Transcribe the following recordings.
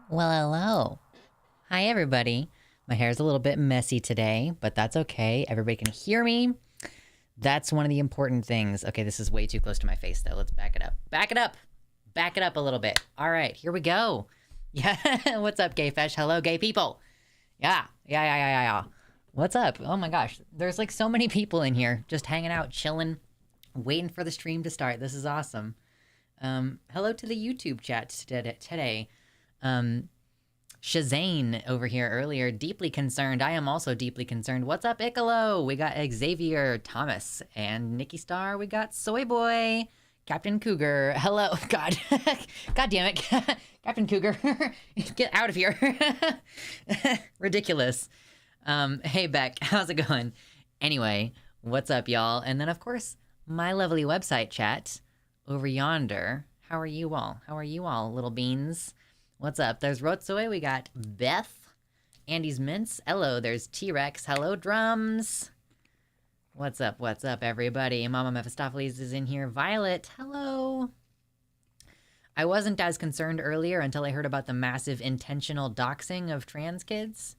Well, hello. Hi, everybody. My hair's a little bit messy today, but that's okay. Everybody can hear me. That's one of the important things. Okay, this is way too close to my face, though. Let's back it up. Back it up. Back it up a little bit. All right, here we go. Yeah, what's up, gay fesh? Hello, gay people. Yeah. What's up? Oh my gosh, there's like so many people in here just hanging out, chilling, waiting for the stream to start. This is awesome. Hello to the YouTube chat today. Um, Shazane over here earlier, deeply concerned. I am also deeply concerned. What's up, Icalo? We got Xavier Thomas and Nikki Star. We got Soy Boy, Captain Cougar. Hello, God, God damn it, Captain Cougar, get out of here. Ridiculous. Hey Beck, how's it going? Anyway, what's up, y'all? And then of course, my lovely website chat over yonder. How are you all? How are you all, little beans? What's up? There's Rotsoe. We got Beth. Andy's Mints. Hello, there's T-Rex. Hello, Drums. What's up? What's up, everybody? Mama Mephistopheles is in here. Violet. Hello. I wasn't as concerned earlier until I heard about the massive intentional doxing of trans kids.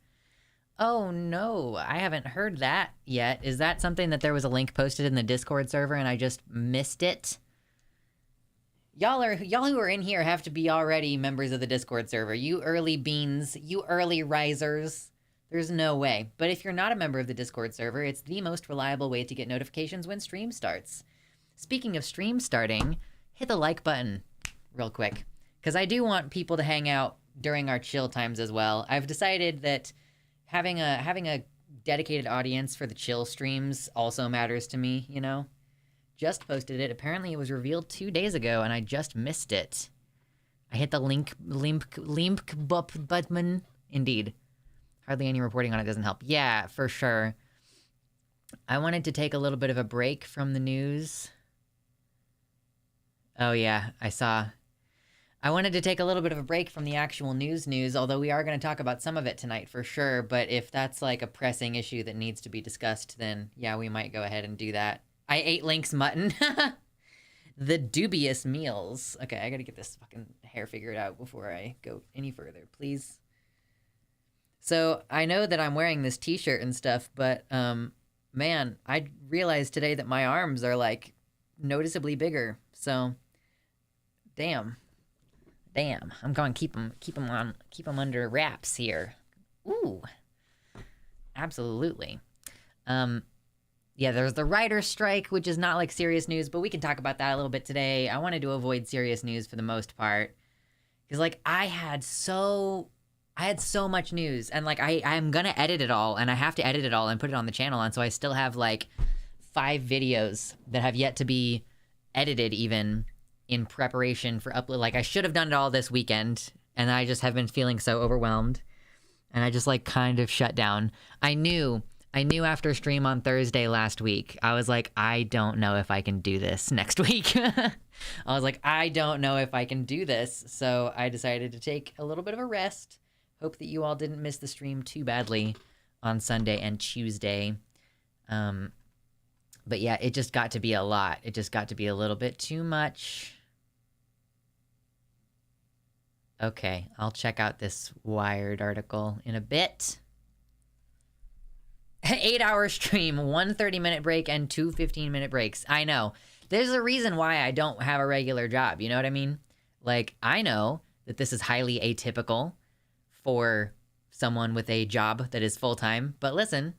Oh, no. I haven't heard that yet. Is that something that there was a link posted in the Discord server and I just missed it? Y'all who are in here have to be already members of the Discord server. You early beans, you early risers. There's no way. But if you're not a member of the Discord server, it's the most reliable way to get notifications when stream starts. Speaking of stream starting, hit the like button real quick, because I do want people to hang out during our chill times as well. I've decided that having a dedicated audience for the chill streams also matters to me, you know? Just posted it. Apparently it was revealed 2 days ago and I just missed it. I hit the link button. Indeed. Hardly any reporting on it doesn't help. Yeah, for sure. I wanted to take a little bit of a break from the news. Oh yeah, I saw. I wanted to take a little bit of a break from the actual news, although we are going to talk about some of it tonight for sure. But if that's like a pressing issue that needs to be discussed, then yeah, we might go ahead and do that. I ate Link's mutton. The dubious meals. Okay, I gotta get this fucking hair figured out before I go any further, please. So, I know that I'm wearing this t-shirt and stuff, but, man, I realized today that my arms are, like, noticeably bigger. So, damn. I'm going to keep them under wraps here. Ooh. Absolutely. Yeah, there's the writer's strike, which is not like serious news, but we can talk about that a little bit today. I wanted to avoid serious news for the most part. Because, like, I had so much news, and, like, I'm gonna edit it all, and I have to edit it all and put it on the channel, and so I still have, like, 5 videos that have yet to be edited even in preparation for upload. Like, I should have done it all this weekend, and I just have been feeling so overwhelmed, and I just, like, kind of shut down. I knew after stream on Thursday last week, I was like, I don't know if I can do this next week. I was like, I don't know if I can do this. So I decided to take a little bit of a rest. Hope that you all didn't miss the stream too badly on Sunday and Tuesday. But yeah, it just got to be a lot. It just got to be a little bit too much. Okay, I'll check out this Wired article in a bit. 8-hour stream, 1 30-minute break, and 2 15-minute breaks. I know. There's a reason why I don't have a regular job, you know what I mean? Like, I know that this is highly atypical for someone with a job that is full-time, but listen,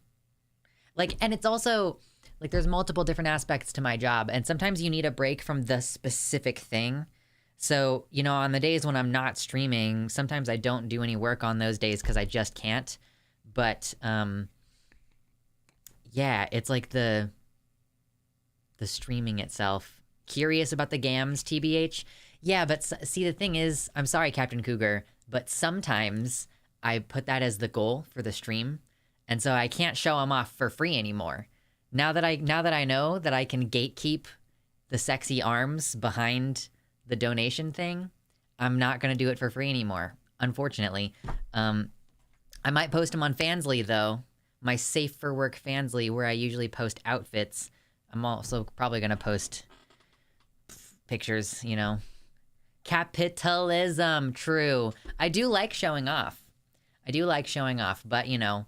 like, and it's also, like, there's multiple different aspects to my job, and sometimes you need a break from the specific thing. So, you know, on the days when I'm not streaming, sometimes I don't do any work on those days because I just can't, but, yeah, it's like the streaming itself. Curious about the gams, TBH? Yeah, but see, the thing is, I'm sorry, Captain Cougar, but sometimes I put that as the goal for the stream, and so I can't show them off for free anymore. Now that I know that I can gatekeep the sexy arms behind the donation thing, I'm not gonna do it for free anymore, unfortunately. I might post them on Fansly, though. My safe for work Fansly, where I usually post outfits. I'm also probably gonna post pictures, you know. Capitalism. True. I do like showing off. But you know,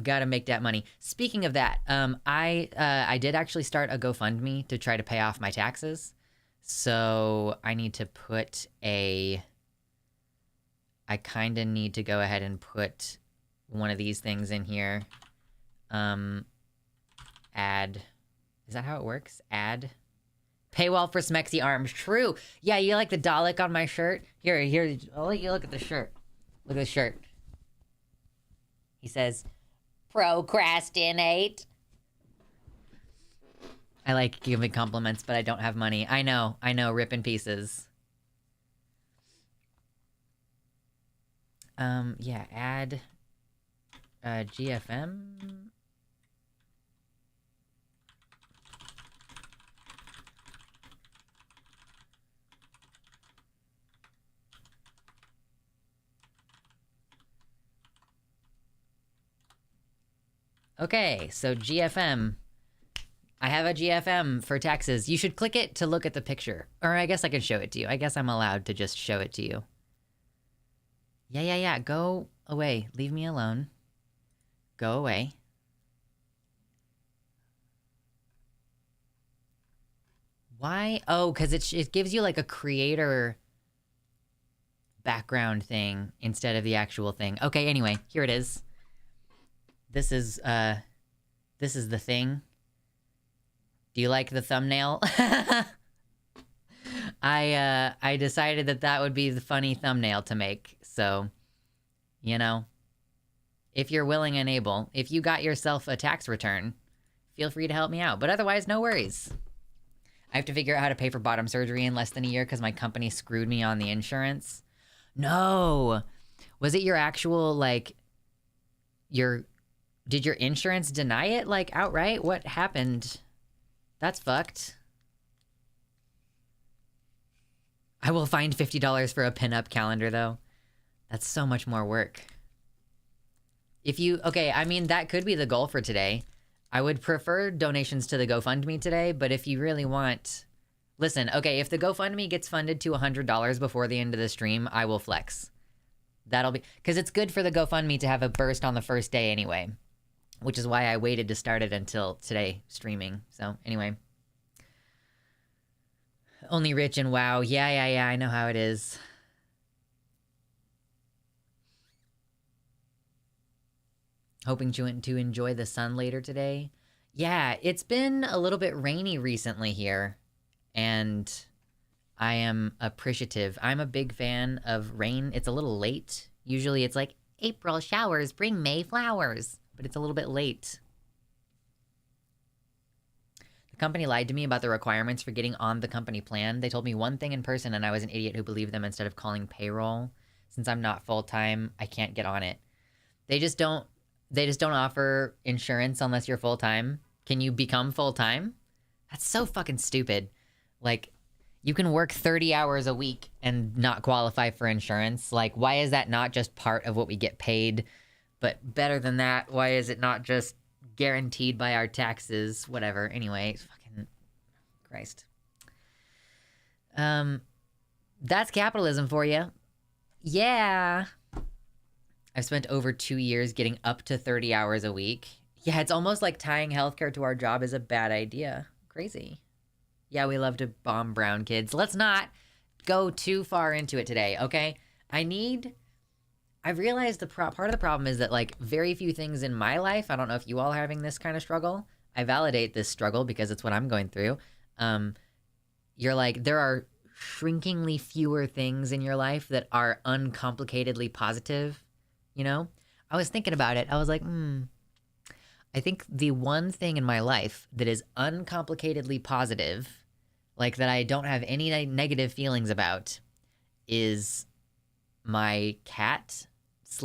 gotta make that money. Speaking of that, I did actually start a GoFundMe to try to pay off my taxes. So I need to put I kind of need to go ahead and put one of these things in here. Add. Is that how it works? Add. Paywall for Smexy Arms. True. Yeah, you like the Dalek on my shirt? Here, I'll let you look at the shirt. Look at the shirt. He says, procrastinate. I like giving compliments, but I don't have money. I know, rip in pieces. Yeah, add GFM. Okay, so GFM. I have a GFM for taxes. You should click it to look at the picture. Or I guess I can show it to you. I guess I'm allowed to just show it to you. Yeah. Go away. Leave me alone. Go away. Why? Oh, because it gives you like a creator background thing instead of the actual thing. Okay, anyway, here it is. This is the thing. Do you like the thumbnail? I decided that would be the funny thumbnail to make. So, you know, if you're willing and able, if you got yourself a tax return, feel free to help me out. But otherwise, no worries. I have to figure out how to pay for bottom surgery in less than a year because my company screwed me on the insurance. No. Was it your actual, like, did your insurance deny it, like, outright? What happened? That's fucked. I will find $50 for a pinup calendar, though. That's so much more work. Okay, I mean, that could be the goal for today. I would prefer donations to the GoFundMe today, but if you really want... Listen, okay, if the GoFundMe gets funded to $100 before the end of the stream, I will flex. That'll be... Because it's good for the GoFundMe to have a burst on the first day anyway. Which is why I waited to start it until today, streaming. So, anyway. Only rich and wow. Yeah, I know how it is. Hoping to enjoy the sun later today. Yeah, it's been a little bit rainy recently here. And I am appreciative. I'm a big fan of rain. It's a little late. Usually it's like, April showers bring May flowers. But it's a little bit late. The company lied to me about the requirements for getting on the company plan. They told me one thing in person and I was an idiot who believed them instead of calling payroll. Since I'm not full-time, I can't get on it. They just don't offer insurance unless you're full-time. Can you become full-time? That's so fucking stupid. Like, you can work 30 hours a week and not qualify for insurance. Like, why is that not just part of what we get paid? But better than that, why is it not just guaranteed by our taxes? Whatever. Anyway, fucking Christ. That's capitalism for you. Yeah. I've spent over 2 years getting up to 30 hours a week. Yeah, it's almost like tying healthcare to our job is a bad idea. Crazy. Yeah, we love to bomb brown kids. Let's not go too far into it today, okay? I've realized part of the problem is that, like, very few things in my life, I don't know if you all are having this kind of struggle. I validate this struggle because it's what I'm going through. You're like, there are shrinkingly fewer things in your life that are uncomplicatedly positive, you know? I was thinking about it. I was like, I think the one thing in my life that is uncomplicatedly positive, like that I don't have any negative feelings about, is my cat /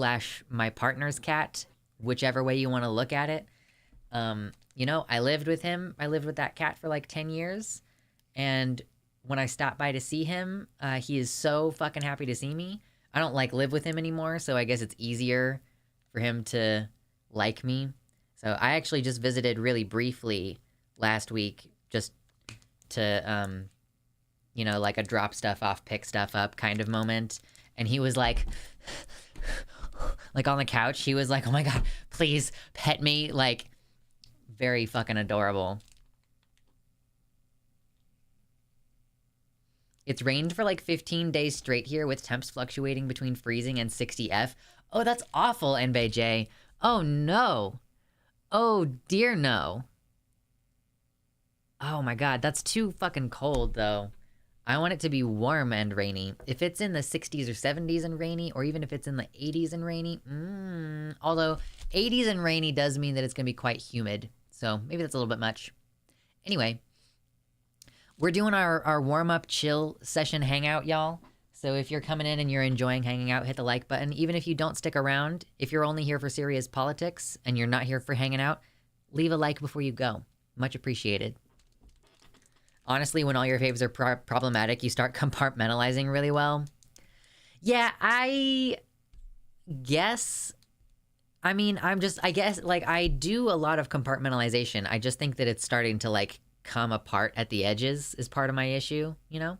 my partner's cat, whichever way you want to look at it. You know, I lived with him. I lived with that cat for like 10 years. And when I stopped by to see him, he is so fucking happy to see me. I don't like live with him anymore, so I guess it's easier for him to like me. So I actually just visited really briefly last week just to you know, like a drop stuff off, pick stuff up kind of moment. And he was like on the couch, he was like, oh my God, please pet me. Like, very fucking adorable. It's rained for like 15 days straight here with temps fluctuating between freezing and 60F. Oh, that's awful, NBJ. Oh no. Oh dear no. Oh my God, that's too fucking cold though. I want it to be warm and rainy. If it's in the 60s or 70s and rainy, or even if it's in the 80s and rainy, although 80s and rainy does mean that it's gonna be quite humid. So maybe that's a little bit much. Anyway, we're doing our warm-up chill session hangout, y'all. So if you're coming in and you're enjoying hanging out, hit the like button. Even if you don't stick around, if you're only here for serious politics and you're not here for hanging out, leave a like before you go. Much appreciated. Honestly, when all your faves are problematic, you start compartmentalizing really well. Yeah, I guess... I mean, I guess, like, I do a lot of compartmentalization. I just think that it's starting to, like, come apart at the edges is part of my issue, you know?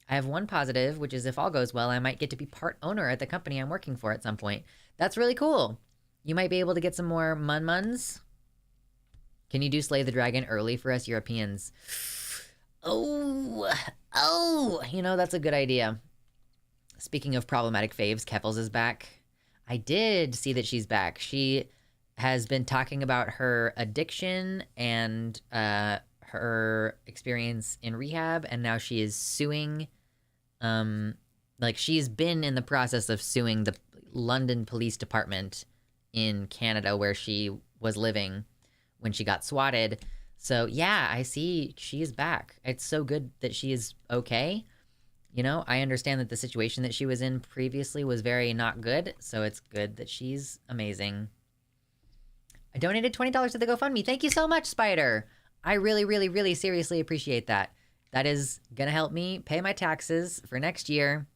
I have one positive, which is if all goes well, I might get to be part owner at the company I'm working for at some point. That's really cool. You might be able to get some more mun-muns. Can you do Slay the Dragon early for us Europeans? Oh, you know, that's a good idea. Speaking of problematic faves, Keffels is back. I did see that she's back. She has been talking about her addiction and her experience in rehab, and now she is suing. Like, she's been in the process of suing the London Police Department in Canada where she was living when she got swatted. So yeah, I see she's back. It's so good that she is okay. You know, I understand that the situation that she was in previously was very not good, so it's good that she's amazing. I donated $20 to the GoFundMe. Thank you so much, Spider. I really, really, really seriously appreciate that. That is gonna help me pay my taxes for next year.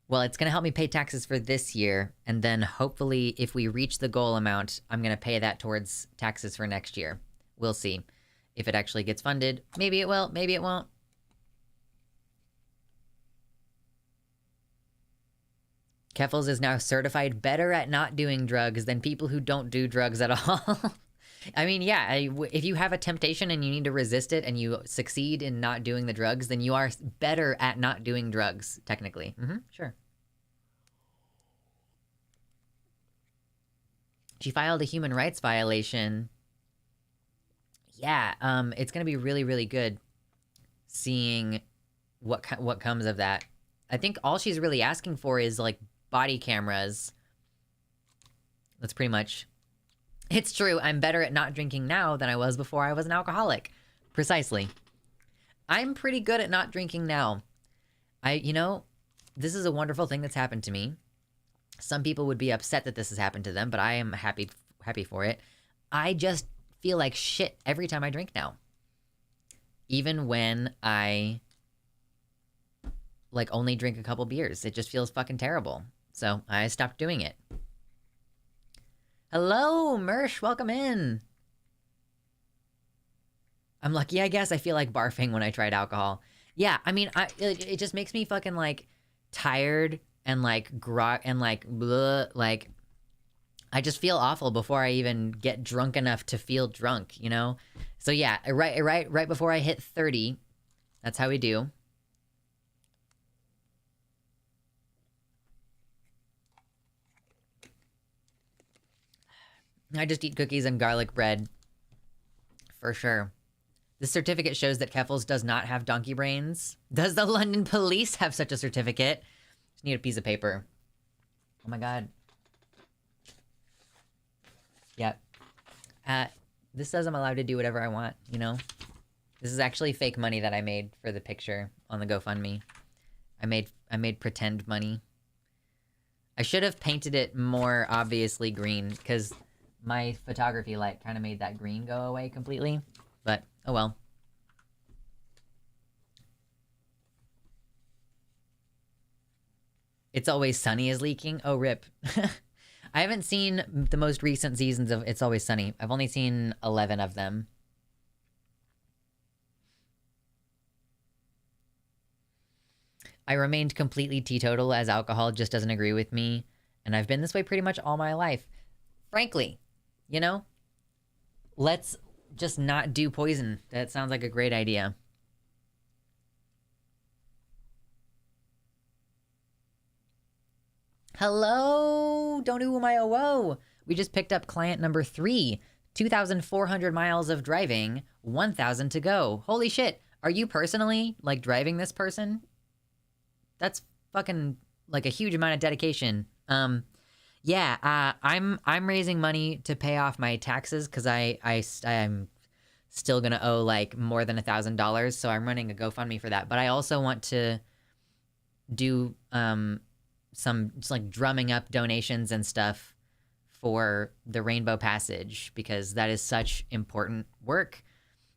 Well, it's gonna help me pay taxes for this year, and then hopefully if we reach the goal amount, I'm gonna pay that towards taxes for next year. We'll see if it actually gets funded. Maybe it will, maybe it won't. Keffels is now certified better at not doing drugs than people who don't do drugs at all. I mean, yeah, if you have a temptation and you need to resist it and you succeed in not doing the drugs, then you are better at not doing drugs, technically. Sure. She filed a human rights violation. Yeah, it's gonna be really, really good seeing what comes of that. I think all she's really asking for is, like, body cameras. That's pretty much... It's true, I'm better at not drinking now than I was before I was an alcoholic. Precisely. I'm pretty good at not drinking now. You know, this is a wonderful thing that's happened to me. Some people would be upset that this has happened to them, but I am happy for it. I just feel like shit every time I drink now. Even when I, like, only drink a couple beers. It just feels fucking terrible. So I stopped doing it. Hello, Mersh, welcome in. I'm lucky, I guess. I feel like barfing when I tried alcohol. Yeah, I mean, it just makes me fucking, like, tired and, like, grog and, like, bleh, like, I just feel awful before I even get drunk enough to feel drunk, you know? So yeah, right before I hit 30, that's how we do. I just eat cookies and garlic bread. For sure. This certificate shows that Keffels does not have donkey brains. Does the London police have such a certificate? Just need a piece of paper. Oh my god. Yep. This says I'm allowed to do whatever I want, you know? This is actually fake money that I made for the picture on the GoFundMe. I made pretend money. I should have painted it more obviously green, because my photography light kind of made that green go away completely. But, oh well. It's Always Sunny is leaking? Oh, rip. I haven't seen the most recent seasons of It's Always Sunny. I've only seen 11 of them. I remained completely teetotal as alcohol just doesn't agree with me. And I've been this way pretty much all my life. Frankly, you know, let's just not do poison. That sounds like a great idea. Hello, don't do my whoa. We just picked up client number 3. 2,400 miles of driving, 1,000 to go. Holy shit. Are you personally, like, driving this person? That's fucking, like, a huge amount of dedication. Yeah, I'm raising money to pay off my taxes because I'm still gonna owe, like, more than $1,000, so I'm running a GoFundMe for that. But I also want to do, some, just, like, drumming up donations and stuff for the Rainbow Passage because that is such important work.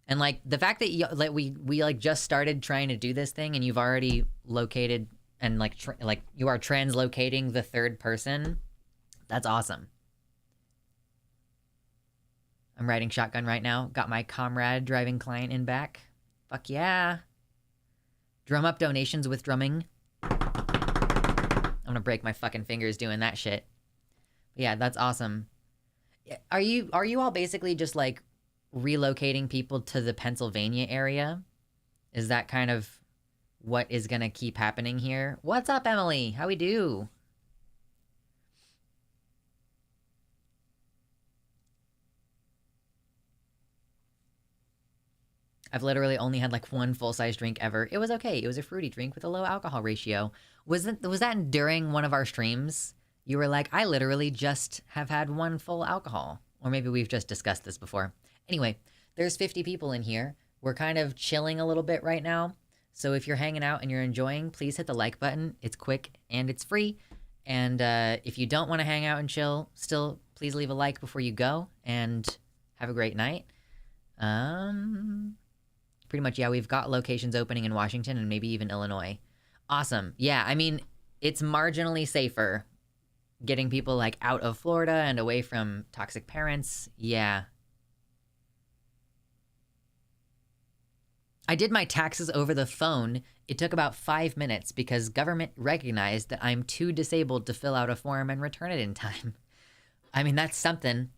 And like the fact that like we like just started trying to do this thing and you've already located and like like you are translocating the third person, that's awesome. I'm riding shotgun right now. Got my comrade driving client in back. Fuck yeah. Drum up donations with drumming. I'm gonna break my fucking fingers doing that shit. Yeah, that's awesome. Are you all basically just like relocating people to the Pennsylvania area? Is that kind of what is gonna keep happening here? What's up, Emily? How we do? I've literally only had like one full-size drink ever. It was okay. It was a fruity drink with a low alcohol ratio. Was that during one of our streams? You were like, I literally just have had one full alcohol. Or maybe we've just discussed this before. Anyway, there's 50 people in here. We're kind of chilling a little bit right now. So if you're hanging out and you're enjoying, please hit the like button. It's quick and it's free. And if you don't want to hang out and chill, still please leave a like before you go. And have a great night. Pretty much, yeah, we've got locations opening in Washington and maybe even Illinois. Awesome. Yeah, I mean, it's marginally safer getting people like out of Florida and away from toxic parents. Yeah. I did my taxes over the phone. It took about 5 minutes because government recognized that I'm too disabled to fill out a form and return it in time. I mean, that's something.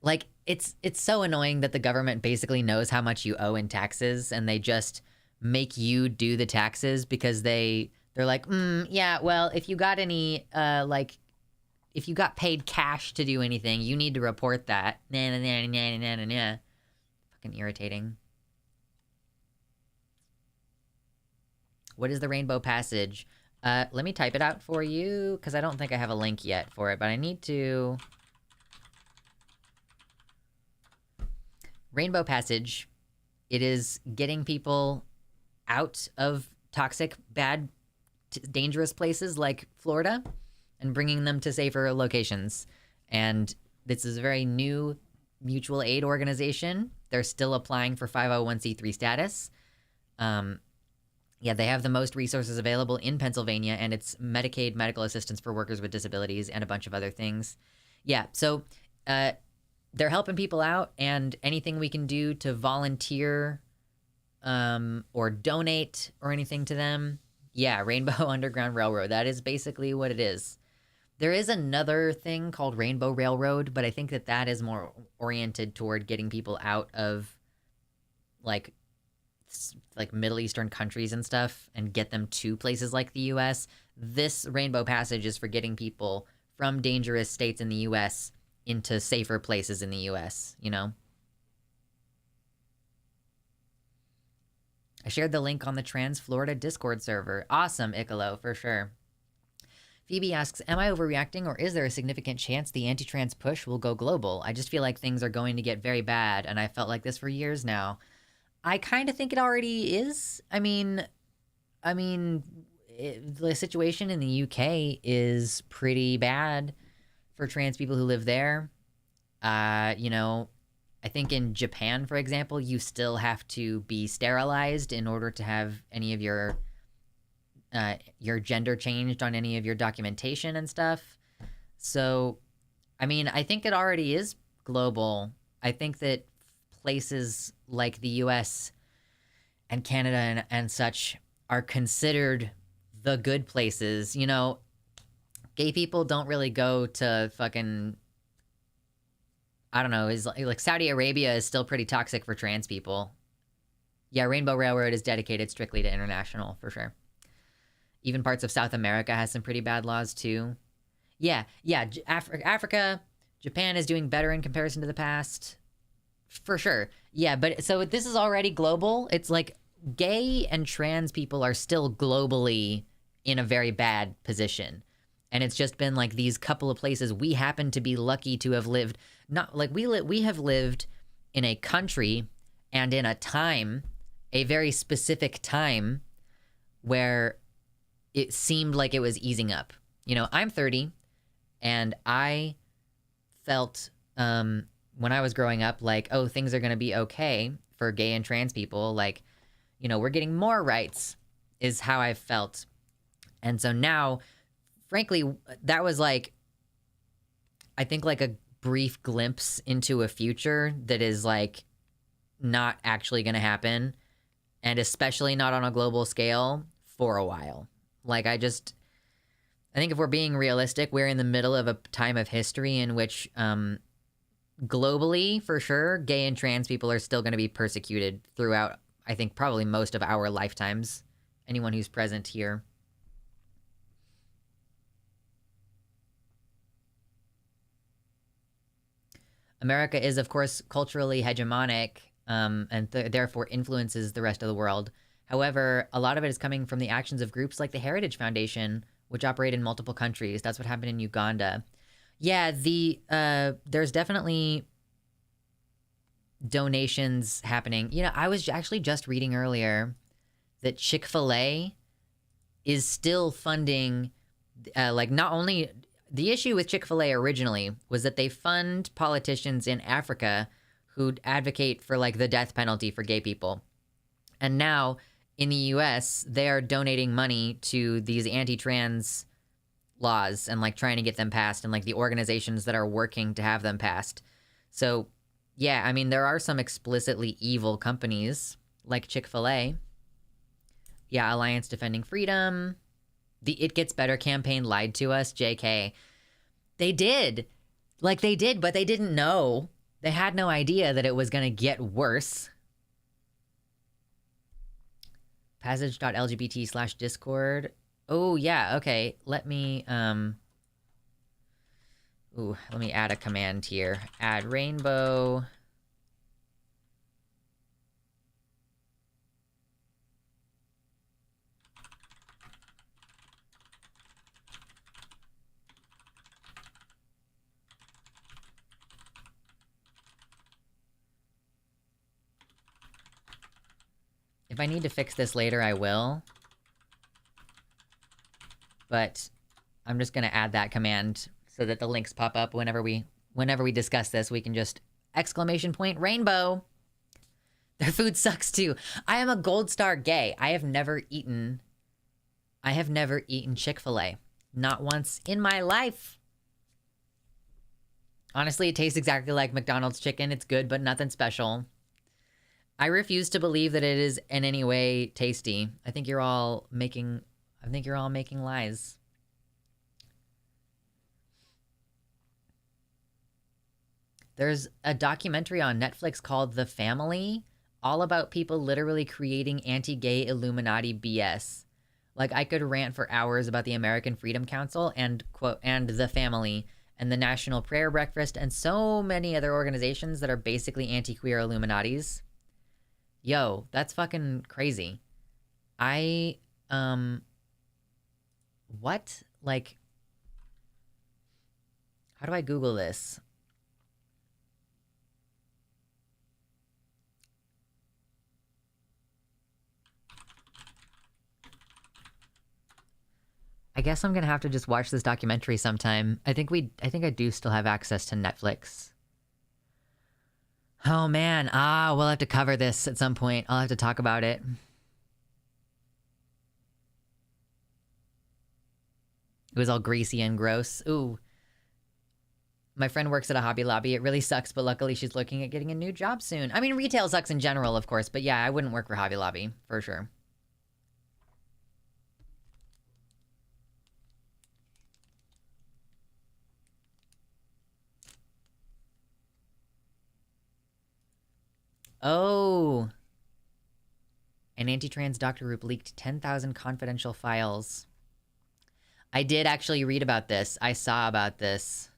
Like, it's so annoying that the government basically knows how much you owe in taxes and they just make you do the taxes because they're like, yeah, well, if you got any, like, if you got paid cash to do anything, you need to report that. Nah, nah, nah, nah, nah, nah, nah. Fucking irritating. What is the Rainbow Passage? Let me type it out for you, because I don't think I have a link yet for it, but I need to... Rainbow Passage. It is getting people out of toxic, bad, dangerous places like Florida and bringing them to safer locations. And this is a very new mutual aid organization. They're still applying for 501c3 status. Yeah, they have the most resources available in Pennsylvania, and it's Medicaid medical assistance for workers with disabilities and a bunch of other things. Yeah, so they're helping people out, and anything we can do to volunteer or donate or anything to them. Yeah, Rainbow Underground Railroad. That is basically what it is. There is another thing called Rainbow Railroad, but I think that is more oriented toward getting people out of, like Middle Eastern countries and stuff and get them to places like the U.S. This Rainbow Passage is for getting people from dangerous states in the U.S. into safer places in the U.S., you know? I shared the link on the Trans Florida Discord server. Awesome, Icalo, for sure. Phoebe asks, am I overreacting, or is there a significant chance the anti-trans push will go global? I just feel like things are going to get very bad, and I felt like this for years now. I kind of think it already is. I mean, the situation in the UK is pretty bad for trans people who live there. You know, I think in Japan, for example, you still have to be sterilized in order to have any of your gender changed on any of your documentation and stuff. So, I mean, I think it already is global. I think that places like the US and Canada and such are considered the good places. You know, gay people don't really go to fucking, I don't know, is like Saudi Arabia is still pretty toxic for trans people. Yeah, Rainbow Railroad is dedicated strictly to international, for sure. Even parts of South America has some pretty bad laws, too. Yeah, Africa, Japan is doing better in comparison to the past. For sure. Yeah, but so this is already global. It's like gay and trans people are still globally in a very bad position. And it's just been like these couple of places we happen to be lucky to have lived. Not like we have lived in a country and in a time, a very specific time where it seemed like it was easing up. You know, I'm 30 and I felt when I was growing up like, oh, things are going to be okay for gay and trans people. Like, you know, we're getting more rights is how I felt. And so now, frankly, that was like, I think like a brief glimpse into a future that is like not actually going to happen. And especially not on a global scale for a while. Like I think if we're being realistic, we're in the middle of a time of history in which globally, for sure, gay and trans people are still going to be persecuted throughout, I think, probably most of our lifetimes. Anyone who's present here. America is, of course, culturally hegemonic and therefore influences the rest of the world. However, a lot of it is coming from the actions of groups like the Heritage Foundation, which operate in multiple countries. That's what happened in Uganda. Yeah, there's definitely donations happening. You know, I was actually just reading earlier that Chick-fil-A is still funding, like not only... The issue with Chick-fil-A originally was that they fund politicians in Africa who advocate for like the death penalty for gay people. And now in the US, they are donating money to these anti-trans laws and like trying to get them passed and like the organizations that are working to have them passed. So yeah, I mean, there are some explicitly evil companies like Chick-fil-A. Yeah, Alliance Defending Freedom. The It Gets Better campaign lied to us, JK. They did. Like they did, but they didn't know. They had no idea that it was going to get worse. Passage.lgbt/discord. Oh, yeah, okay. Let me add a command here. Add rainbow. If I need to fix this later, I will. But I'm just going to add that command so that the links pop up whenever we discuss this. We can just _rainbow. Their food sucks too. I am a gold star gay. I have never eaten Chick-fil-A. Not once in my life. Honestly, it tastes exactly like McDonald's chicken. It's good, but nothing special. I refuse to believe that it is in any way tasty. I think you're all making lies. There's a documentary on Netflix called The Family, all about people literally creating anti-gay Illuminati BS. Like, I could rant for hours about the American Freedom Council and The Family and the National Prayer Breakfast and so many other organizations that are basically anti-queer Illuminatis. Yo, that's fucking crazy. What? Like, how do I Google this? I guess I'm gonna have to just watch this documentary sometime. I think I do still have access to Netflix. Oh man, we'll have to cover this at some point. I'll have to talk about it. It was all greasy and gross. Ooh. My friend works at a Hobby Lobby. It really sucks, but luckily she's looking at getting a new job soon. I mean, retail sucks in general, of course, but yeah, I wouldn't work for Hobby Lobby, for sure. Oh. An anti-trans doctor group leaked 10,000 confidential files. I did actually read about this. I saw about this.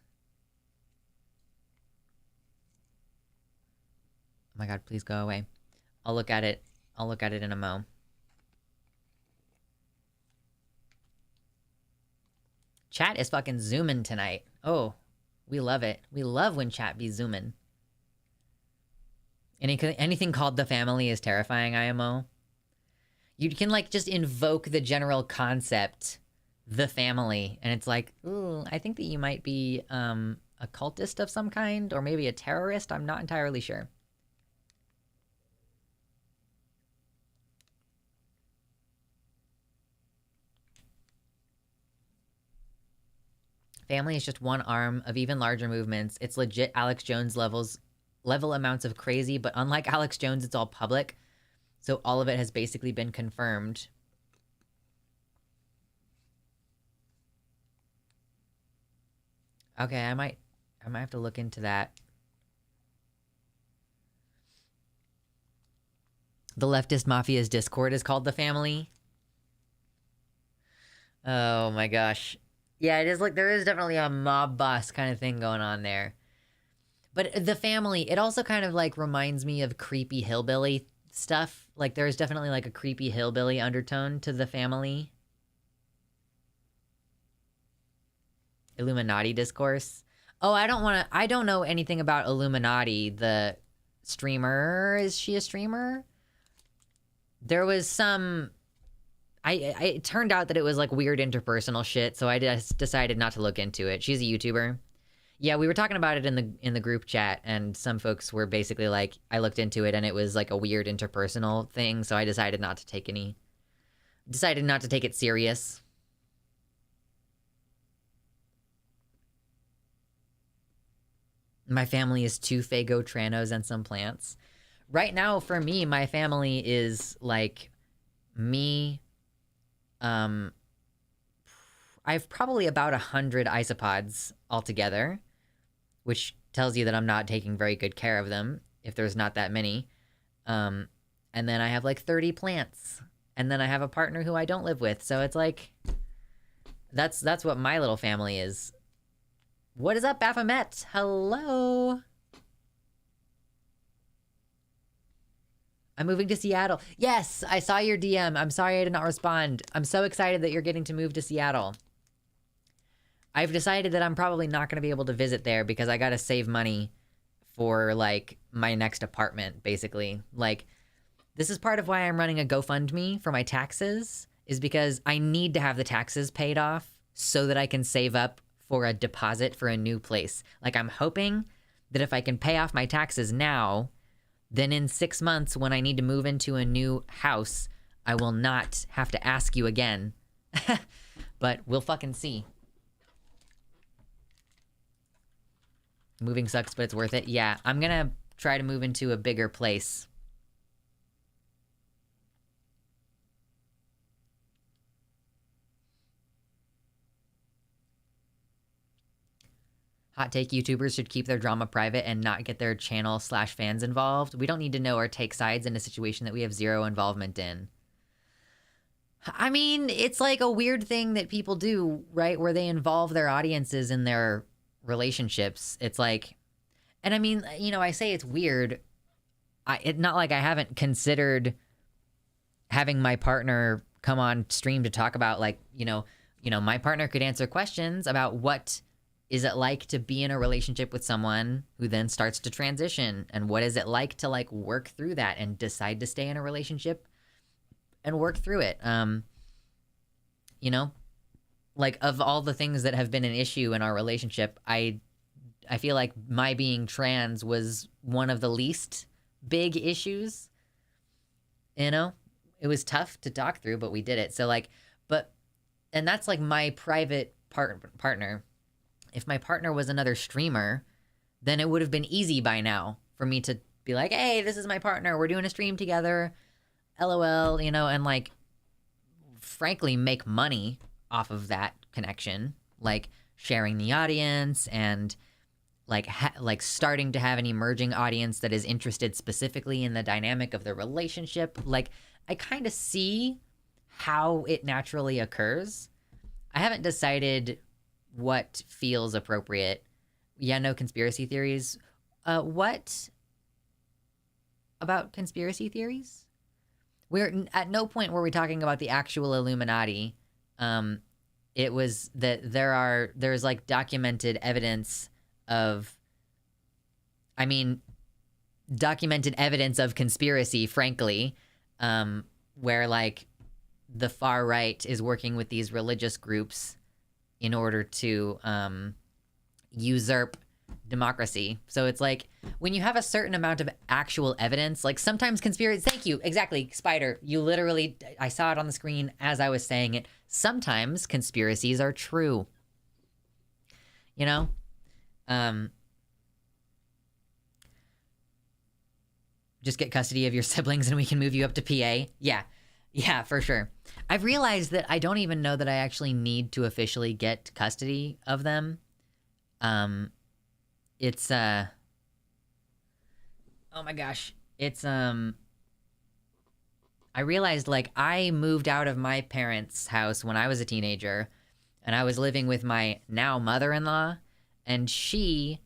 Oh my god, please go away. I'll look at it. I'll look at it in a mo. Chat is fucking zooming tonight. Oh, we love it. We love when chat be zooming. Anything called the family is terrifying, IMO. You can, like, just invoke the general concept, the family, and it's like, ooh, I think that you might be a cultist of some kind, or maybe a terrorist. I'm not entirely sure. Family is just one arm of even larger movements. It's legit Alex Jones level amounts of crazy, but unlike Alex Jones, it's all public. So all of it has basically been confirmed. Okay, I might have to look into that. The leftist mafia's Discord is called The Family. Oh my gosh. Yeah, it is like, there is definitely a mob boss kind of thing going on there. But The Family, it also kind of like reminds me of creepy hillbilly stuff. Like there's definitely like a creepy hillbilly undertone to The Family. Illuminati discourse. Oh, I don't know anything about Illuminati, the streamer. Is she a streamer? There was some... it turned out that it was like weird interpersonal shit, so I just decided not to look into it. She's a YouTuber. Yeah, we were talking about it in the group chat, and some folks were basically like, I looked into it and it was like a weird interpersonal thing, so I decided not to take it serious. My family is 2 Fago Tranos and some plants. Right now, for me, my family is like me. I've probably about 100 isopods altogether, which tells you that I'm not taking very good care of them if there's not that many. And then I have like 30 plants, and then I have a partner who I don't live with. So it's like, that's what my little family is. What is up, Baphomet? Hello. I'm moving to Seattle. Yes, I saw your DM. I'm sorry I did not respond. I'm so excited that you're getting to move to Seattle. I've decided that I'm probably not going to be able to visit there because I got to save money for, like, my next apartment, basically. Like, this is part of why I'm running a GoFundMe for my taxes, is because I need to have the taxes paid off so that I can save up for a deposit for a new place. Like, I'm hoping that if I can pay off my taxes now, then in 6 months when I need to move into a new house, I will not have to ask you again. But we'll fucking see. Moving sucks, but it's worth it. Yeah, I'm gonna try to move into a bigger place. Hot take, YouTubers should keep their drama private and not get their channel/fans involved. We don't need to know or take sides in a situation that we have zero involvement in. I mean, it's like a weird thing that people do, right? Where they involve their audiences in their relationships. It's like, and I mean, you know, I say it's weird. It's not like I haven't considered having my partner come on stream to talk about, like, you know, my partner could answer questions about what is it like to be in a relationship with someone who then starts to transition, and what is it like to, like, work through that and decide to stay in a relationship and work through it. You know, like, of all the things that have been an issue in our relationship, I feel like my being trans was one of the least big issues. You know, it was tough to talk through, but we did it. So, like, and that's like my private partner. If my partner was another streamer, then it would have been easy by now for me to be like, hey, this is my partner, we're doing a stream together, LOL, you know, and, like, frankly, make money off of that connection, like sharing the audience and like starting to have an emerging audience that is interested specifically in the dynamic of the relationship. Like, I kind of see how it naturally occurs. I haven't decided what feels appropriate. Yeah, no conspiracy theories. What about conspiracy theories? We're at no point were we talking about the actual Illuminati. It was that there's like documented evidence of, I mean, documented evidence of conspiracy, frankly, where like the far right is working with these religious groups in order to usurp democracy. So it's like when you have a certain amount of actual evidence, like sometimes conspiracy. Thank you, exactly, Spider. You literally, I saw it on the screen as I was saying it. Sometimes conspiracies are true. You know, just get custody of your siblings and we can move you up to PA. Yeah, for sure. I've realized that I don't even know that I actually need to officially get custody of them. It's oh my gosh. It's I realized like I moved out of my parents' house when I was a teenager and I was living with my now mother-in-law, and she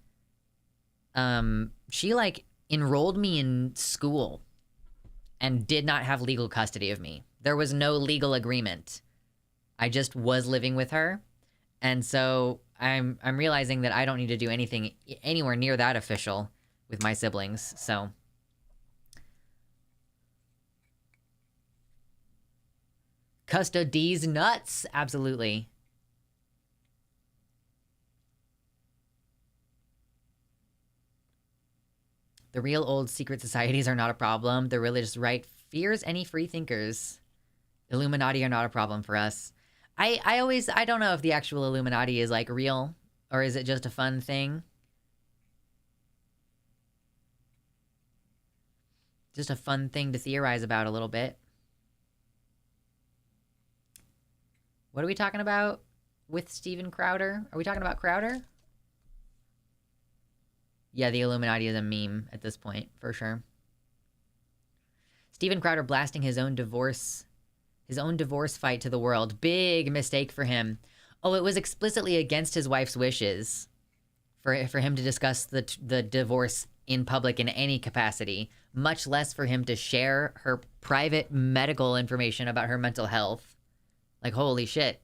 like enrolled me in school and did not have legal custody of me. There was no legal agreement. I just was living with her. And so I'm realizing that I don't need to do anything anywhere near that official with my siblings. So custody's nuts, absolutely. The real old secret societies are not a problem. The religious right fears any free thinkers. Illuminati are not a problem for us. I don't know if the actual Illuminati is like real or is it just a fun thing? Just a fun thing to theorize about a little bit. What are we talking about with Steven Crowder? Are we talking about Crowder? Yeah, the Illuminati is a meme at this point, for sure. Steven Crowder blasting his own divorce fight to the world. Big mistake for him. Oh, it was explicitly against his wife's wishes for him to discuss the divorce in public in any capacity, much less for him to share her private medical information about her mental health. Like, holy shit.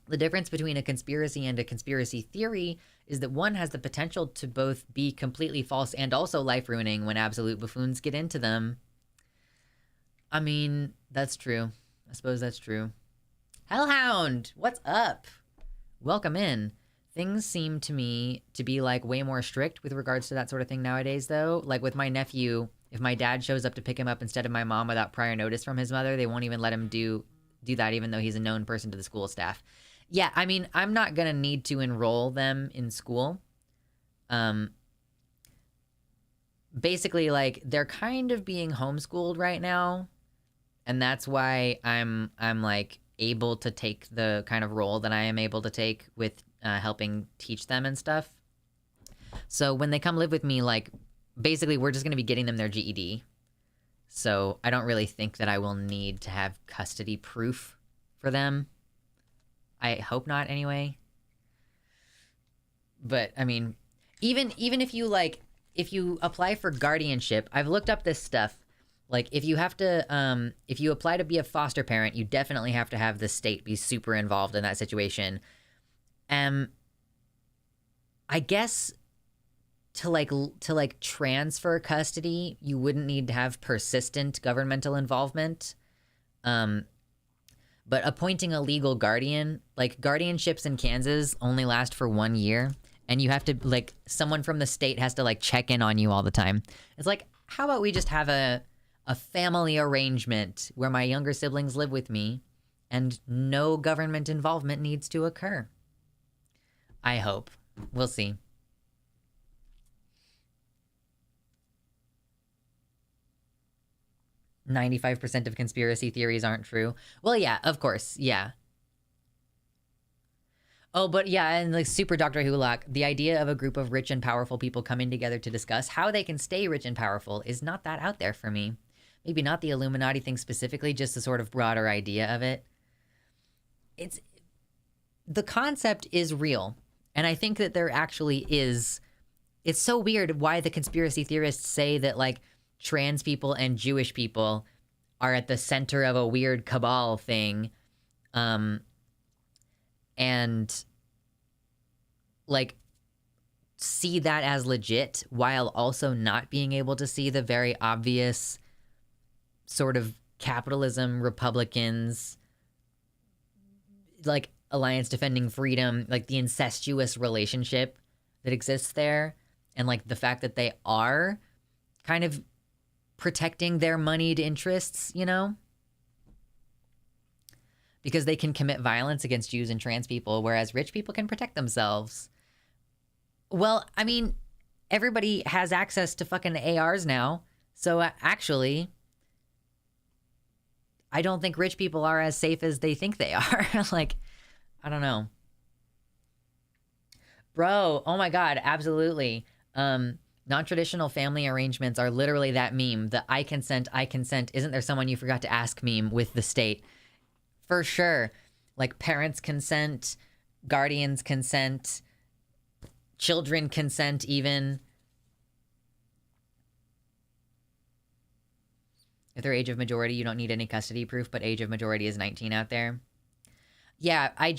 The difference between a conspiracy and a conspiracy theory is that one has the potential to both be completely false and also life-ruining when absolute buffoons get into them. I mean, that's true. I suppose that's true. Hellhound, what's up? Welcome in. Things seem to me to be like way more strict with regards to that sort of thing nowadays, though. Like with my nephew, if my dad shows up to pick him up instead of my mom without prior notice from his mother, they won't even let him do that, even though he's a known person to the school staff. Yeah, I mean, I'm not gonna need to enroll them in school. Basically, like, they're kind of being homeschooled right now, and that's why I'm like able to take the kind of role that I am able to take with helping teach them and stuff. So when they come live with me, like, basically we're just gonna be getting them their GED. So I don't really think that I will need to have custody proof for them. I hope not, anyway. But I mean, even if you like, if you apply for guardianship, I've looked up this stuff. Like, if you have to, if you apply to be a foster parent, you definitely have to have the state be super involved in that situation. I guess to like transfer custody, you wouldn't need to have persistent governmental involvement. But appointing a legal guardian, like, guardianships in Kansas only last for 1 year, and you have to, like, someone from the state has to, like, check in on you all the time. It's like, how about we just have a family arrangement where my younger siblings live with me and no government involvement needs to occur? I hope. We'll see. "95% of conspiracy theories aren't true." Well, yeah, of course, yeah. Oh, but yeah, and like super Doctor Who-lock, the idea of a group of rich and powerful people coming together to discuss how they can stay rich and powerful is not that out there for me. Maybe not the Illuminati thing specifically, just the sort of broader idea of it. It's the concept is real, and I think that there actually is. It's so weird why the conspiracy theorists say that like trans people and Jewish people are at the center of a weird cabal thing, and like see that as legit while also not being able to see the very obvious sort of capitalism, Republicans, like Alliance Defending Freedom, like the incestuous relationship that exists there, and like the fact that they are kind of protecting their moneyed interests, you know? Because they can commit violence against Jews and trans people, whereas rich people can protect themselves. Well, I mean, everybody has access to fucking ARs now. So actually, I don't think rich people are as safe as they think they are. Like, I don't know. Bro, oh my God, absolutely. Non-traditional family arrangements are literally that meme. The I consent, isn't there someone you forgot to ask meme with the state? For sure. Like parents consent, guardians consent, children consent even. If they're age of majority, you don't need any custody proof, but age of majority is 19 out there. Yeah, I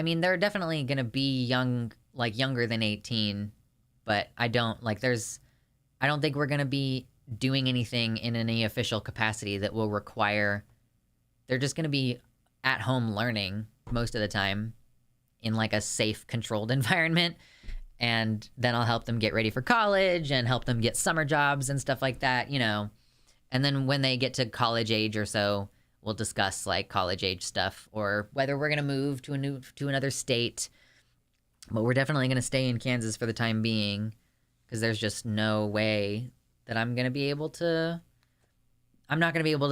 mean, they're definitely going to be younger than 18, but I don't think we're going to be doing anything in any official capacity that will require, they're just going to be at home learning most of the time in like a safe, controlled environment. And then I'll help them get ready for college and help them get summer jobs and stuff like that, you know. And then when they get to college age or so, we'll discuss like college age stuff or whether we're going to move to another state. But we're definitely going to stay in Kansas for the time being because there's just no way that I'm not going to be able to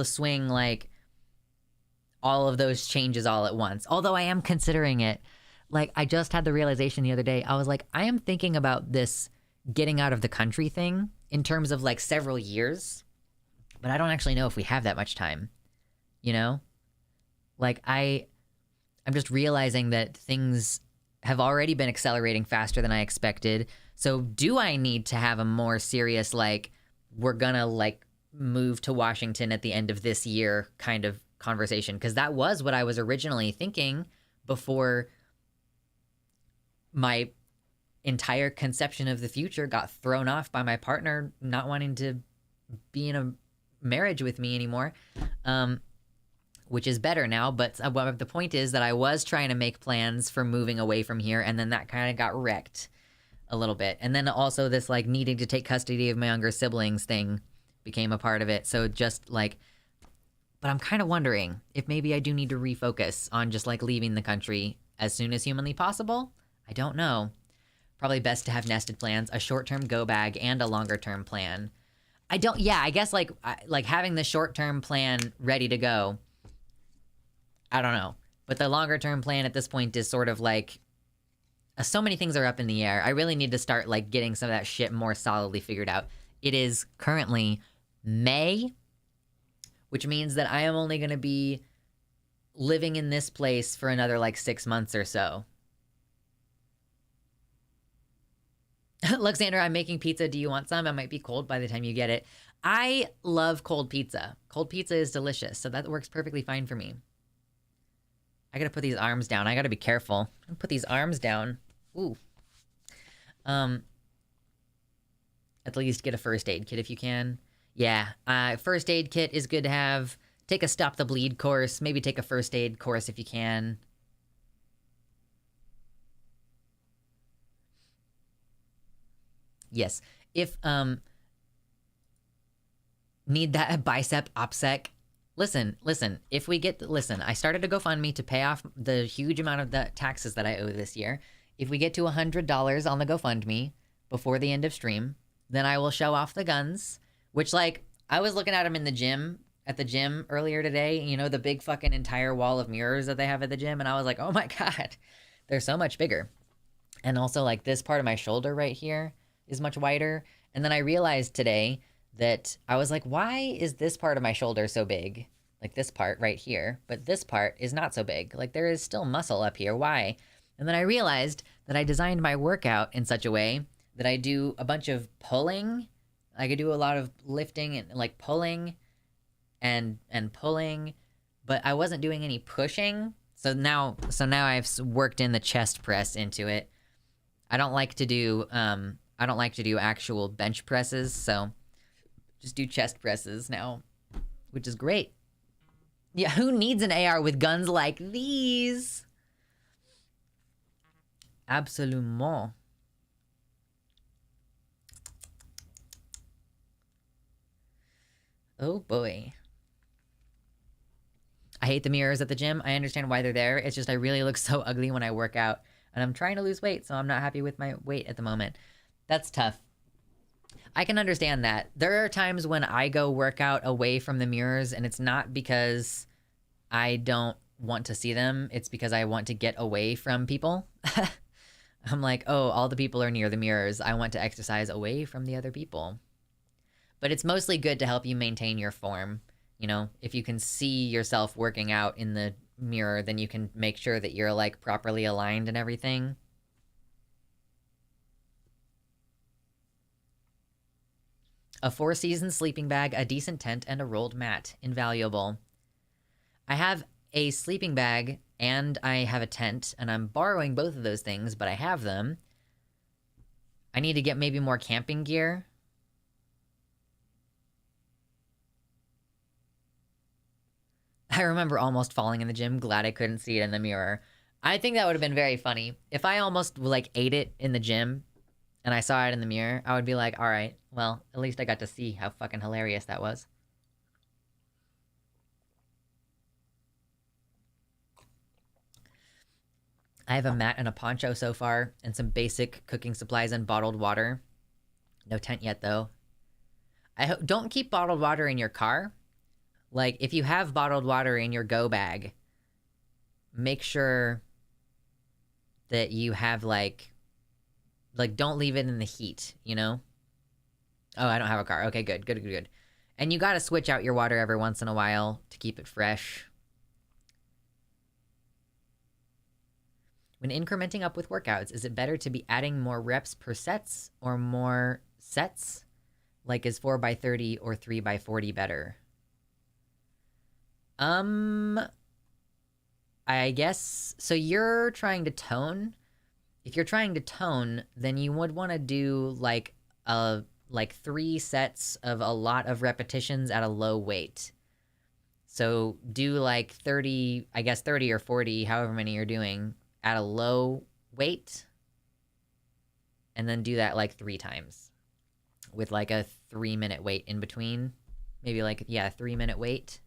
swing like all of those changes all at once. Although I am considering it. Like I just had the realization the other day. I was like, I am thinking about this getting out of the country thing in terms of like several years. But I don't actually know if we have that much time, you know? Like, I'm just realizing that things have already been accelerating faster than I expected. So do I need to have a more serious, like, we're gonna, like, move to Washington at the end of this year kind of conversation? Because that was what I was originally thinking before my entire conception of the future got thrown off by my partner not wanting to be in a marriage with me anymore, which is better now. But the point is that I was trying to make plans for moving away from here, and then that kind of got wrecked a little bit. And then also this like needing to take custody of my younger siblings thing became a part of it. So just like, but I'm kind of wondering if maybe I do need to refocus on just like leaving the country as soon as humanly possible. I don't know. Probably best to have nested plans, a short-term go bag and a longer-term plan. I guess like having the short-term plan ready to go, I don't know. But the longer-term plan at this point is sort of like, so many things are up in the air. I really need to start like getting some of that shit more solidly figured out. It is currently May, which means that I am only going to be living in this place for another like 6 months or so. Luxander, I'm making pizza. Do you want some? It might be cold by the time you get it. I love cold pizza. Cold pizza is delicious, so that works perfectly fine for me. I gotta put these arms down. I gotta be careful. Put these arms down. Ooh. At least get a first aid kit if you can. Yeah, first aid kit is good to have. Take a stop the bleed course. Maybe take a first aid course if you can. Yes. If, need that bicep OPSEC. Listen, if we get, I started a GoFundMe to pay off the huge amount of the taxes that I owe this year. If we get to $100 on the GoFundMe before the end of stream, then I will show off the guns, which like, I was looking at them in the gym at the gym earlier today. You know, the big fucking entire wall of mirrors that they have at the gym. And I was like, oh my God, they're so much bigger. And also, like, this part of my shoulder right here is much wider. And then I realized today that I was like, why is this part of my shoulder so big? Like this part right here, but this part is not so big. Like, there is still muscle up here. Why? And then I realized that I designed my workout in such a way that I do a bunch of pulling. I could do a lot of lifting and like pulling and pulling, but I wasn't doing any pushing. So now I've worked in the chest press into it. I don't like to do actual bench presses, so just do chest presses now, which is great. Yeah, who needs an AR with guns like these? Absolument. Oh boy. I hate the mirrors at the gym. I understand why they're there. It's just I really look so ugly when I work out. And I'm trying to lose weight, so I'm not happy with my weight at the moment. That's tough. I can understand that. There are times when I go work out away from the mirrors, and it's not because I don't want to see them. It's because I want to get away from people. I'm like, oh, all the people are near the mirrors. I want to exercise away from the other people. But it's mostly good to help you maintain your form. You know, if you can see yourself working out in the mirror, then you can make sure that you're like properly aligned and everything. A 4-season sleeping bag, a decent tent, and a rolled mat. Invaluable. I have a sleeping bag and I have a tent, and I'm borrowing both of those things, but I have them. I need to get maybe more camping gear. I remember almost falling in the gym. Glad I couldn't see it in the mirror. I think that would have been very funny. If I almost, like, ate it in the gym and I saw it in the mirror, I would be like, all right, well, at least I got to see how fucking hilarious that was. I have a mat and a poncho so far, and some basic cooking supplies and bottled water. No tent yet, though. Don't keep bottled water in your car. Like, if you have bottled water in your go bag, make sure that you have, like, don't leave it in the heat, you know? Oh, I don't have a car. Okay, good. And you gotta switch out your water every once in a while to keep it fresh. When incrementing up with workouts, is it better to be adding more reps per sets or more sets? Like, is 4x30 or 3x40 better? I guess, so you're trying to tone. If you're trying to tone, then you would want to do like 3 sets of a lot of repetitions at a low weight. So do like 30, I guess 30 or 40, however many you're doing, at a low weight. And then do that like 3 times with like a 3-minute wait in between. Maybe like, yeah, 3-minute wait.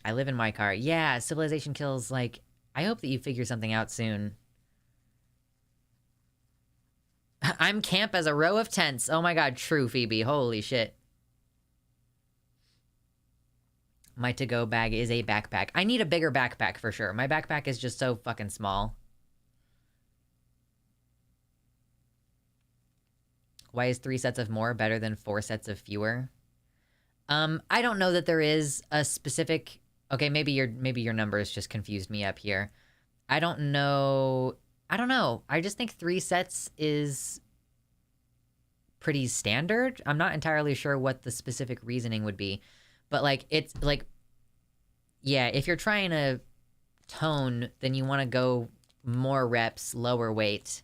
I live in my car. Yeah, Civilization Kills, like, I hope that you figure something out soon. I'm camp as a row of tents. Oh my god, true, Phoebe. Holy shit. My to-go bag is a backpack. I need a bigger backpack for sure. My backpack is just so fucking small. Why is 3 sets of more better than 4 sets of fewer? I don't know that there is a specific... Okay, maybe your numbers just confused me up here. I don't know. I just think 3 sets is pretty standard. I'm not entirely sure what the specific reasoning would be. But, like, it's, like... Yeah, if you're trying to tone, then you want to go more reps, lower weight.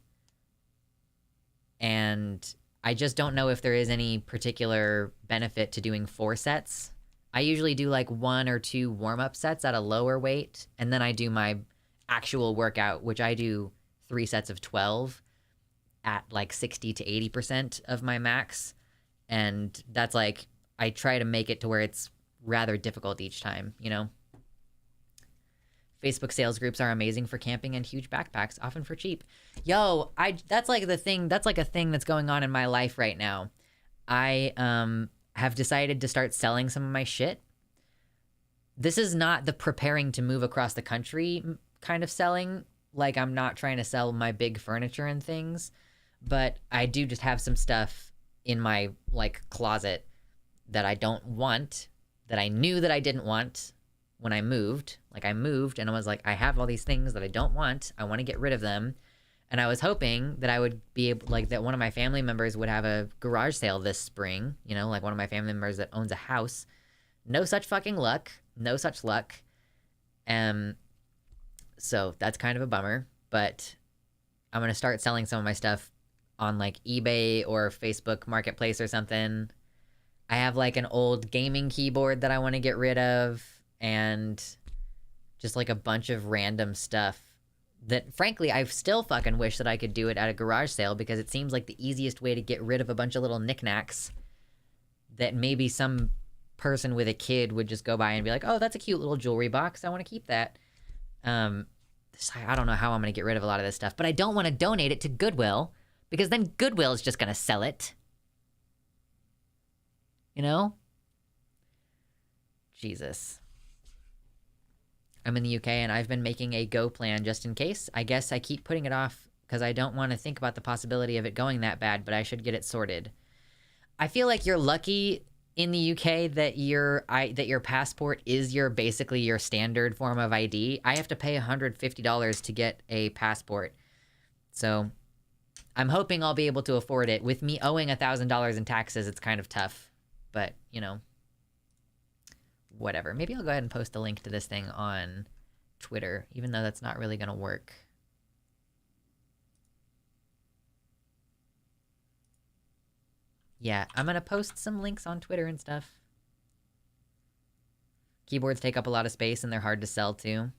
And I just don't know if there is any particular benefit to doing 4 sets. I usually do like 1 or 2 warm-up sets at a lower weight, and then I do my actual workout, which I do 3 sets of 12 at like 60 to 80% of my max. And that's like, I try to make it to where it's rather difficult each time, you know? Facebook sales groups are amazing for camping and huge backpacks, often for cheap. Yo, that's like a thing that's going on in my life right now. I have decided to start selling some of my shit. This is not the preparing to move across the country kind of selling. Like, I'm not trying to sell my big furniture and things, but I do just have some stuff in my, like, closet that I don't want, that I knew that I didn't want when I moved. Like, I moved and I was like, I have all these things that I don't want. I want to get rid of them. And I was hoping that I would be able, like, that one of my family members would have a garage sale this spring, you know, like one of my family members that owns a house. No such fucking luck. No such luck. So that's kind of a bummer, but I'm going to start selling some of my stuff on like eBay or Facebook Marketplace or something. I have like an old gaming keyboard that I want to get rid of, and just like a bunch of random stuff that frankly I still fucking wish that I could do it at a garage sale, because it seems like the easiest way to get rid of a bunch of little knickknacks that maybe some person with a kid would just go by and be like, oh, that's a cute little jewelry box, I want to keep that. I don't know how I'm going to get rid of a lot of this stuff, but I don't want to donate it to Goodwill, because then Goodwill is just going to sell it. You know? Jesus. I'm in the UK and I've been making a go plan just in case. I guess I keep putting it off because I don't want to think about the possibility of it going that bad, but I should get it sorted. I feel like you're lucky in the UK that your passport is basically your standard form of ID. I have to pay $150 to get a passport. So I'm hoping I'll be able to afford it. With me owing $1,000 in taxes, it's kind of tough. But, you know, whatever. Maybe I'll go ahead and post a link to this thing on Twitter, even though that's not really going to work. Yeah, I'm going to post some links on Twitter and stuff. Keyboards take up a lot of space and they're hard to sell too.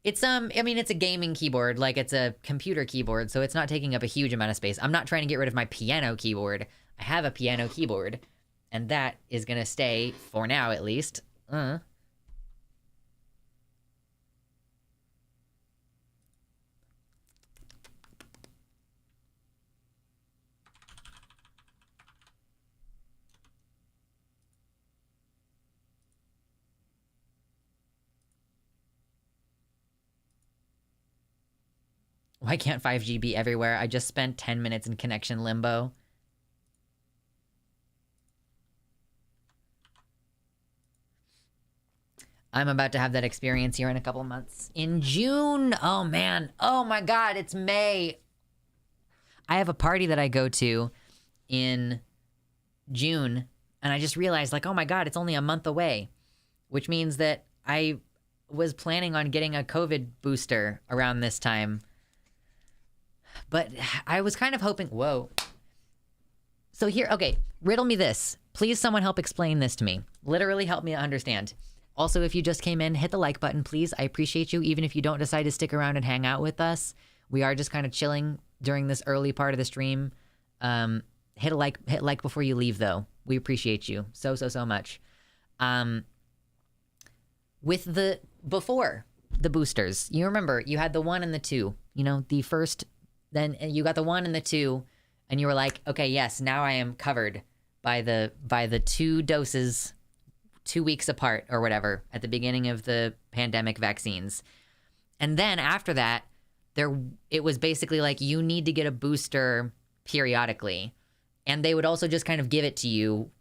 It's, I mean, it's a gaming keyboard, like it's a computer keyboard, so it's not taking up a huge amount of space. I'm not trying to get rid of my piano keyboard. I have a piano keyboard, and that is going to stay, for now at least. Why can't 5G be everywhere? I just spent 10 minutes in connection limbo. I'm about to have that experience here in a couple months. In June! Oh, man. Oh, my God. It's May. I have a party that I go to in June, and I just realized, like, oh, my God, it's only a month away, which means that I was planning on getting a COVID booster around this time. But I was kind of hoping... Whoa. So here... Okay, riddle me this. Please, someone help explain this to me. Literally help me understand. Also, if you just came in, hit the like button, please. I appreciate you, even if you don't decide to stick around and hang out with us. We are just kind of chilling during this early part of the stream. Hit like before you leave, though. We appreciate you so much. With the... Before the boosters, you remember, you had the 1 and the 2. You know, the first... Then you got the 1 and the 2, and you were like, okay, yes, now I am covered by the 2 doses 2 weeks apart or whatever at the beginning of the pandemic vaccines. And then after that, it was basically like you need to get a booster periodically. And they would also just kind of give it to you.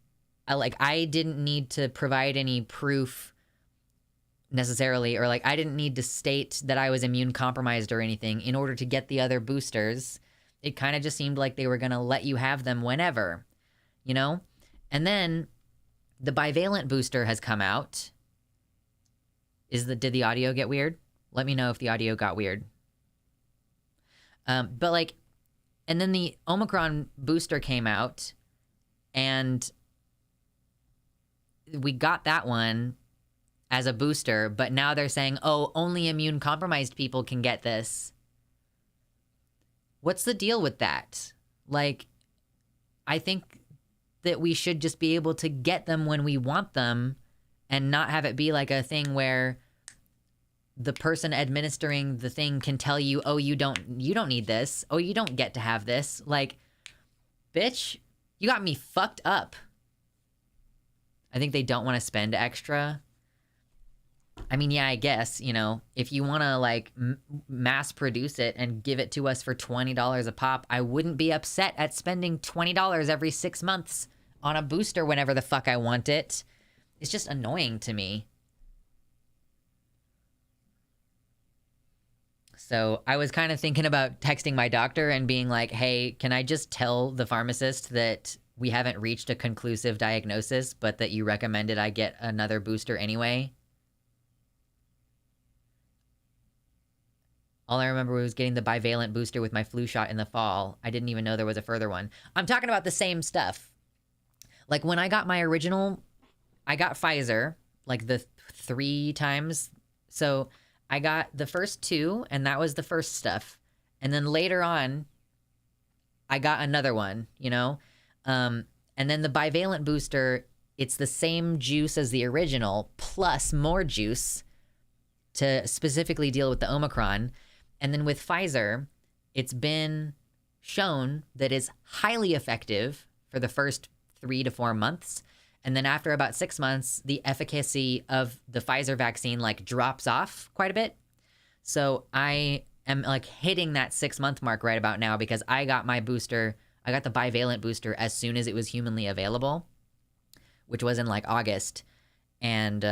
I didn't need to provide any proof necessarily, or like I didn't need to state that I was immune compromised or anything in order to get the other boosters. It kind of just seemed like they were going to let you have them whenever, you know? And then the bivalent booster has come out. Did the audio get weird? Let me know if the audio got weird. And then the Omicron booster came out, and we got that one as a booster, but now they're saying, oh, only immune compromised people can get this. What's the deal with that? Like, I think that we should just be able to get them when we want them and not have it be like a thing where the person administering the thing can tell you, oh, you don't need this. Oh, you don't get to have this. Like, bitch, You got me fucked up. I think they don't want to spend extra. I mean, yeah, I guess, you know, if you want to like mass produce it and give it to us for $20 a pop, I wouldn't be upset at spending $20 every 6 months on a booster whenever the fuck I want it. It's just annoying to me. So I was kind of thinking about texting my doctor and being like, hey, can I just tell the pharmacist that we haven't reached a conclusive diagnosis, but that you recommended I get another booster anyway? All I remember was getting the bivalent booster with my flu shot in the fall. I didn't even know there was a further one. I'm talking about the same stuff. Like when I got my original, I got Pfizer, like the 3 times. So I got the first 2, and that was the first stuff. And then later on, I got another one, you know? And then the bivalent booster, it's the same juice as the original, plus more juice to specifically deal with the Omicron. And then with Pfizer, it's been shown that it's highly effective for the first 3 to 4 months. And then after about 6 months, the efficacy of the Pfizer vaccine like drops off quite a bit. So I am like hitting that 6-month mark right about now because I got my booster. I got the bivalent booster as soon as it was humanly available, which was in like August. And,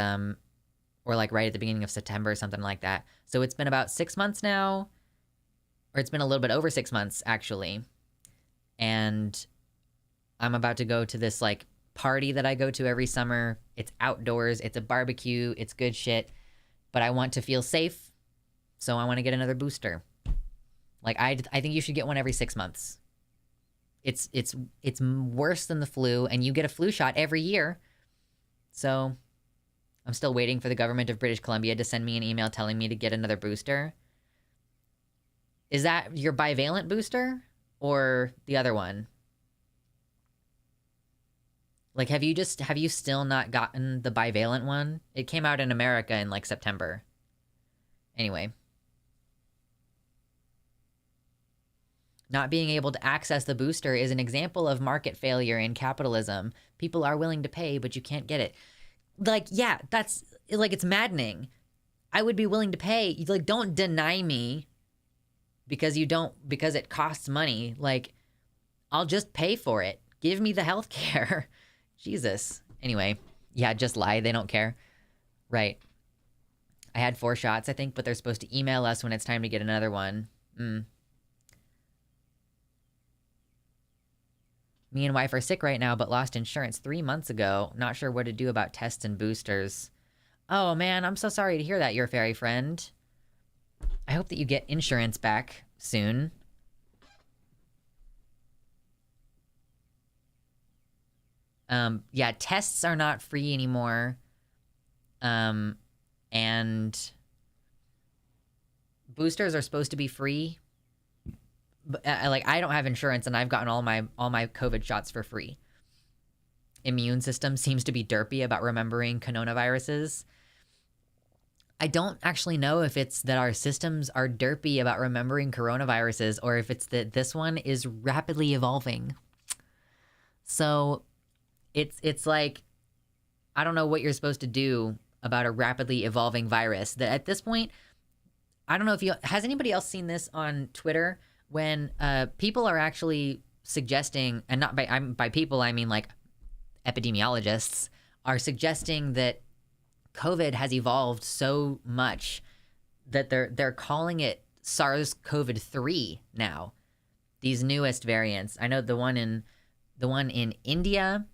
or like right at the beginning of September or something like that. So it's been about 6 months now, or it's been a little bit over 6 months actually. And I'm about to go to this like party that I go to every summer. It's outdoors, it's a barbecue, it's good shit, but I want to feel safe. So I want to get another booster. Like I think you should get one every 6 months. It's worse than the flu, and you get a flu shot every year. So I'm still waiting for the government of British Columbia to send me an email telling me to get another booster. Is that your bivalent booster or the other one? Like, have you still not gotten the bivalent one? It came out in America in like September. Anyway. Not being able to access the booster is an example of market failure in capitalism. People are willing to pay, but you can't get it. Like, yeah, that's, like, it's maddening. I would be willing to pay. Like, don't deny me because it costs money. Like, I'll just pay for it. Give me the health care. Jesus. Anyway, yeah, just lie. They don't care. Right. I had 4 shots, I think, but they're supposed to email us when it's time to get another one. Me and wife are sick right now, but lost insurance 3 months ago. Not sure what to do about tests and boosters. Oh, man, I'm so sorry to hear that, your fairy friend. I hope that you get insurance back soon. Yeah, tests are not free anymore. And boosters are supposed to be free. But, like, I don't have insurance, and I've gotten all my COVID shots for free. Immune system seems to be derpy about remembering coronaviruses. I don't actually know if it's that our systems are derpy about remembering coronaviruses, or if it's that this one is rapidly evolving. So it's like, I don't know what you're supposed to do about a rapidly evolving virus. That at this point, I don't know if has anybody else seen this on Twitter? When people are actually suggesting, and not by people, I mean like epidemiologists, are suggesting that COVID has evolved so much that they're calling it SARS-CoV-3 now. These newest variants. I know the one in India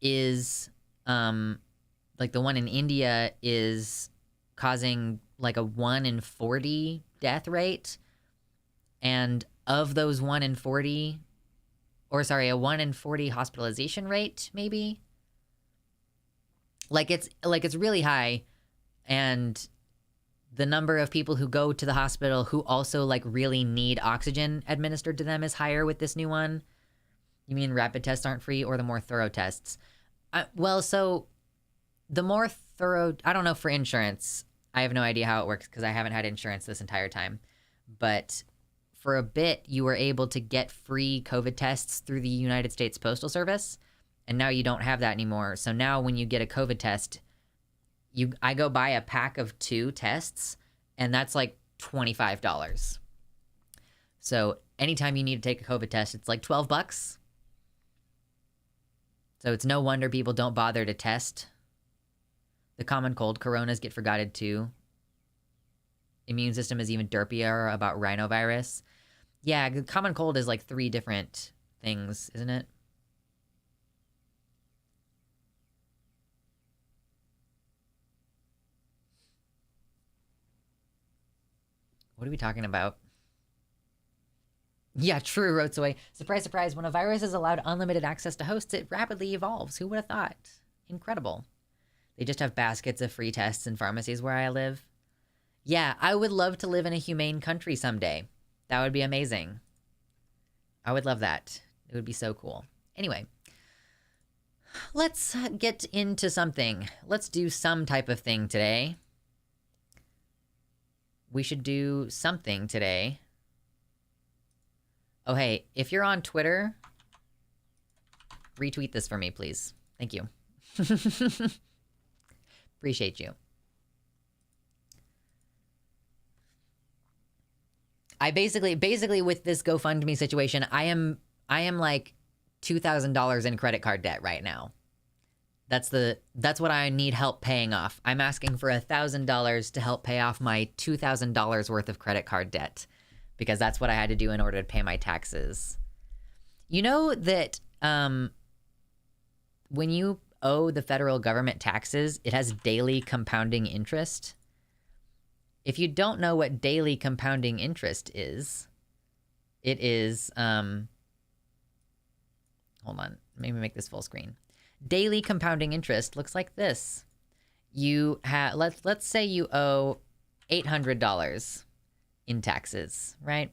is like the one in India is causing like a 1 in 40 death rate. And of those 1 in 40, or sorry, a 1 in 40 hospitalization rate, maybe? Like it's really high. And the number of people who go to the hospital who also like really need oxygen administered to them is higher with this new one. You mean rapid tests aren't free, or the more thorough tests? Well, so the more thorough, I don't know for insurance. I have no idea how it works because I haven't had insurance this entire time. But for a bit, you were able to get free COVID tests through the United States Postal Service, and now you don't have that anymore. So now when you get a COVID test, I go buy a pack of 2 tests, and that's like $25. So anytime you need to take a COVID test, it's like $12. So it's no wonder people don't bother to test. The common cold, coronas get forgotten too. Immune system is even derpier about rhinovirus. Yeah, the common cold is like 3 different things, isn't it? What are we talking about? Yeah, true, rotes away. Surprise, surprise. When a virus is allowed unlimited access to hosts, it rapidly evolves. Who would have thought? Incredible. They just have baskets of free tests in pharmacies where I live. Yeah, I would love to live in a humane country someday. That would be amazing. I would love that. It would be so cool. Anyway, let's get into something. Let's do some type of thing today. We should do something today. Oh, hey, if you're on Twitter, retweet this for me, please. Thank you. Appreciate you. I basically with this GoFundMe situation, I am like $2,000 in credit card debt right now. That's what I need help paying off. I'm asking for $1,000 to help pay off my $2,000 worth of credit card debt, because that's what I had to do in order to pay my taxes. You know that when you owe the federal government taxes, it has daily compounding interest. If you don't know what daily compounding interest is, it is, hold on, maybe make this full screen. Daily compounding interest looks like this. You have, let's say you owe $800 in taxes, right?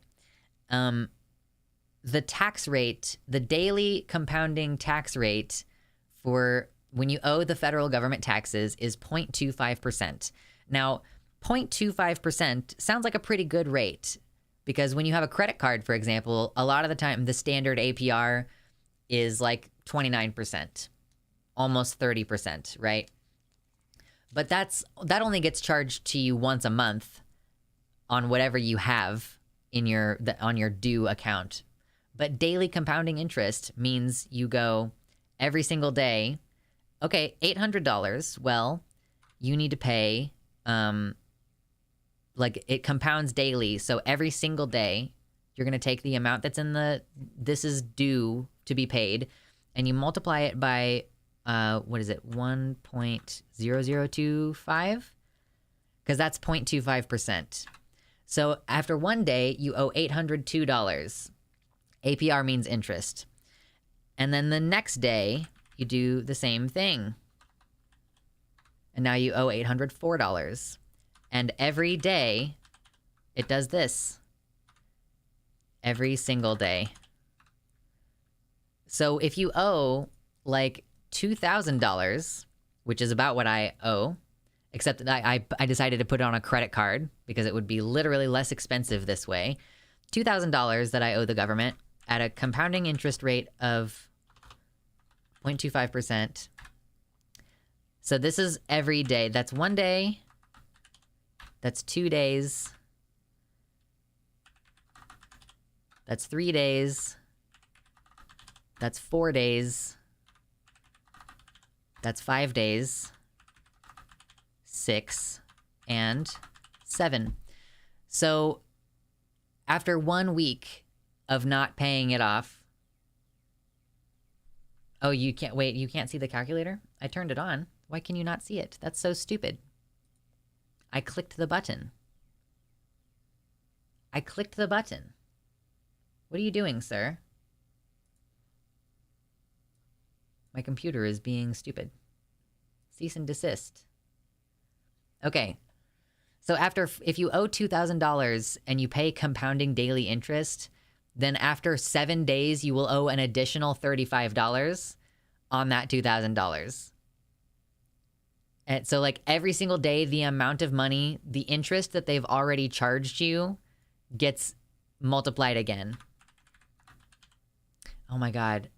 The tax rate, the daily compounding tax rate for when you owe the federal government taxes is 0.25%. Now, 0.25% sounds like a pretty good rate, because when you have a credit card, for example, a lot of the time the standard APR is like 29%, almost 30%, right? But that only gets charged to you once a month on whatever you have in on your due account. But daily compounding interest means you go every single day, okay, $800, well, you need to pay, like it compounds daily. So every single day, you're going to take the amount that's in this is due to be paid, and you multiply it by, what is it, 1.0025? Because that's 0.25%. So after one day, you owe $802. APR means interest. And then the next day, you do the same thing. And now you owe $804. And every day, it does this. Every single day. So if you owe like $2,000, which is about what I owe, except that I decided to put it on a credit card because it would be literally less expensive this way. $2,000 that I owe the government at a compounding interest rate of 0.25%. So this is every day. That's one day. That's 2 days. That's 3 days. That's 4 days. That's 5 days. 6 and 7. So after 1 week of not paying it off. Oh, you can't wait. You can't see the calculator? I turned it on. Why can you not see it? That's so stupid. I clicked the button. I clicked the button. What are you doing, sir? My computer is being stupid. Cease and desist. Okay. So if you owe $2,000 and you pay compounding daily interest, then after 7 days, you will owe an additional $35 on that $2,000. And so like every single day, the amount of money, the interest that they've already charged you gets multiplied again. Oh my god.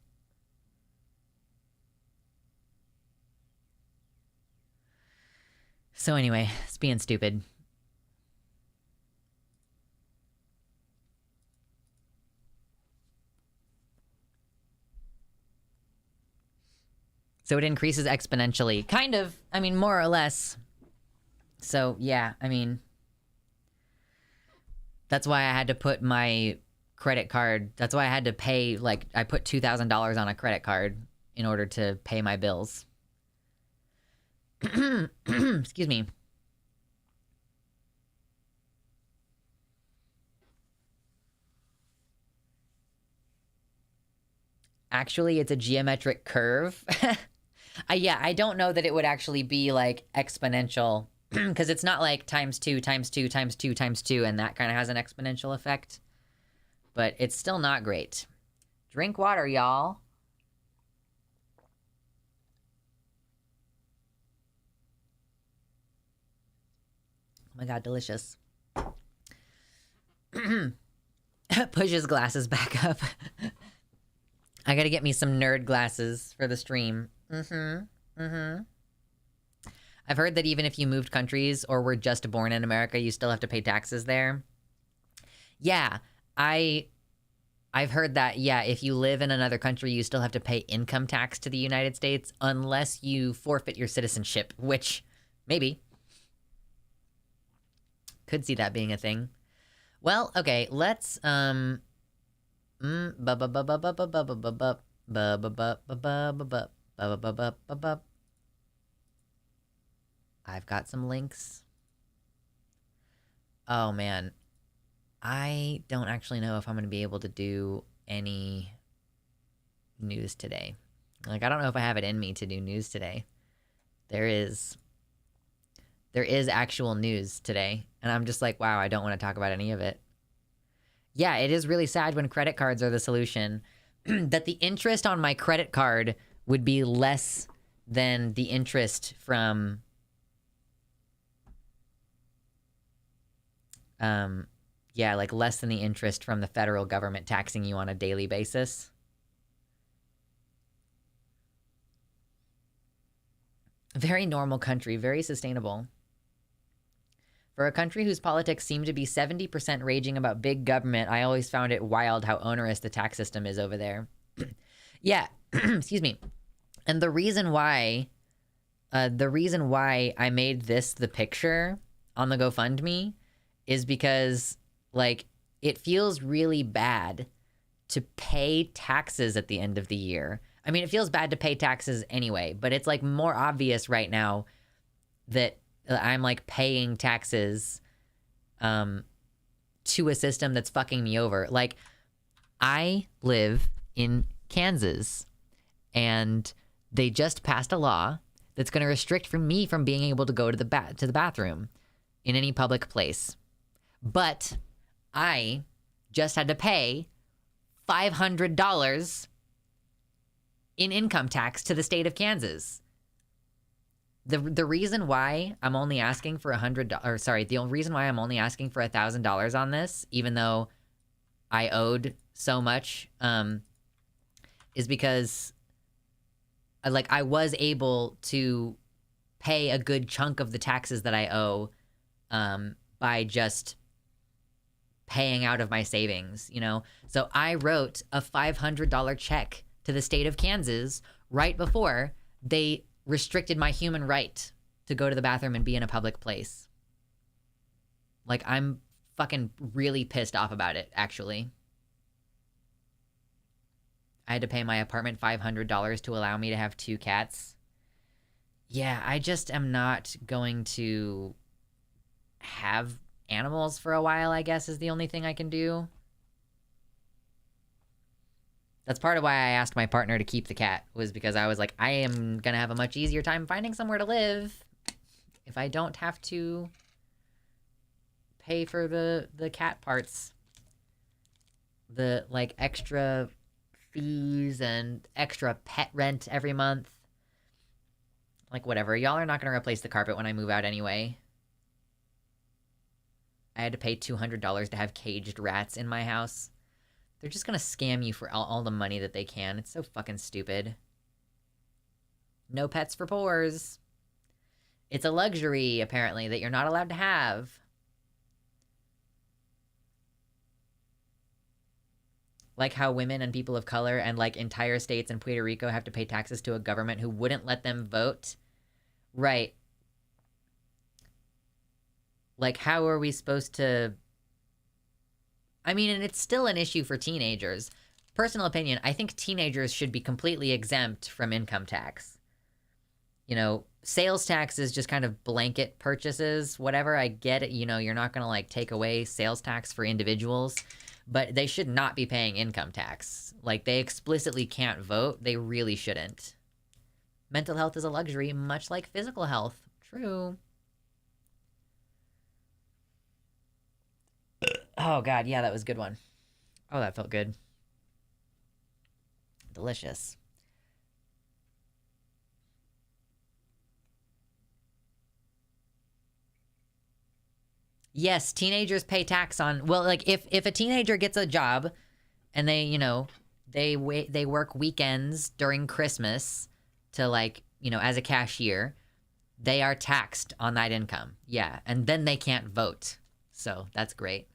So anyway, it's being stupid. So it increases exponentially. Kind of. I mean, more or less. So, yeah, I mean... That's why I had to put my credit card... That's why I had to pay, like, I put $2,000 on a credit card in order to pay my bills. Excuse me. Actually, it's a geometric curve. Yeah, I don't know that it would actually be, like, exponential. Because it's not like times 2, times 2, times 2, times 2, and that kind of has an exponential effect. But it's still not great. Drink water, y'all. Oh my god, delicious. Push his glasses back up. I gotta get me some nerd glasses for the stream. I've heard that even if you moved countries or were just born in America, you still have to pay taxes there. Yeah, I've heard that, yeah, if you live in another country, you still have to pay income tax to the United States unless you forfeit your citizenship, which, maybe. Could see that being a thing. Well, okay, let's, I've got some links. Oh, man. I don't actually know if I'm going to be able to do any news today. Like, I don't know if I have it in me to do news today. There is actual news today. And I'm just like, wow, I don't want to talk about any of it. Yeah, it is really sad when credit cards are the solution. That the interest on my credit card would be less than the interest from... yeah, like less than the interest from the federal government taxing you on a daily basis. Very normal country, very sustainable. For a country whose politics seem to be 70% raging about big government, I always found it wild how onerous the tax system is over there. Yeah, excuse me. And the reason why I made this the picture on the GoFundMe is because, like, it feels really bad to pay taxes at the end of the year. I mean, it feels bad to pay taxes anyway, but it's, like, more obvious right now that I'm, like, paying taxes to a system that's fucking me over. Like, I live in Kansas, and they just passed a law that's going to restrict me from being able to go to the bathroom in any public place. But I just had to pay $500 in income tax to the state of Kansas. The reason why I'm only asking for the reason why I'm only asking for $1,000 on this, even though I owed so much, is because I was able to pay a good chunk of the taxes that I owe by just paying out of my savings, you know? So I wrote a $500 check to the state of Kansas right before they restricted my human right to go to the bathroom and be in a public place. Like, I'm fucking really pissed off about it, actually. I had to pay my apartment $500 to allow me to have 2 cats. Yeah, I just am not going to have animals for a while, I guess, is the only thing I can do. That's part of why I asked my partner to keep the cat, was because I was like, I am gonna have a much easier time finding somewhere to live if I don't have to pay for the cat parts. The, like, extra fees and extra pet rent every month. Like, whatever. Y'all are not gonna replace the carpet when I move out anyway. I had to pay $200 to have caged rats in my house. They're just gonna scam you for all the money that they can. It's so fucking stupid. No pets for poors. It's a luxury, apparently, that you're not allowed to have. Like how women and people of color and like entire states in Puerto Rico have to pay taxes to a government who wouldn't let them vote. Right. Like, how are we supposed to... I mean, and it's still an issue for teenagers. Personal opinion, I think teenagers should be completely exempt from income tax. You know, sales tax is just kind of blanket purchases, whatever. I get it, you know, you're not going to like take away sales tax for individuals, but they should not be paying income tax. Like, they explicitly can't vote. They really shouldn't. Mental health is a luxury, much like physical health. True. Oh, God, yeah, that was a good one. Oh, that felt good. Delicious. Yes, teenagers pay tax on... Well, like, if a teenager gets a job and they, you know, they work weekends during Christmas to, like, you know, as a cashier, they are taxed on that income. Yeah, and then they can't vote. So, that's great.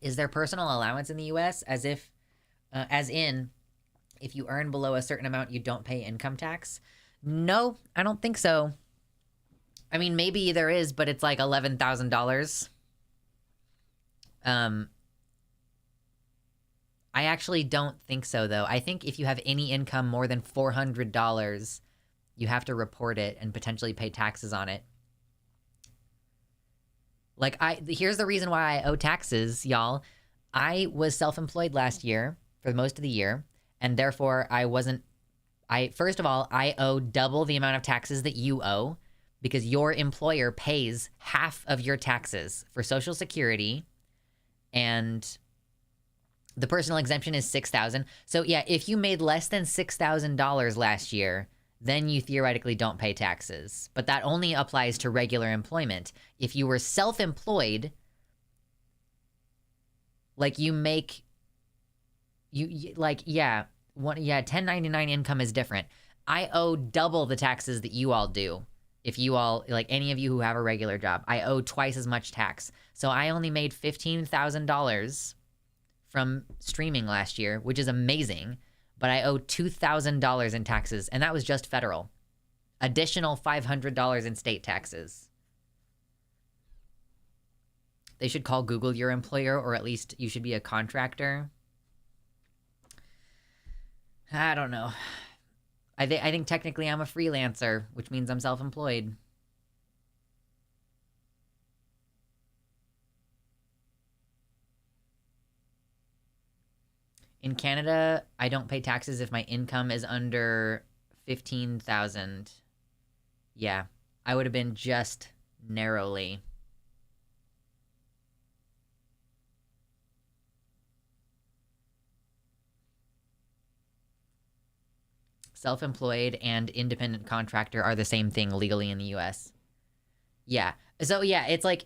Is there personal allowance in the U.S. as in, if you earn below a certain amount, you don't pay income tax? No, I don't think so. I mean, maybe there is, but it's like $11,000. I actually don't think so, though. I think if you have any income more than $400, you have to report it and potentially pay taxes on it. Like, here's the reason why I owe taxes, y'all. I was self-employed last year for most of the year, and therefore first of all, I owe double the amount of taxes that you owe because your employer pays half of your taxes for Social Security, and the personal exemption is $6,000. So yeah, if you made less than $6,000 last year, then you theoretically don't pay taxes. But that only applies to regular employment. If you were self-employed, like you make, like, yeah, 1099 income is different. I owe double the taxes that you all do. If you all, like any of you who have a regular job, I owe twice as much tax. So I only made $15,000 from streaming last year, which is amazing. But I owe $2,000 in taxes, and that was just federal. Additional $500 in state taxes. They should call Google your employer, or at least you should be a contractor. I don't know. I think technically I'm a freelancer, which means I'm self-employed. In Canada, I don't pay taxes if my income is under 15,000. Yeah, I would have been just narrowly. Self-employed and independent contractor are the same thing legally in the US. Yeah. So yeah, it's like,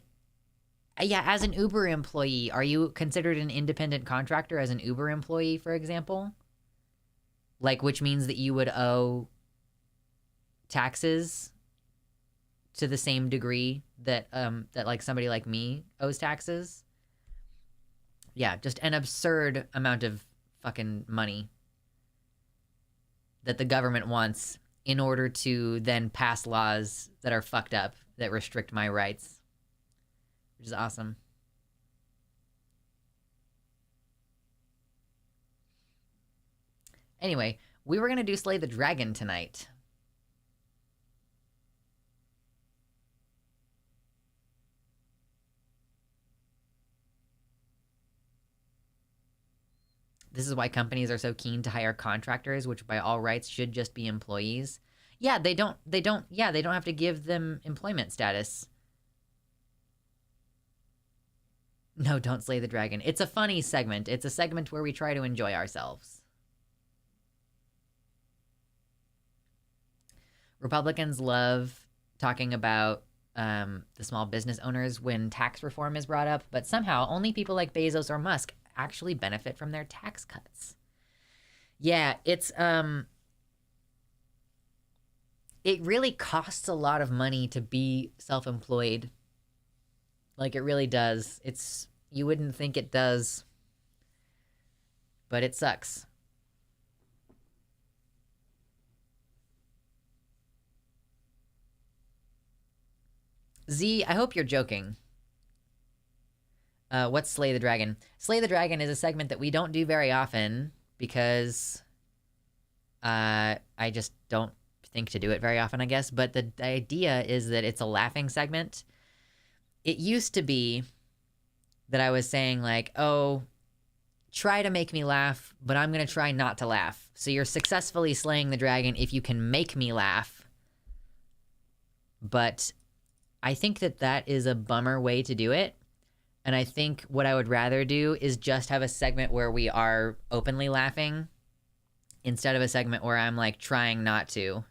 yeah, as an Uber employee, are you considered an independent contractor as an Uber employee, for example? Like, which means that you would owe taxes to the same degree that like somebody like me owes taxes. Yeah, just an absurd amount of fucking money that the government wants in order to then pass laws that are fucked up that restrict my rights. Which is awesome. Anyway, we were going to do Slay the Dragon tonight. This is why companies are so keen to hire contractors, which by all rights should just be employees. Yeah, they don't have to give them employment status. No, don't slay the dragon. It's a funny segment. It's a segment where we try to enjoy ourselves. Republicans love talking about the small business owners when tax reform is brought up, but somehow only people like Bezos or Musk actually benefit from their tax cuts. Yeah, it really costs a lot of money to be self-employed. Like, it really does. You wouldn't think it does, but it sucks. Z, I hope you're joking. What's Slay the Dragon? Slay the Dragon is a segment that we don't do very often because I just don't think to do it very often, I guess. But the idea is that it's a laughing segment. It used to be that I was saying, like, oh, try to make me laugh, but I'm going to try not to laugh. So you're successfully slaying the dragon if you can make me laugh. But I think that is a bummer way to do it. And I think what I would rather do is just have a segment where we are openly laughing instead of a segment where I'm, like, trying not to.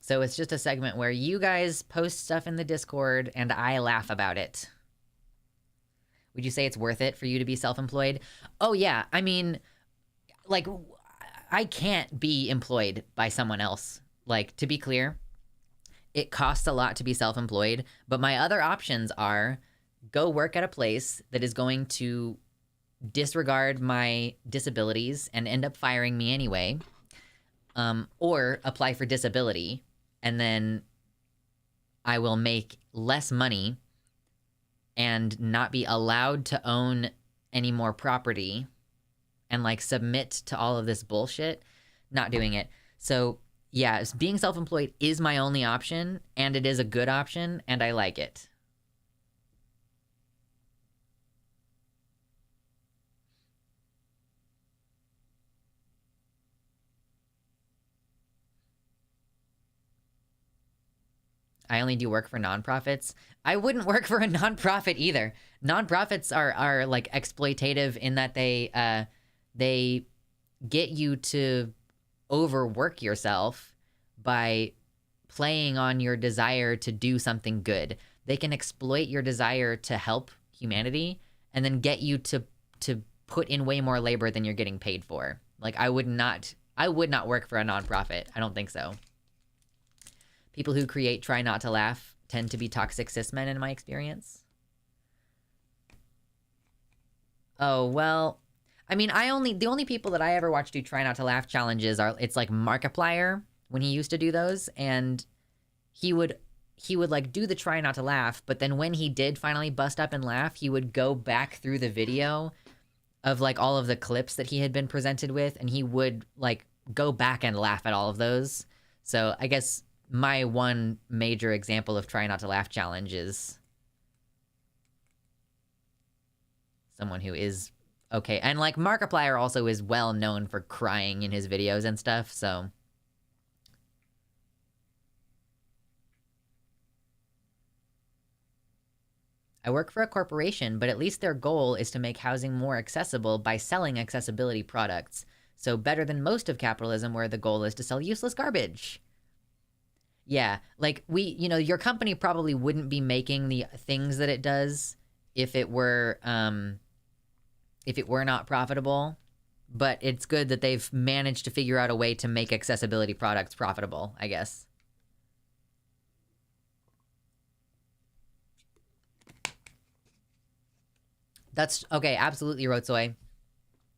So it's just a segment where you guys post stuff in the Discord and I laugh about it. Would you say it's worth it for you to be self-employed? Oh, yeah. I mean, like, I can't be employed by someone else. Like, to be clear, it costs a lot to be self-employed, but my other options are go work at a place that is going to disregard my disabilities and end up firing me anyway, or apply for disability, and then I will make less money and not be allowed to own any more property and, like, submit to all of this bullshit. Not doing it. So yeah, being self-employed is my only option, and it is a good option, and I like it. I only do work for nonprofits. I wouldn't work for a nonprofit either. Nonprofits are like exploitative in that they get you to overwork yourself by playing on your desire to do something good. They can exploit your desire to help humanity and then get you to put in way more labor than you're getting paid for. Like, I would not work for a nonprofit. I don't think so. People who create Try Not to Laugh tend to be toxic cis men in my experience. Oh, well, I mean, the only people that I ever watched do Try Not to Laugh challenges are, it's like Markiplier when he used to do those, and he would like do the Try Not to Laugh, but then when he did finally bust up and laugh, he would go back through the video of, like, all of the clips that he had been presented with, and he would, like, go back and laugh at all of those. So I guess my one major example of Try Not to Laugh challenge is someone who is okay. And, like, Markiplier also is well known for crying in his videos and stuff, so. I work for a corporation, but at least their goal is to make housing more accessible by selling accessibility products. So better than most of capitalism, where the goal is to sell useless garbage. Yeah, like, your company probably wouldn't be making the things that it does if it were not profitable, but it's good that they've managed to figure out a way to make accessibility products profitable, I guess. That's okay, absolutely, Rotsoy.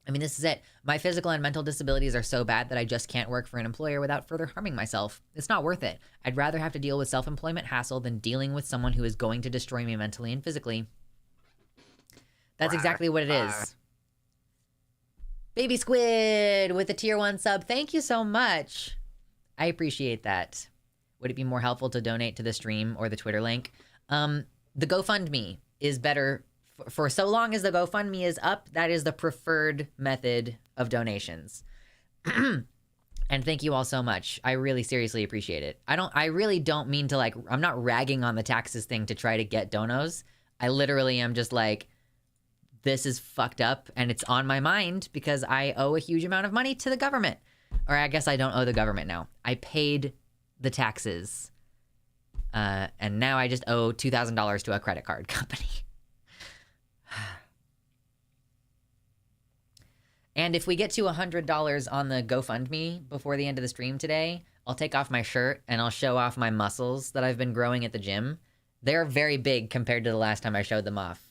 I mean, this is it. My physical and mental disabilities are so bad that I just can't work for an employer without further harming myself. It's not worth it. I'd rather have to deal with self-employment hassle than dealing with someone who is going to destroy me mentally and physically. That's exactly what it is. Baby Squid with a tier 1 sub. Thank you so much. I appreciate that. Would it be more helpful to donate to the stream or the Twitter link? The GoFundMe is better. For so long as the GoFundMe is up, that is the preferred method of donations. And thank you all so much. I really seriously appreciate it. I really don't mean to, like, I'm not ragging on the taxes thing to try to get donos. I literally am just like, this is fucked up and it's on my mind because I owe a huge amount of money to the government. Or I guess I don't owe the government now. I paid the taxes. And now I just owe $2,000 to a credit card company. And if we get to $100 on the GoFundMe before the end of the stream today, I'll take off my shirt and I'll show off my muscles that I've been growing at the gym. They're very big compared to the last time I showed them off.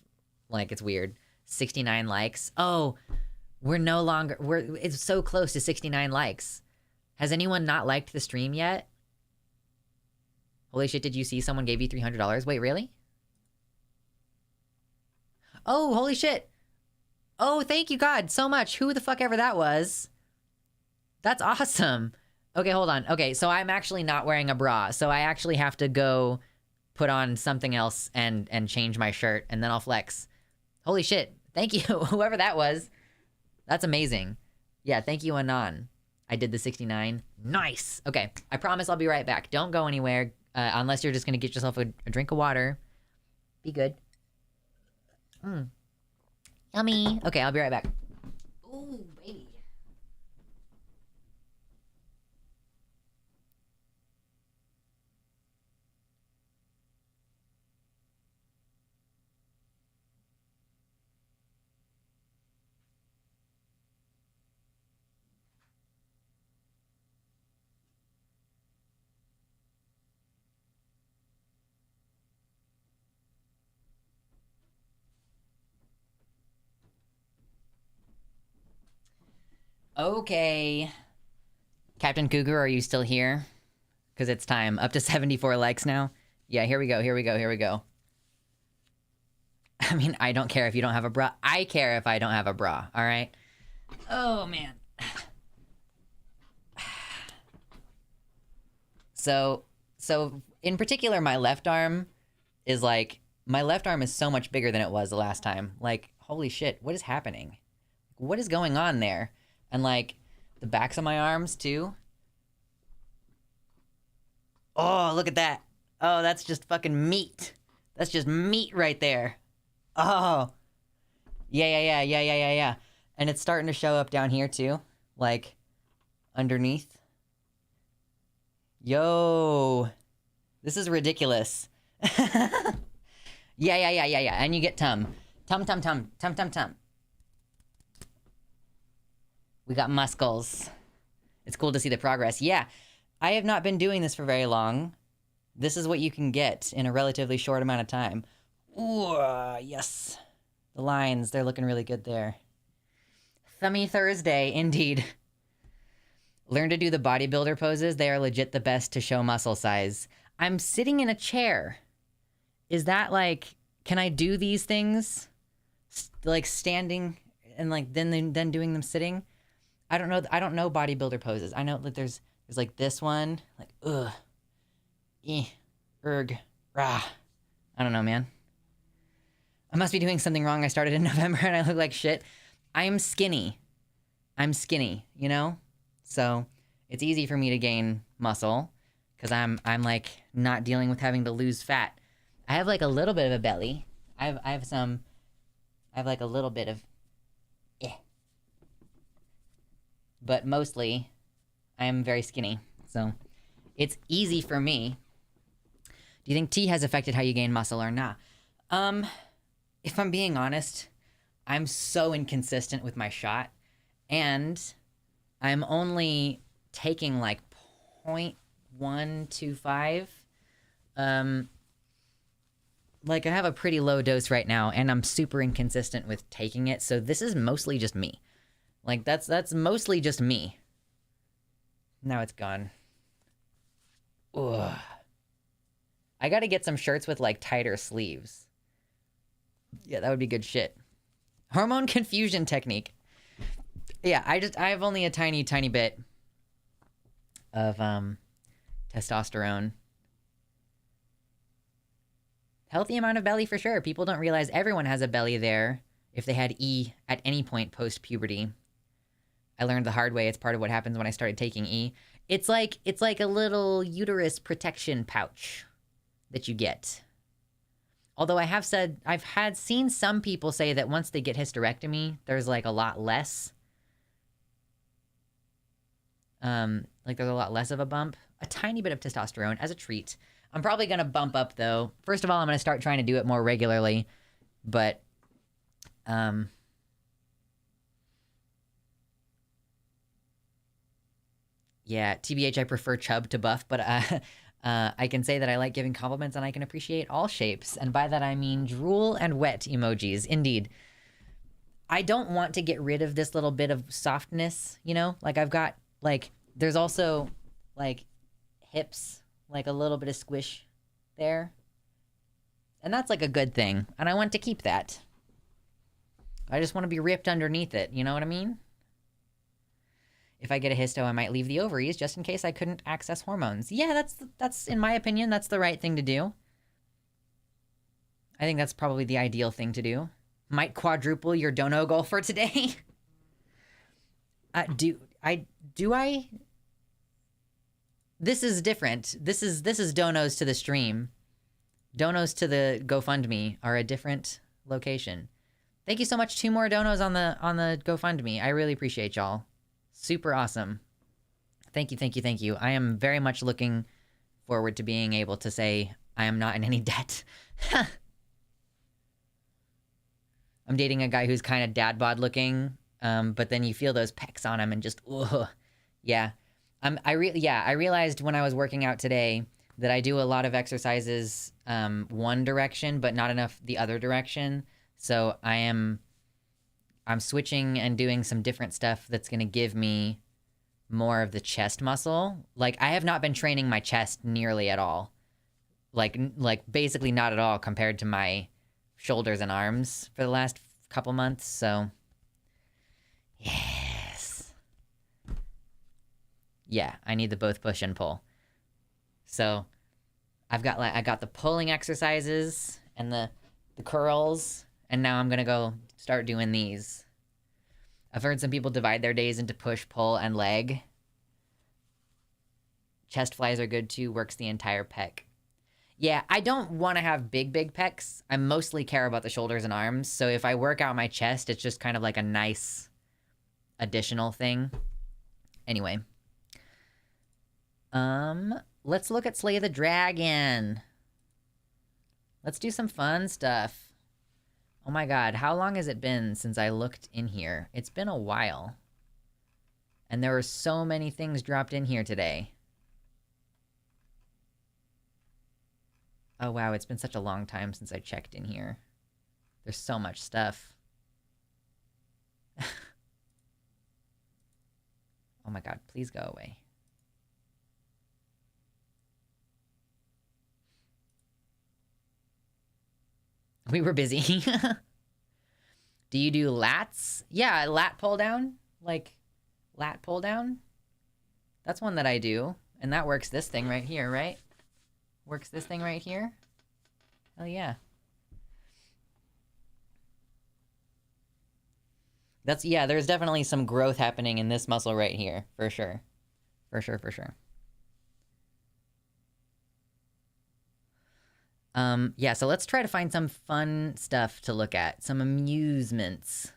Like, it's weird. 69 likes. Oh, it's so close to 69 likes. Has anyone not liked the stream yet? Holy shit, did you see someone gave you $300? Wait, really? Oh, holy shit. Oh, thank you, God, so much. Who the fuck ever that was. That's awesome. Okay, hold on. Okay, so I'm actually not wearing a bra, so I actually have to go put on something else and change my shirt, and then I'll flex. Holy shit. Thank you, whoever that was. That's amazing. Yeah, thank you, Anon. I did the 69. Nice. Okay, I promise I'll be right back. Don't go anywhere unless you're just going to get yourself a drink of water. Be good. Yummy. Okay, I'll be right back. Ooh, baby. Okay. Captain Cougar, are you still here? Because it's time. Up to 74 likes now. Yeah, here we go, here we go, here we go. I mean, I don't care if you don't have a bra. I care if I don't have a bra, all right? Oh, man. So in particular, my left arm is like, my left arm is so much bigger than it was the last time. Like, holy shit, what is happening? What is going on there? And like, the backs of my arms too. Oh, look at that. Oh, that's just fucking meat. That's just meat right there. Oh. Yeah. And it's starting to show up down here too. Like, underneath. Yo. This is ridiculous. Yeah. And you get tum. Tum. We got muscles. It's cool to see the progress. Yeah, I have not been doing this for very long. This is what you can get in a relatively short amount of time. Ooh, yes. The lines, they're looking really good there. Thummy Thursday, indeed. Learn to do the bodybuilder poses. They are legit the best to show muscle size. I'm sitting in a chair. Is that like, can I do these things? Like standing and like then doing them sitting? I don't know bodybuilder poses. I know that there's like this one, like rah. I don't know, man. I must be doing something wrong. I started in November and I look like shit. I'm skinny, you know? So it's easy for me to gain muscle because I'm like not dealing with having to lose fat. I have like a little bit of a belly. I have like a little bit of but mostly I am very skinny, so it's easy for me. Do you think tea has affected how you gain muscle or not? If I'm being honest, I'm so inconsistent with my shot, and I'm only taking like 0.125. Like I have a pretty low dose right now, and I'm super inconsistent with taking it, so this is mostly just me. Like, that's mostly just me. Now it's gone. Ugh. I gotta get some shirts with, like, tighter sleeves. Yeah, that would be good shit. Hormone confusion technique. Yeah, I have only a tiny bit of, testosterone. Healthy amount of belly for sure. People don't realize everyone has a belly there if they had E at any point post-puberty. I learned the hard way. It's part of what happens when I started taking E. It's like a little uterus protection pouch that you get. Although I've seen some people say that once they get hysterectomy, there's like a lot less. Like there's a lot less of a bump. A tiny bit of testosterone as a treat. I'm probably gonna bump up though. First of all, I'm gonna start trying to do it more regularly. But, yeah, TBH, I prefer chub to buff, but I can say that I like giving compliments and I can appreciate all shapes. And by that I mean drool and wet emojis. Indeed. I don't want to get rid of this little bit of softness, you know? Like I've got, like, there's also, like, hips, like a little bit of squish there. And that's like a good thing. And I want to keep that. I just want to be ripped underneath it, you know what I mean? If I get a histo, I might leave the ovaries just in case I couldn't access hormones. Yeah, that's in my opinion, that's the right thing to do. I think that's probably the ideal thing to do. Might quadruple your dono goal for today. Do I? This is different. This is donos to the stream. Donos to the GoFundMe are a different location. Thank you so much. 2 more donos on the GoFundMe. I really appreciate y'all. Super awesome. Thank you, thank you, thank you. I am very much looking forward to being able to say I am not in any debt. I'm dating a guy who's kind of dad bod looking, but then you feel those pecs on him and just, ugh. Yeah. I realized when I was working out today that I do a lot of exercises one direction, but not enough the other direction. So I'm switching and doing some different stuff that's going to give me more of the chest muscle. Like, I have not been training my chest nearly at all. Like basically not at all compared to my shoulders and arms for the last couple months. So, yes. Yeah, I need the both push and pull. So, I got the pulling exercises and the curls, and now I'm gonna go start doing these. I've heard some people divide their days into push, pull, and leg. Chest flies are good too, works the entire pec. Yeah, I don't want to have big pecs. I mostly care about the shoulders and arms, so if I work out my chest, it's just kind of like a nice additional thing. Anyway. Let's look at Slay the Dragon. Let's do some fun stuff. Oh my god, how long has it been since I looked in here? It's been a while. And there were so many things dropped in here today. Oh wow, it's been such a long time since I checked in here. There's so much stuff. Oh my god, please go away. We were busy. Do you do lats? Yeah, lat pull down. Like, lat pull down. That's one that I do. And that works this thing right here, right? Works this thing right here. Oh, yeah. Yeah, there's definitely some growth happening in this muscle right here. For sure. For sure, for sure. Yeah, so let's try to find some fun stuff to look at. Some amusements.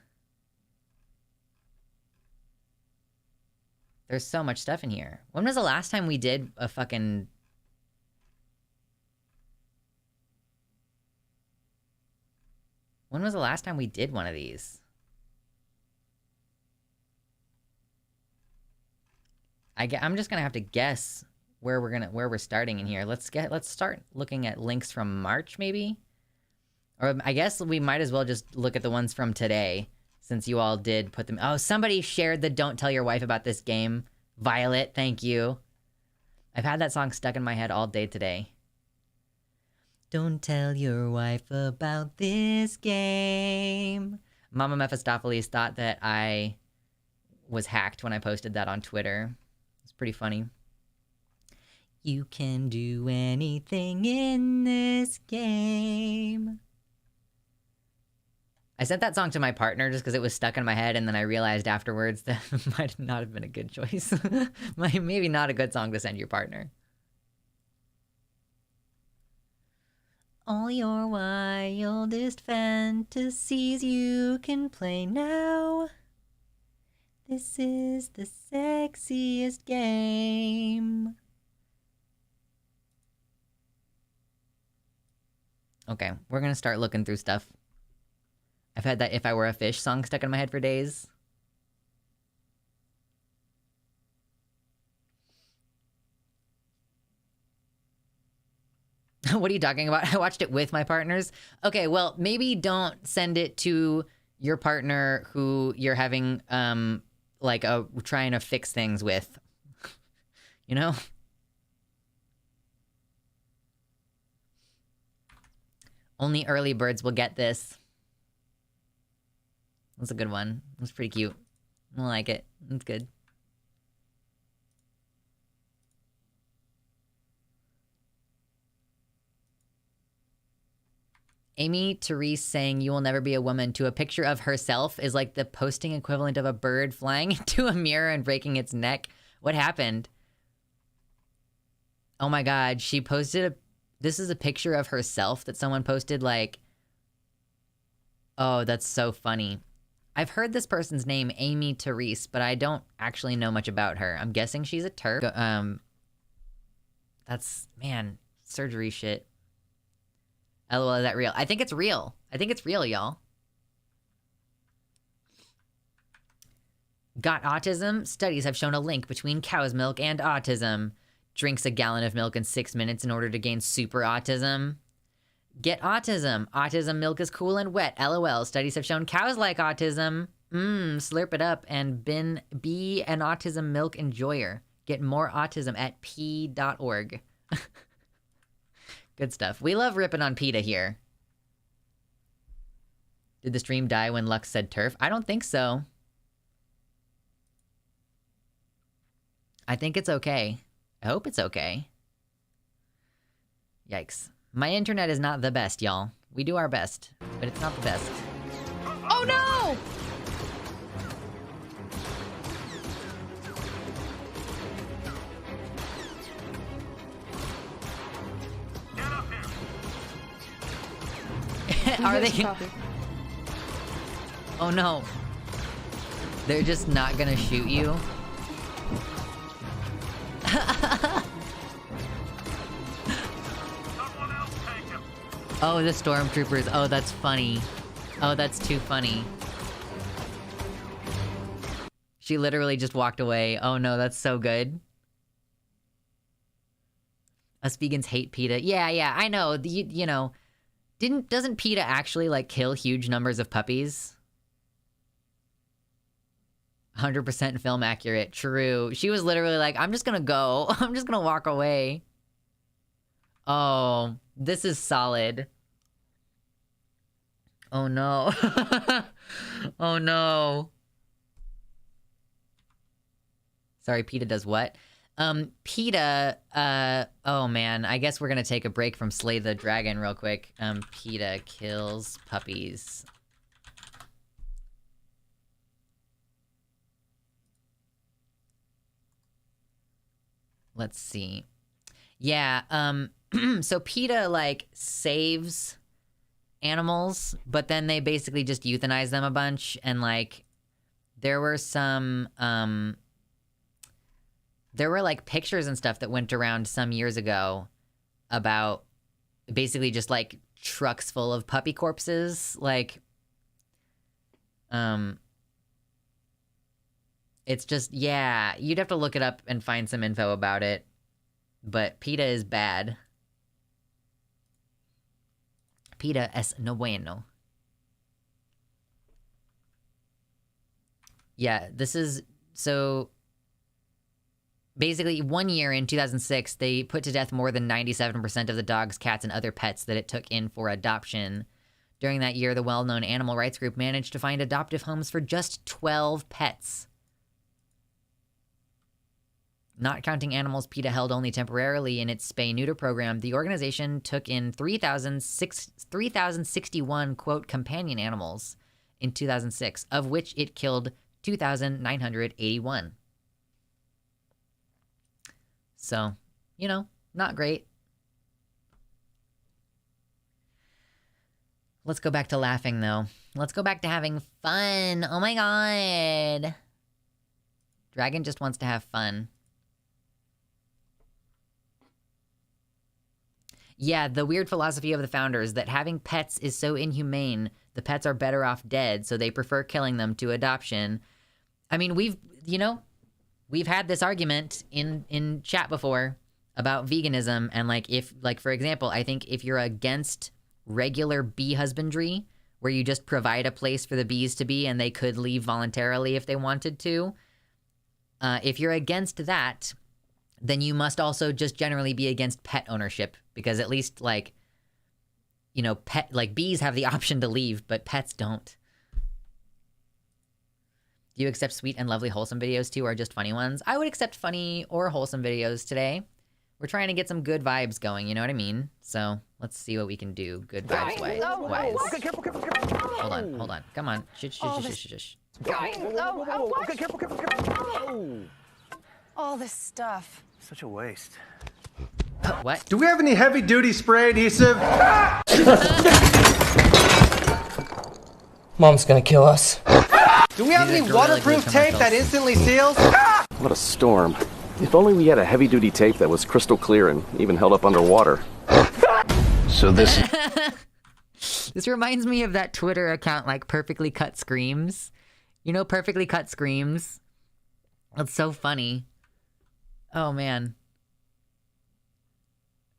There's so much stuff in here. When was the last time we did a fucking... When was the last time we did one of these? I'm just gonna have to guess where we're starting in here. Let's start looking at links from March, maybe? Or I guess we might as well just look at the ones from today, since you all did put them... Oh, somebody shared the Don't Tell Your Wife About This Game. Violet, thank you. I've had that song stuck in my head all day today. Don't tell your wife about this game. Mama Mephistopheles thought that I was hacked when I posted that on Twitter. It's pretty funny. You can do anything in this game. I sent that song to my partner just because it was stuck in my head, and then I realized afterwards that it might not have been a good choice. Maybe not a good song to send your partner. All your wildest fantasies you can play now. This is the sexiest game. Okay, we're gonna start looking through stuff. I've had that If I Were a Fish song stuck in my head for days. What are you talking about? I watched it with my partners. Okay, well, maybe don't send it to your partner who you're having, like, trying to fix things with. You know? Only early birds will get this. That's a good one. That's pretty cute. I like it. It's good. Amy Therese saying "You will never be a woman" to a picture of herself is like the posting equivalent of a bird flying into a mirror and breaking its neck. What happened? Oh my god, she posted this is a picture of herself that someone posted, like... Oh, that's so funny. I've heard this person's name, Amy Therese, but I don't actually know much about her. I'm guessing she's a Turk. That's... Man, surgery shit. LOL, is that real? I think it's real. I think it's real, y'all. Got autism? Studies have shown a link between cow's milk and autism. Drinks a gallon of milk in 6 minutes in order to gain super autism. Get autism. Autism milk is cool and wet. LOL. Studies have shown cows like autism. Slurp it up and be an autism milk enjoyer. Get more autism at p.org. Good stuff. We love ripping on PETA here. Did the stream die when Lux said turf? I don't think so. I think it's okay. I hope it's okay. Yikes. My internet is not the best, y'all. We do our best, but it's not the best. Oh no! Are they? Oh no. They're just not gonna shoot you? Oh, the stormtroopers. Oh, that's funny. Oh, that's too funny. She literally just walked away. Oh no, that's so good. Us vegans hate PETA. Yeah, I know. You know, doesn't PETA actually, like, kill huge numbers of puppies? 100% film accurate. True. She was literally like, I'm just gonna go. I'm just gonna walk away. Oh, this is solid. Oh no. Oh no. Sorry, PETA does what? PETA, oh man, I guess we're gonna take a break from Slay the Dragon real quick. PETA kills puppies. Let's see. Yeah, so PETA, like, saves animals, but then they basically just euthanize them a bunch, and, like, there were some, there were, like, pictures and stuff that went around some years ago about basically just, like, trucks full of puppy corpses, like, it's just, yeah, you'd have to look it up and find some info about it, but PETA is bad. PETA es no bueno. Yeah, this is, so basically 1 year in 2006, they put to death more than 97% of the dogs, cats, and other pets that it took in for adoption. During that year, the well-known animal rights group managed to find adoptive homes for just 12 pets. Not counting animals PETA held only temporarily in its spay-neuter program, the organization took in 3,061, quote, companion animals in 2006, of which it killed 2,981. So, you know, not great. Let's go back to laughing, though. Let's go back to having fun. Oh my god. Dragon just wants to have fun. Yeah, the weird philosophy of the founders that having pets is so inhumane, the pets are better off dead, so they prefer killing them to adoption. I mean, we've had this argument in chat before about veganism, and like, if, like, for example, I think if you're against regular bee husbandry, where you just provide a place for the bees to be and they could leave voluntarily if they wanted to, if you're against that, then you must also just generally be against pet ownership, because at least, like, you know, bees have the option to leave, but pets don't. Do you accept sweet and lovely wholesome videos too, or just funny ones? I would accept funny or wholesome videos today. We're trying to get some good vibes going, you know what I mean? So let's see what we can do good vibes wise. Okay, careful. Hold on. Come on. Shush. Okay, careful. All this stuff. Such a waste. What? Do we have any heavy-duty spray adhesive? Mom's gonna kill us. Do we have any waterproof tape that instantly seals? What a storm. If only we had a heavy-duty tape that was crystal clear and even held up underwater. So this This reminds me of that Twitter account, like, Perfectly Cut Screams. You know Perfectly Cut Screams? That's so funny. Oh, man.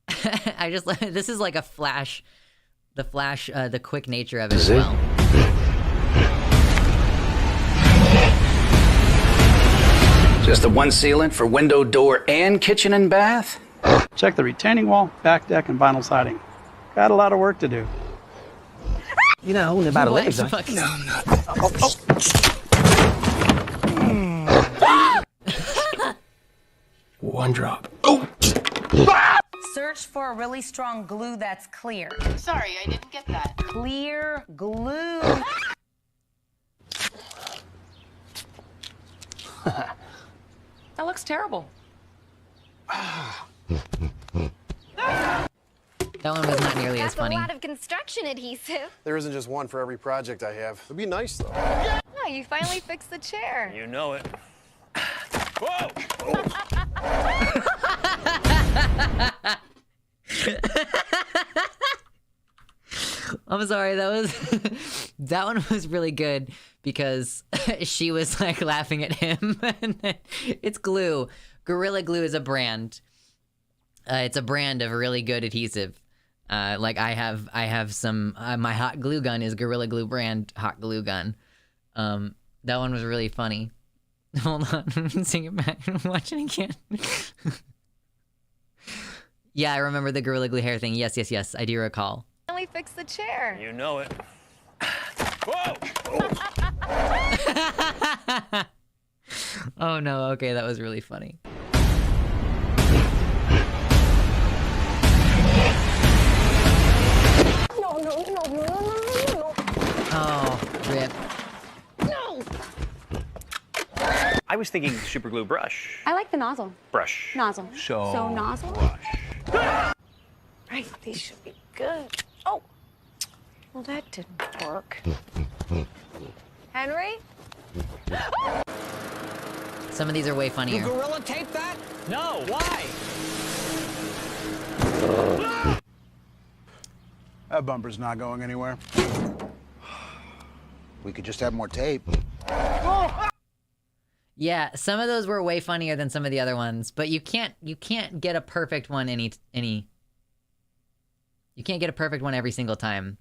This is like a flash, the quick nature of it as well. Just the one sealant for window, door, and kitchen and bath? Check the retaining wall, back deck, and vinyl siding. Got a lot of work to do. You know, only about a leg. One drop. Search for a really strong glue that's clear. Sorry, I didn't get that. Clear glue. That looks terrible. That one was not nearly as funny. A lot of construction adhesive. There isn't just one for every project I have. It'd be nice, though. Oh, you finally fixed the chair. You know it. Whoa! I'm sorry, that one was really good because she was like laughing at him. And then, it's glue. Gorilla Glue is a brand. It's a brand of really good adhesive. Like I have some, my hot glue gun is Gorilla Glue brand hot glue gun. That one was really funny. Hold on, let me sing it back and watch it again. Yeah, I remember the Gorilla Glue hair thing. Yes, I do recall. Finally fixed the chair. You know it. Whoa! Oh no, okay, that was really funny. No. Oh, rip. No. I was thinking super glue brush. I like the nozzle. Brush. Nozzle. So nozzle. Brush. Right, these should be good. Oh, well, that didn't work. Henry? Some of these are way funnier. Gorilla tape that? No! Why? That bumper's not going anywhere. We could just have more tape. Yeah, some of those were way funnier than some of the other ones, but you can't get a perfect one you can't get a perfect one every single time.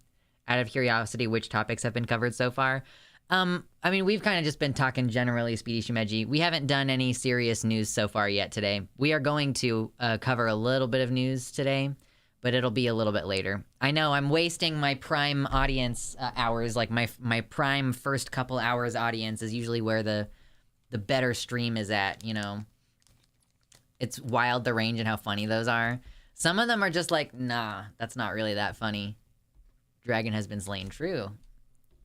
Out of curiosity, which topics have been covered so far? I mean, we've kind of just been talking generally, Speedy Shimeji. We haven't done any serious news so far yet today. We are going to cover a little bit of news today, but it'll be a little bit later. I know I'm wasting my prime audience hours, like my prime first couple hours audience is usually where the better stream is at, you know. It's wild the range and how funny those are. Some of them are just like, nah, that's not really that funny. Dragon has been slain. True.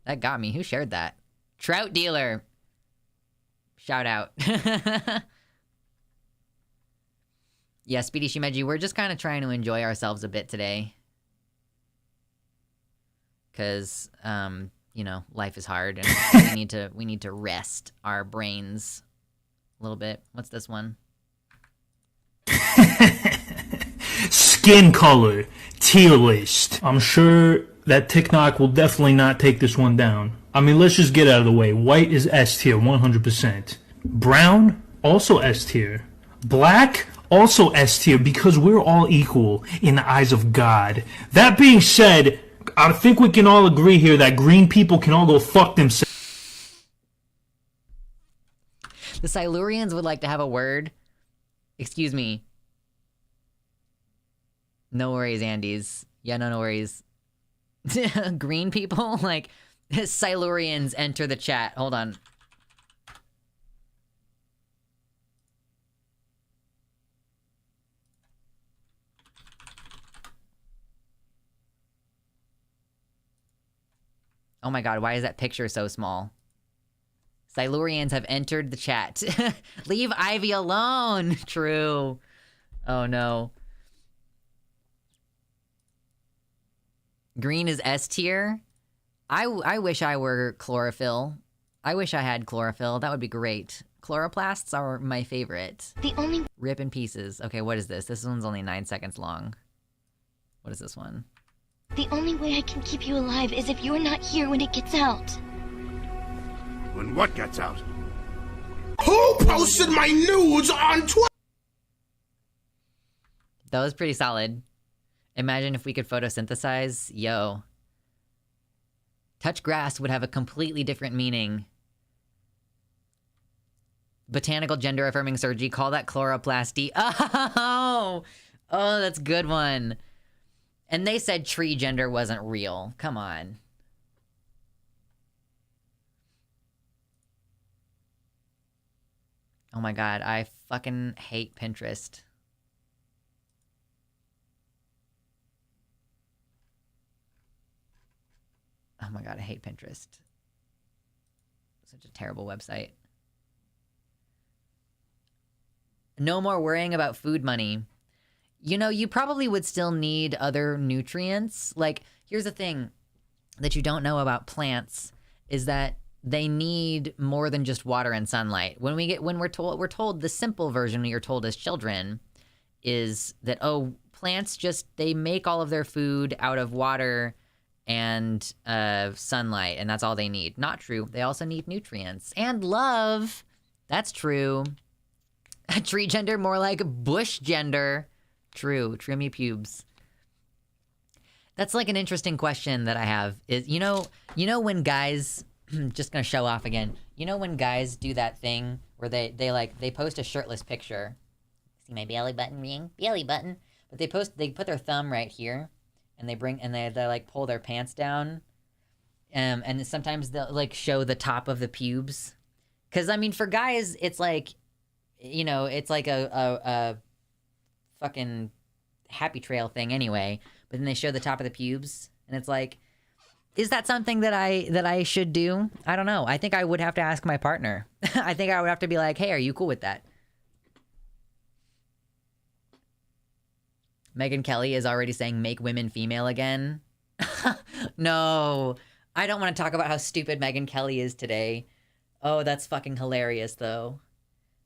That got me. Who shared that? Trout dealer. Shout out. Yeah, Speedy Shimeji, we're just kind of trying to enjoy ourselves a bit today. Because, you know, life is hard and we need to rest our brains a little bit. What's this one? Skin color, tier list. I'm sure that TikTok will definitely not take this one down. I mean, let's just get out of the way. White is S tier, 100%. Brown, also S tier. Black, also S tier, because we're all equal in the eyes of God. That being said, I think we can all agree here that green people can all go fuck themselves. The Silurians would like to have a word. Excuse me. No worries, Andes. Yeah, no worries. Green people? Like, Silurians enter the chat. Hold on. Oh my god, why is that picture so small? Silurians have entered the chat. Leave Ivy alone! True. Oh no. Green is S tier. I wish I were chlorophyll. I wish I had chlorophyll. That would be great. Chloroplasts are my favorite. The only... Rip in pieces. Okay, what is this? This one's only 9 seconds long. What is this one? The only way I can keep you alive is if you're not here when it gets out. When what gets out? Who posted my nudes on Twitter? That was pretty solid. Imagine if we could photosynthesize. Yo. Touch grass would have a completely different meaning. Botanical gender affirming surgery. Call that chloroplasty. Oh! Oh, that's a good one. And they said tree gender wasn't real. Come on. Oh my god, I fucking hate Pinterest. Oh my god, I hate Pinterest. Such a terrible website. No more worrying about food money. You know, you probably would still need other nutrients. Like, here's the thing that you don't know about plants is that they need more than just water and sunlight. When we're told the simple version we are told as children is that, oh, plants they make all of their food out of water and sunlight, and that's all they need. Not true. They also need nutrients and love. That's true. Tree gender, more like bush gender. True. Trim me pubes. That's like an interesting question that I have. Is you know when guys just gonna show off again. You know when guys do that thing where they post a shirtless picture. See my belly button ring? Belly button. But they put their thumb right here and they like pull their pants down. And sometimes they'll like show the top of the pubes. 'Cause I mean for guys it's like, you know, it's like a fucking happy trail thing anyway, but then they show the top of the pubes and it's like, is that something that I should do? I don't know. I think I would have to ask my partner. I think I would have to be like, hey, are you cool with that? Megyn Kelly is already saying make women female again. No, I don't want to talk about how stupid Megyn Kelly is today. Oh, that's fucking hilarious though.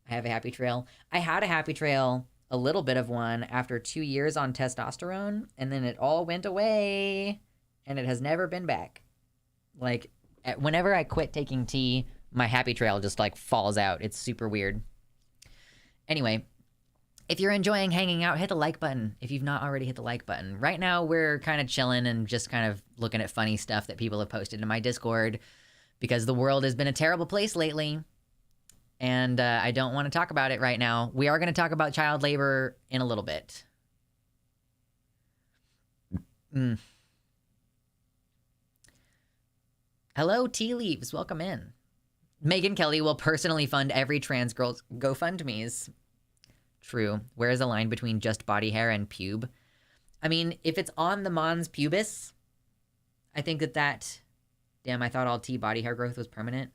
I have a happy trail. I had a happy trail, a little bit of one, after 2 years on testosterone, and then it all went away, and it has never been back. Like, whenever I quit taking tea, my happy trail just, like, falls out. It's super weird. Anyway, if you're enjoying hanging out, hit the like button if you've not already hit the like button. Right now, we're kind of chilling and just kind of looking at funny stuff that people have posted in my Discord, because the world has been a terrible place lately. And I don't want to talk about it right now. We are going to talk about child labor in a little bit. Hello, Tea Leaves. Welcome in. Megyn Kelly will personally fund every trans girl's GoFundMes. True. Where is the line between just body hair and pube? I mean, if it's on the mons pubis, I think that Damn, I thought all T body hair growth was permanent.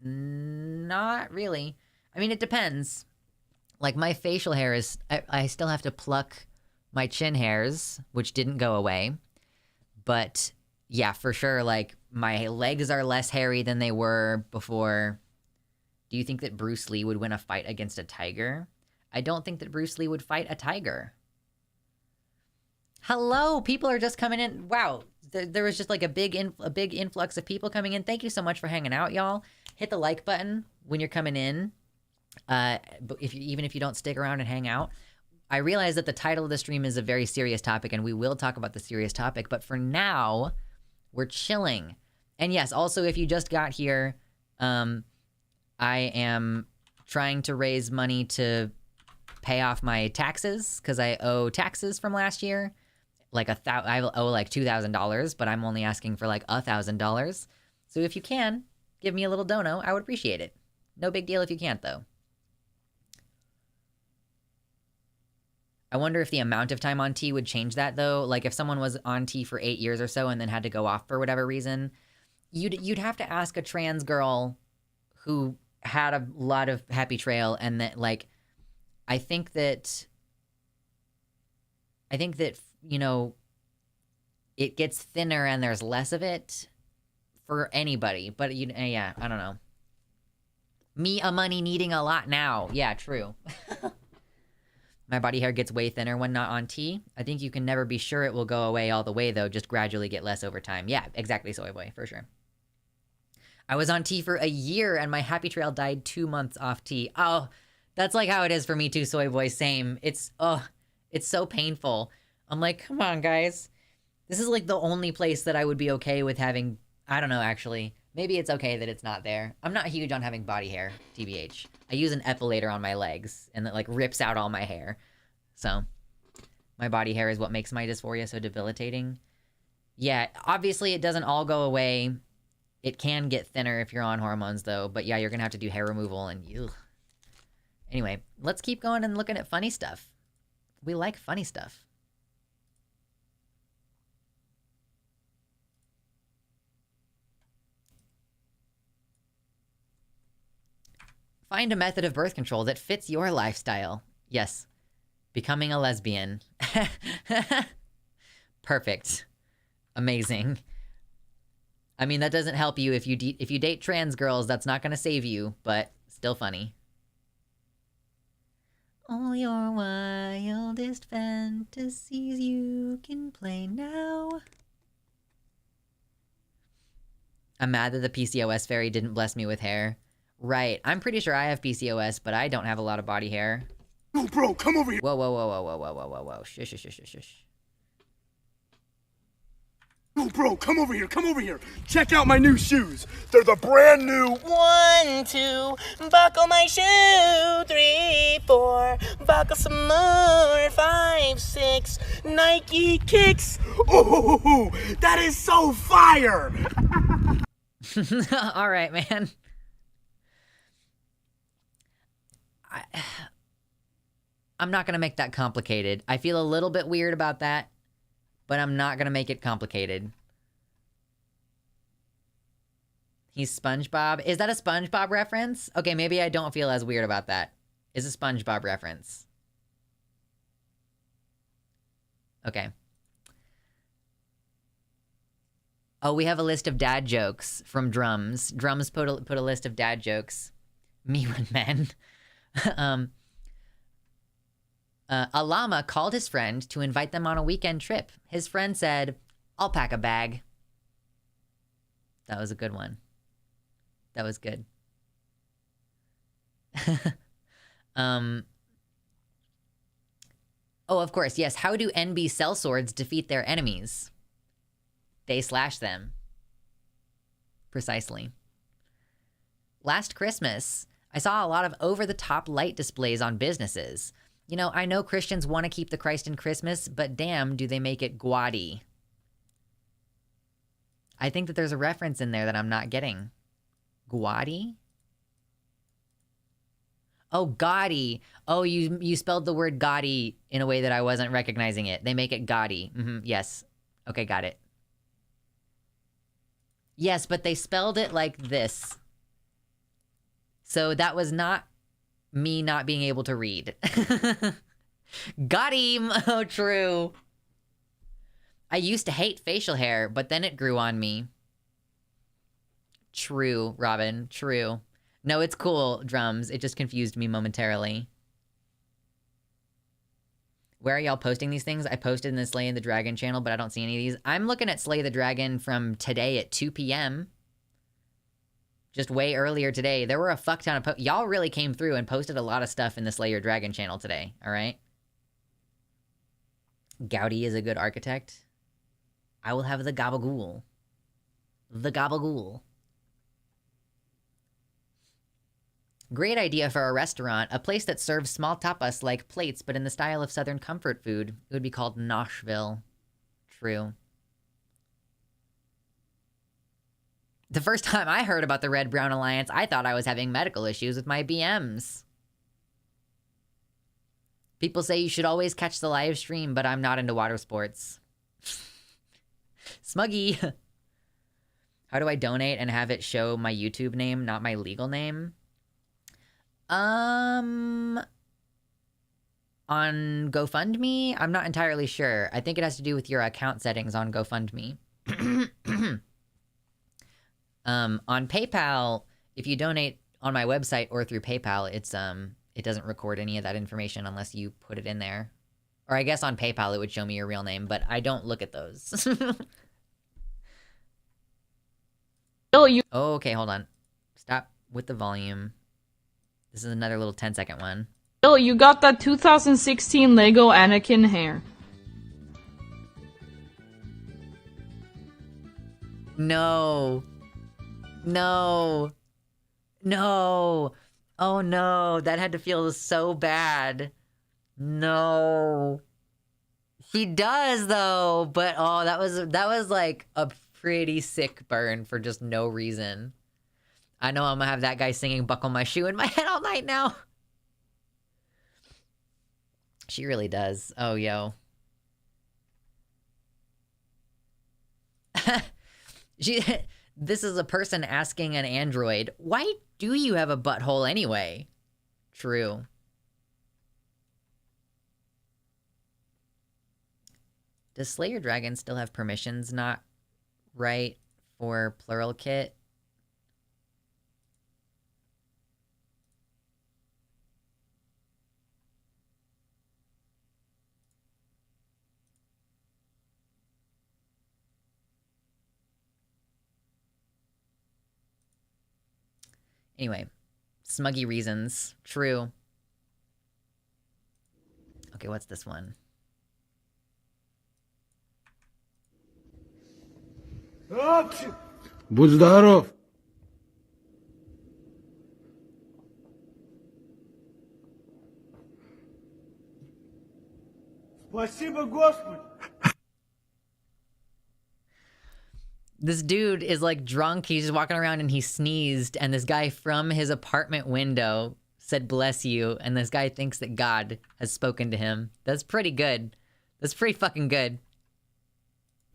Not really. I mean, it depends. Like, my facial hair is... I still have to pluck my chin hairs, which didn't go away. But, yeah, for sure, like, my legs are less hairy than they were before. Do you think that Bruce Lee would win a fight against a tiger? I don't think that Bruce Lee would fight a tiger. Hello, people are just coming in. Wow, there was just like a big influx of people coming in. Thank you so much for hanging out, y'all. Hit the like button when you're coming in. But even if you don't stick around and hang out, I realize that the title of the stream is a very serious topic, and we will talk about the serious topic. But for now, we're chilling. And yes, also if you just got here, I am trying to raise money to pay off my taxes because I owe taxes from last year. Like I owe like $2,000, but I'm only asking for like $1,000. So if you can, give me a little dono, I would appreciate it. No big deal if you can't, though. I wonder if the amount of time on T would change that, though. Like if someone was on T for 8 years or so and then had to go off for whatever reason, you'd have to ask a trans girl who had a lot of happy trail, and that like I think that you know, it gets thinner and there's less of it for anybody. But, yeah, I don't know. Me a money needing a lot now. Yeah, true. My body hair gets way thinner when not on T. I think you can never be sure it will go away all the way, though. Just gradually get less over time. Yeah, exactly, Soy Boy, for sure. I was on T for a year and my happy trail died 2 months off T. Oh, that's like how it is for me too, Soy Boy. Same. It's so painful. I'm like, come on, guys. This is like the only place that I would be okay with having... I don't know, actually. Maybe it's okay that it's not there. I'm not huge on having body hair, TBH. I use an epilator on my legs, and that like rips out all my hair. So, my body hair is what makes my dysphoria so debilitating. Yeah, obviously it doesn't all go away. It can get thinner if you're on hormones, though. But yeah, you're gonna have to do hair removal, and ugh. Anyway, let's keep going and looking at funny stuff. We like funny stuff. Find a method of birth control that fits your lifestyle. Yes. Becoming a lesbian. Perfect. Amazing. I mean, that doesn't help you if you date trans girls. That's not going to save you, but still funny. All your wildest fantasies you can play now. I'm mad that the PCOS fairy didn't bless me with hair. Right. I'm pretty sure I have PCOS, but I don't have a lot of body hair. Oh, bro, come over here. Whoa, whoa, whoa, whoa, whoa, whoa, whoa, whoa, whoa. Shush, shush, shush, shush. Oh, bro, come over here, come over here. Check out my new shoes. They're the brand new 1, 2, buckle my shoe. 3, 4, buckle some more. 5, 6, Nike kicks. Oh, that is so fire. All right, man. I'm not going to make that complicated. I feel a little bit weird about that, but I'm not going to make it complicated. He's SpongeBob. Is that a SpongeBob reference? Okay, maybe I don't feel as weird about that. Is a SpongeBob reference. Okay. Oh, we have a list of dad jokes from Drums. Drums put a list of dad jokes. Me when men. A llama called his friend to invite them on a weekend trip. His friend said, "I'll pack a bag." That was a good one. That was good. Oh, of course, yes. How do NB sellswords defeat their enemies? They slash them. Precisely. Last Christmas, I saw a lot of over-the-top light displays on businesses. You know, I know Christians want to keep the Christ in Christmas, but damn, do they make it gaudy. I think that there's a reference in there that I'm not getting. Gaudy? Oh, gaudy. Oh, you spelled the word gaudy in a way that I wasn't recognizing it. They make it gaudy. Yes. Okay, got it. Yes, but they spelled it like this. So that was not me not being able to read. Got him! Oh, true. I used to hate facial hair, but then it grew on me. True, Robin. True. No, it's cool, Drums. It just confused me momentarily. Where are y'all posting these things? I posted in the Slay the Dragon channel, but I don't see any of these. I'm looking at Slay the Dragon from today at 2 p.m. Just way earlier today. There were a fuck ton of y'all really came through and posted a lot of stuff in the Slay Your Dragon channel today, alright? Gowdy is a good architect. I will have the gabagool. The gabagool. Great idea for a restaurant. A place that serves small tapas like plates, but in the style of Southern comfort food. It would be called Noshville. True. The first time I heard about the Red-Brown Alliance, I thought I was having medical issues with my BMs. People say you should always catch the live stream, but I'm not into water sports. Smuggy. How do I donate and have it show my YouTube name, not my legal name? On GoFundMe? I'm not entirely sure. I think it has to do with your account settings on GoFundMe. On PayPal, if you donate on my website or through PayPal, it's it doesn't record any of that information unless you put it in there. Or I guess on PayPal it would show me your real name, but I don't look at those. Oh, okay, hold on. Stop with the volume. This is another little 10-second one. Bill, you got that 2016 Lego Anakin hair. No. No. No. Oh no, that had to feel so bad. No. She does though, but oh, that was like a pretty sick burn for just no reason. I know I'm gonna have that guy singing Buckle My Shoe in my head all night now. She really does. Oh, yo. This is a person asking an android, why do you have a butthole anyway? True. Does Slay Your Dragon still have permissions not right for plural kit? Anyway, smuggy reasons. True. Okay, what's this one? Будь здоров. Спасибо, Господи. This dude is like drunk. He's just walking around and he sneezed. And this guy from his apartment window said, bless you. And this guy thinks that God has spoken to him. That's pretty good. That's pretty fucking good.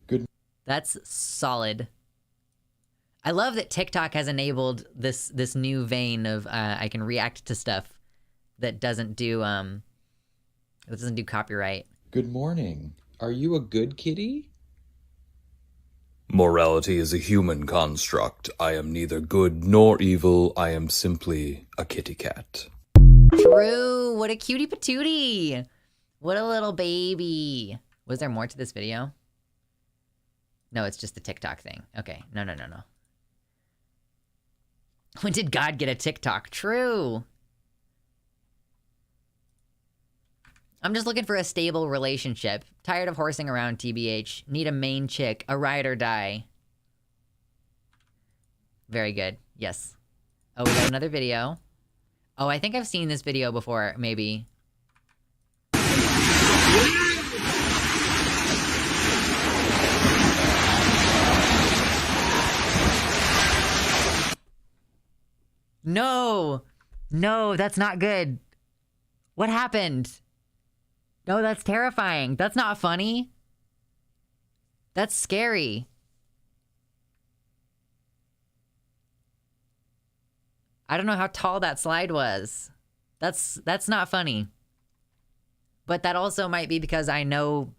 Good. That's solid. I love that TikTok has enabled this new vein of I can react to stuff that doesn't do copyright. Good morning. Are you a good kitty? Morality is a human construct. I am neither good nor evil. I am simply a kitty cat. True. What a cutie patootie. What a little baby. Was there more to this video? No, it's just the TikTok thing. Okay. No. When did God get a TikTok? True. I'm just looking for a stable relationship. Tired of horsing around, TBH. Need a main chick. A ride or die. Very good. Yes. Oh, we got another video. Oh, I think I've seen this video before, maybe. No! No, that's not good. What happened? No, that's terrifying. That's not funny. That's scary. I don't know how tall that slide was. That's not funny. But that also might be because I know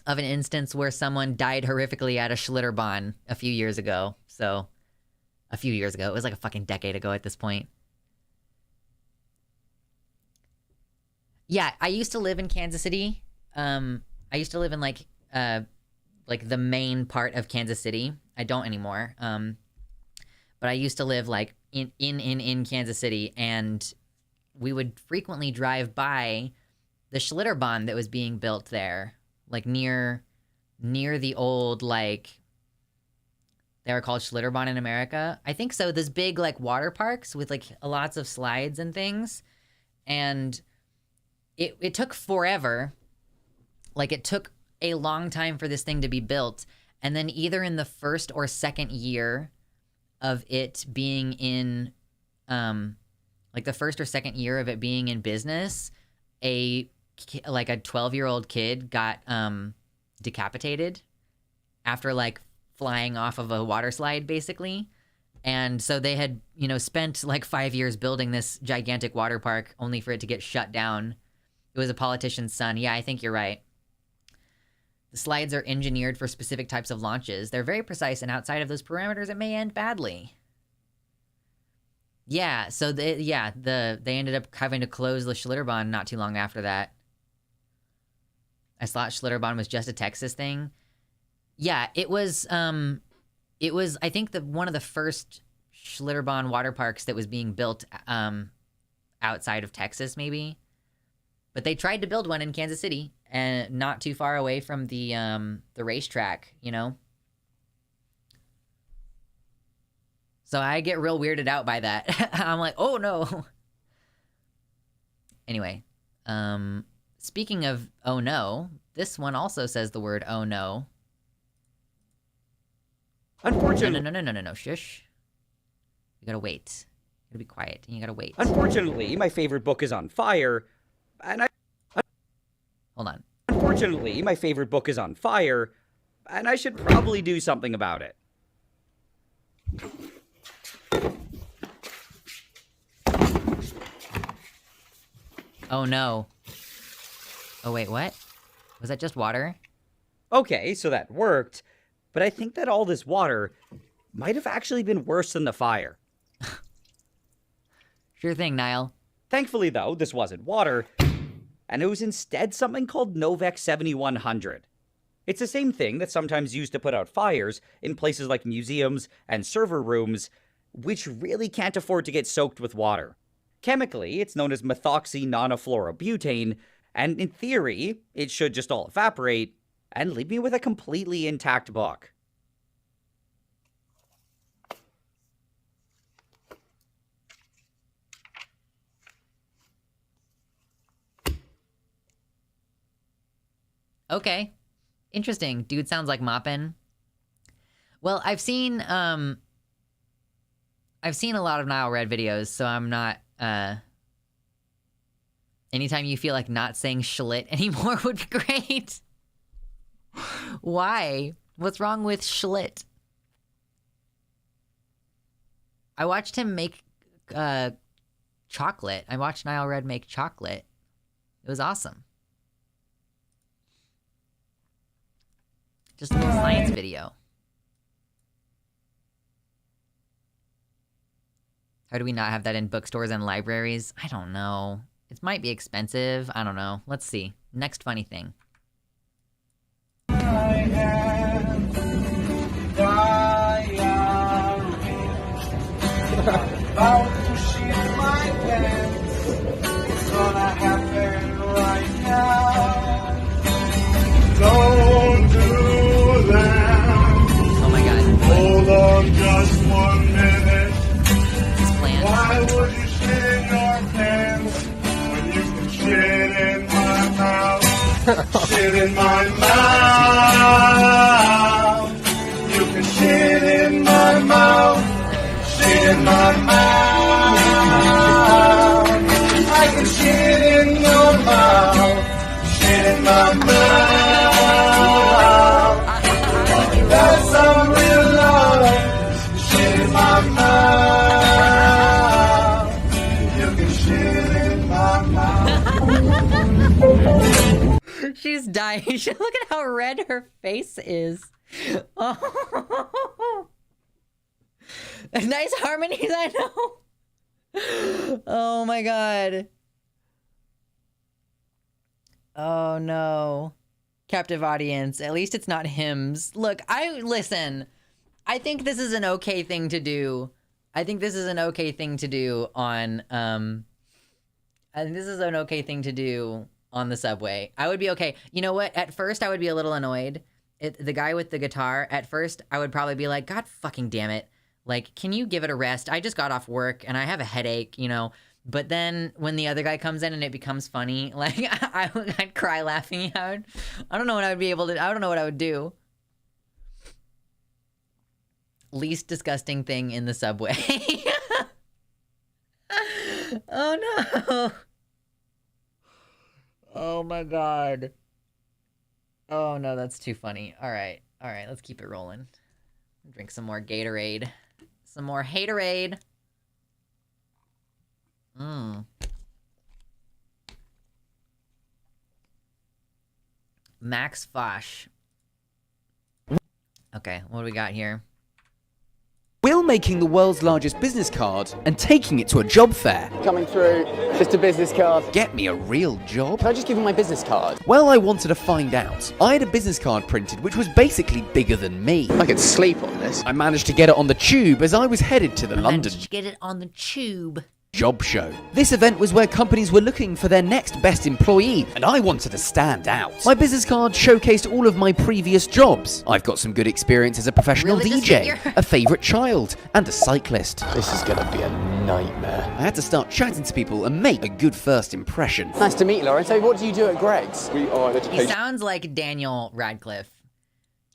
of an instance where someone died horrifically at a Schlitterbahn a few years ago. So, a few years ago. It was like a fucking decade ago at this point. Yeah, I used to live in Kansas City. I used to live in like the main part of Kansas City. I don't anymore. But I used to live like in Kansas City, and we would frequently drive by the Schlitterbahn that was being built there, like near the old, like, they were called Schlitterbahn in America. I think so. Those big like water parks with like lots of slides and things, and it took forever. Like, it took a long time for this thing to be built, and then either in the first or second year of it being in, like the first or second year of it being in business, a 12-year-old kid got decapitated after like flying off of a water slide, basically. And so they had, spent like 5 years building this gigantic water park only for it to get shut down. It was a politician's son. Yeah, I think you're right. The slides are engineered for specific types of launches. They're very precise, and outside of those parameters, it may end badly. Yeah, so they ended up having to close the Schlitterbahn not too long after that. I thought Schlitterbahn was just a Texas thing. Yeah, it was I think one of the first Schlitterbahn water parks that was being built outside of Texas, maybe. But they tried to build one in Kansas City, and not too far away from the racetrack, So I get real weirded out by that. I'm like, oh no. Anyway, speaking of oh no, this one also says the word oh no. Unfortunately, no, shush. You gotta wait. You gotta be quiet. You gotta wait. Unfortunately, my favorite book is on fire, and Hold on. Unfortunately, my favorite book is on fire, and I should probably do something about it. Oh no. Oh wait, what? Was that just water? Okay, so that worked, but I think that all this water might have actually been worse than the fire. Sure thing, Niall. Thankfully, though, this wasn't water, and it was instead something called Novex 7100. It's the same thing that's sometimes used to put out fires in places like museums and server rooms, which really can't afford to get soaked with water. Chemically, it's known as methoxy-nonafluorobutane, and in theory, it should just all evaporate and leave me with a completely intact book. Okay. Interesting. Dude sounds like mopping. Well, I've seen a lot of Nile Red videos, so I'm not, anytime you feel like not saying schlit anymore would be great. Why? What's wrong with schlit? I watched him make, chocolate. I watched Nile Red make chocolate. It was awesome. Just a little science video. How do we not have that in bookstores and libraries? I don't know. It might be expensive. I don't know. Let's see. Next funny thing. I am about to shit my pants. It's gonna happen right now. Don't do that. Oh my god. Hold on just 1 minute. Plans. Why would you shit in your pants when you can shit in my mouth? Shit in my mouth. You can shit in my mouth. Shit in my mouth. I can shit in your mouth. Shit in my mouth. That's some real love. Shit in my mouth. She's dying. Look at how red her face is. Oh. Nice harmonies, I know. Oh my god. Oh no. Captive audience. At least it's not hymns. Look, listen. I think this is an okay thing to do. I think this is an okay thing to do on the subway. I would be okay. You know what? At first I would be a little annoyed. The guy with the guitar, at first I would probably be like, God fucking damn it. Like, can you give it a rest? I just got off work and I have a headache, you know. But then when the other guy comes in and it becomes funny, like I'd cry laughing out. I don't know what I don't know what I would do. Least disgusting thing in the subway. Oh no. Oh my god. Oh no, that's too funny. All right, let's keep it rolling. Drink some more Gatorade. Some more Haterade. Max Fosh. Okay, what do we got here? Will making the world's largest business card and taking it to a job fair. Coming through, just a business card. Get me a real job? Can I just give you my business card? Well, I wanted to find out. I had a business card printed which was basically bigger than me. I could sleep on this. I managed to get it on the tube as I was headed to the London Get it on the tube. job show. This event was where companies were looking for their next best employee, and I wanted to stand out. My business card showcased all of my previous jobs. I've got some good experience as a professional DJ, a favourite child, and a cyclist. This is gonna be a nightmare. I had to start chatting to people and make a good first impression. Nice to meet you, Lauren. So what do you do at Greg's? We are an education. He sounds like Daniel Radcliffe.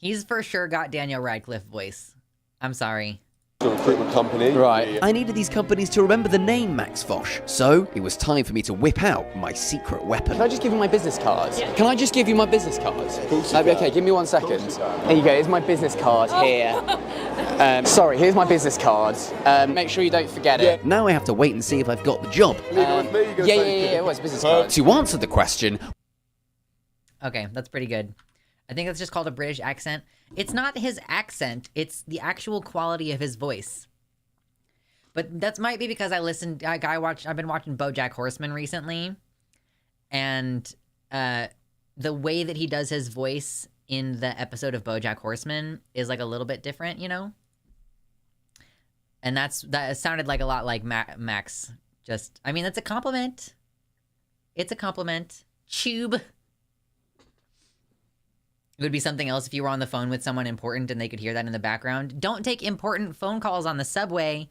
He's for sure got Daniel Radcliffe voice. I'm sorry. Recruitment company. Right. I needed these companies to remember the name Max Fosh, so it was time for me to whip out my secret weapon. Can I just give you my business card? Yeah. Can I just give you my business card? Okay, give me 1 second. There you go, here's my business card here. Sorry, here's my business card. Make sure you don't forget it. Now I have to wait and see if I've got the job. Yeah, what's business card? To answer the question... Okay, that's pretty good. I think that's just called a British accent. It's not his accent, it's the actual quality of his voice. But that might be because I've been watching BoJack Horseman recently, and the way that he does his voice in the episode of BoJack Horseman is like a little bit different, you know? And that sounded like a lot like Max. I mean, that's a compliment. It's a compliment. Tube. It would be something else if you were on the phone with someone important and they could hear that in the background. Don't take important phone calls on the subway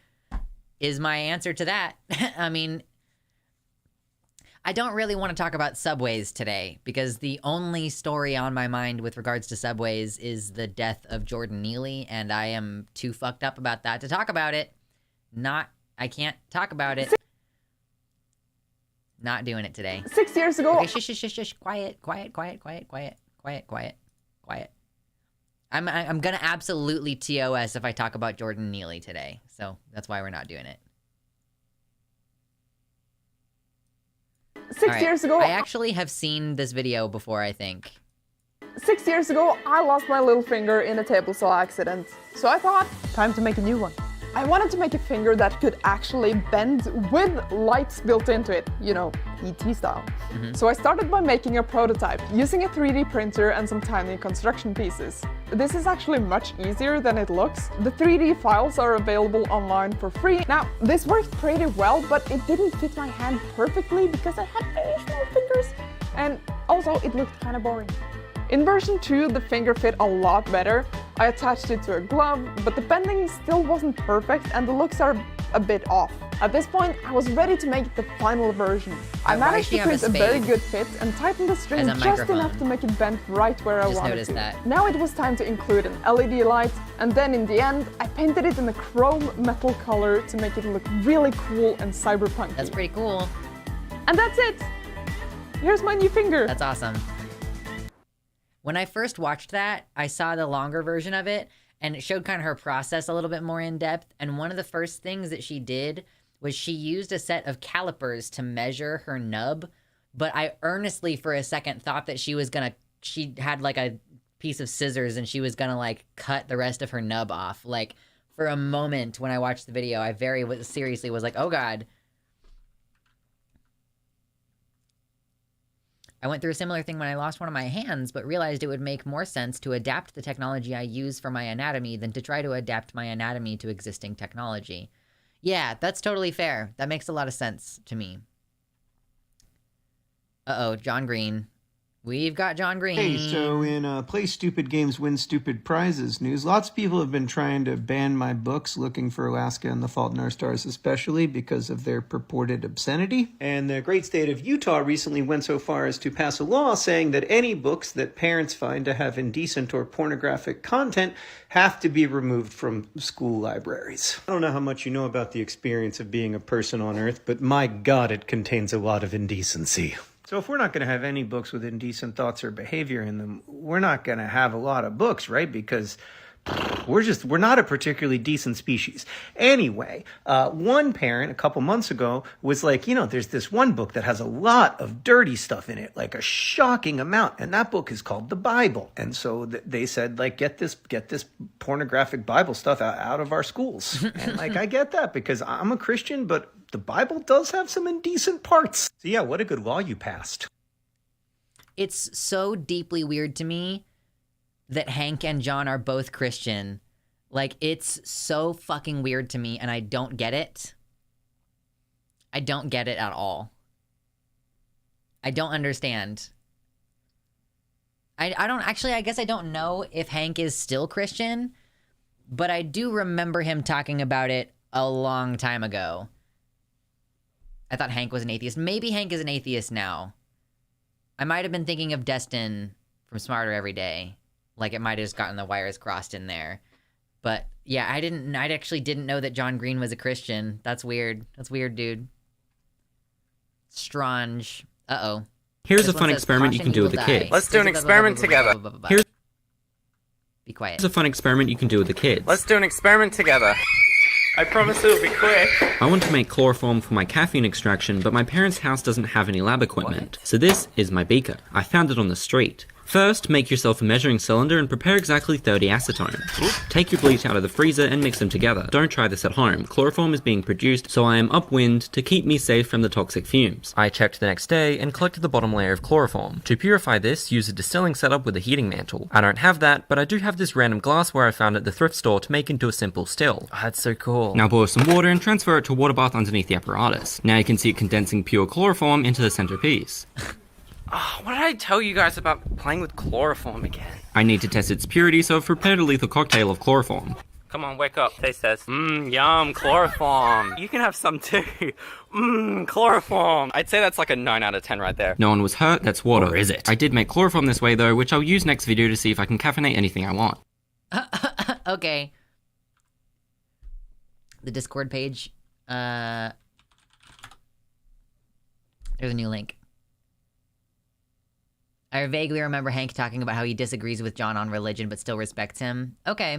is my answer to that. I mean, I don't really want to talk about subways today because the only story on my mind with regards to subways is the death of Jordan Neely, and I am too fucked up about that to talk about it. I can't talk about it. Not doing it today. 6 years ago... Okay, shush. Quiet. I'm gonna absolutely TOS if I talk about Jordan Neely today, so that's why we're not doing it. 6 years ago... I actually have seen this video before, I think. 6 years ago, I lost my little finger in a table saw accident. So I thought, time to make a new one. I wanted to make a finger that could actually bend with lights built into it, you know, ET style. So I started by making a prototype using a 3D printer and some tiny construction pieces. This is actually much easier than it looks. The 3D files are available online for free. Now, this worked pretty well, but it didn't fit my hand perfectly because I had very small fingers, and also it looked kind of boring. In version 2, the finger fit a lot better. I attached it to a glove, but the bending still wasn't perfect and the looks are a bit off. At this point, I was ready to make the final version. I managed to print a very good fit and tighten the string just enough to make it bend right where I wanted to. Now it was time to include an LED light, and then in the end, I painted it in a chrome metal color to make it look really cool and cyberpunk. That's pretty cool. And that's it! Here's my new finger. That's awesome. When I first watched that, I saw the longer version of it, and it showed kind of her process a little bit more in depth. And one of the first things that she did was she used a set of calipers to measure her nub but I earnestly for a second thought that she had like a piece of scissors and she was gonna like cut the rest of her nub off. Like for a moment when I watched the video, I very seriously was like, oh God. I went through a similar thing when I lost one of my hands, but realized it would make more sense to adapt the technology I use for my anatomy than to try to adapt my anatomy to existing technology. Yeah, that's totally fair. That makes a lot of sense to me. Uh-oh, John Green. We've got John Green. Hey, so in Play Stupid Games, Win Stupid Prizes news, lots of people have been trying to ban my books, Looking for Alaska and The Fault in Our Stars especially, because of their purported obscenity. And the great state of Utah recently went so far as to pass a law saying that any books that parents find to have indecent or pornographic content have to be removed from school libraries. I don't know how much you know about the experience of being a person on Earth, but my God, it contains a lot of indecency. So if we're not going to have any books with indecent thoughts or behavior in them, we're not going to have a lot of books, right? Because we're not a particularly decent species. Anyway, one parent a couple months ago was like, there's this one book that has a lot of dirty stuff in it, like a shocking amount. And that book is called the Bible. And so they said, like, get this pornographic Bible stuff out of our schools. And like, I get that because I'm a Christian, but the Bible does have some indecent parts. So yeah, what a good law you passed. It's so deeply weird to me that Hank and John are both Christian. Like, it's so fucking weird to me, and I don't get it. I don't get it at all. I don't understand. I guess I don't know if Hank is still Christian, but I do remember him talking about it a long time ago. I thought Hank was an atheist. Maybe Hank is an atheist now. I might have been thinking of Destin from Smarter Every Day. Like, it might have just gotten the wires crossed in there. But, yeah, I actually didn't know that John Green was a Christian. That's weird. That's weird, dude. Strange. Uh-oh. Here's a fun experiment you can do with the kids. Let's do an experiment together. Be quiet. Here's a fun experiment you can do with the kids. Let's do an experiment together. I promise it'll be quick. I want to make chloroform for my caffeine extraction, but my parents' house doesn't have any lab equipment. So this is my beaker. I found it on the street. First, make yourself a measuring cylinder and prepare exactly 30 acetone. Take your bleach out of the freezer and mix them together. Don't try this at home. Chloroform is being produced, so I am upwind to keep me safe from the toxic fumes. I checked the next day and collected the bottom layer of chloroform. To purify this, use a distilling setup with a heating mantle. I don't have that, but I do have this random glassware I found at the thrift store to make into a simple still. Oh, that's so cool. Now boil some water and transfer it to a water bath underneath the apparatus. Now you can see it condensing pure chloroform into the centerpiece. Oh, what did I tell you guys about playing with chloroform again? I need to test its purity, so I've prepared a lethal cocktail of chloroform. Come on, wake up. Taste test. Yum, chloroform. You can have some too. Chloroform. I'd say that's like a 9 out of 10 right there. No one was hurt, that's water. Or is it? I did make chloroform this way though, which I'll use next video to see if I can caffeinate anything I want. Okay. The Discord page. There's a new link. I vaguely remember Hank talking about how he disagrees with John on religion but still respects him. Okay.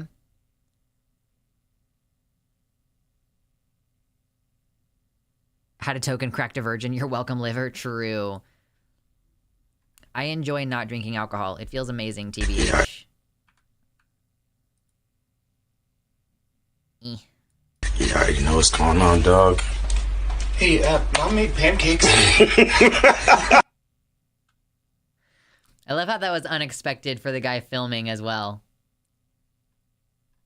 Had a token, cracked a virgin. You're welcome, liver. True. I enjoy not drinking alcohol. It feels amazing, TBH. You already know what's going on, dog. Hey, Mom made pancakes. I love how that was unexpected for the guy filming as well.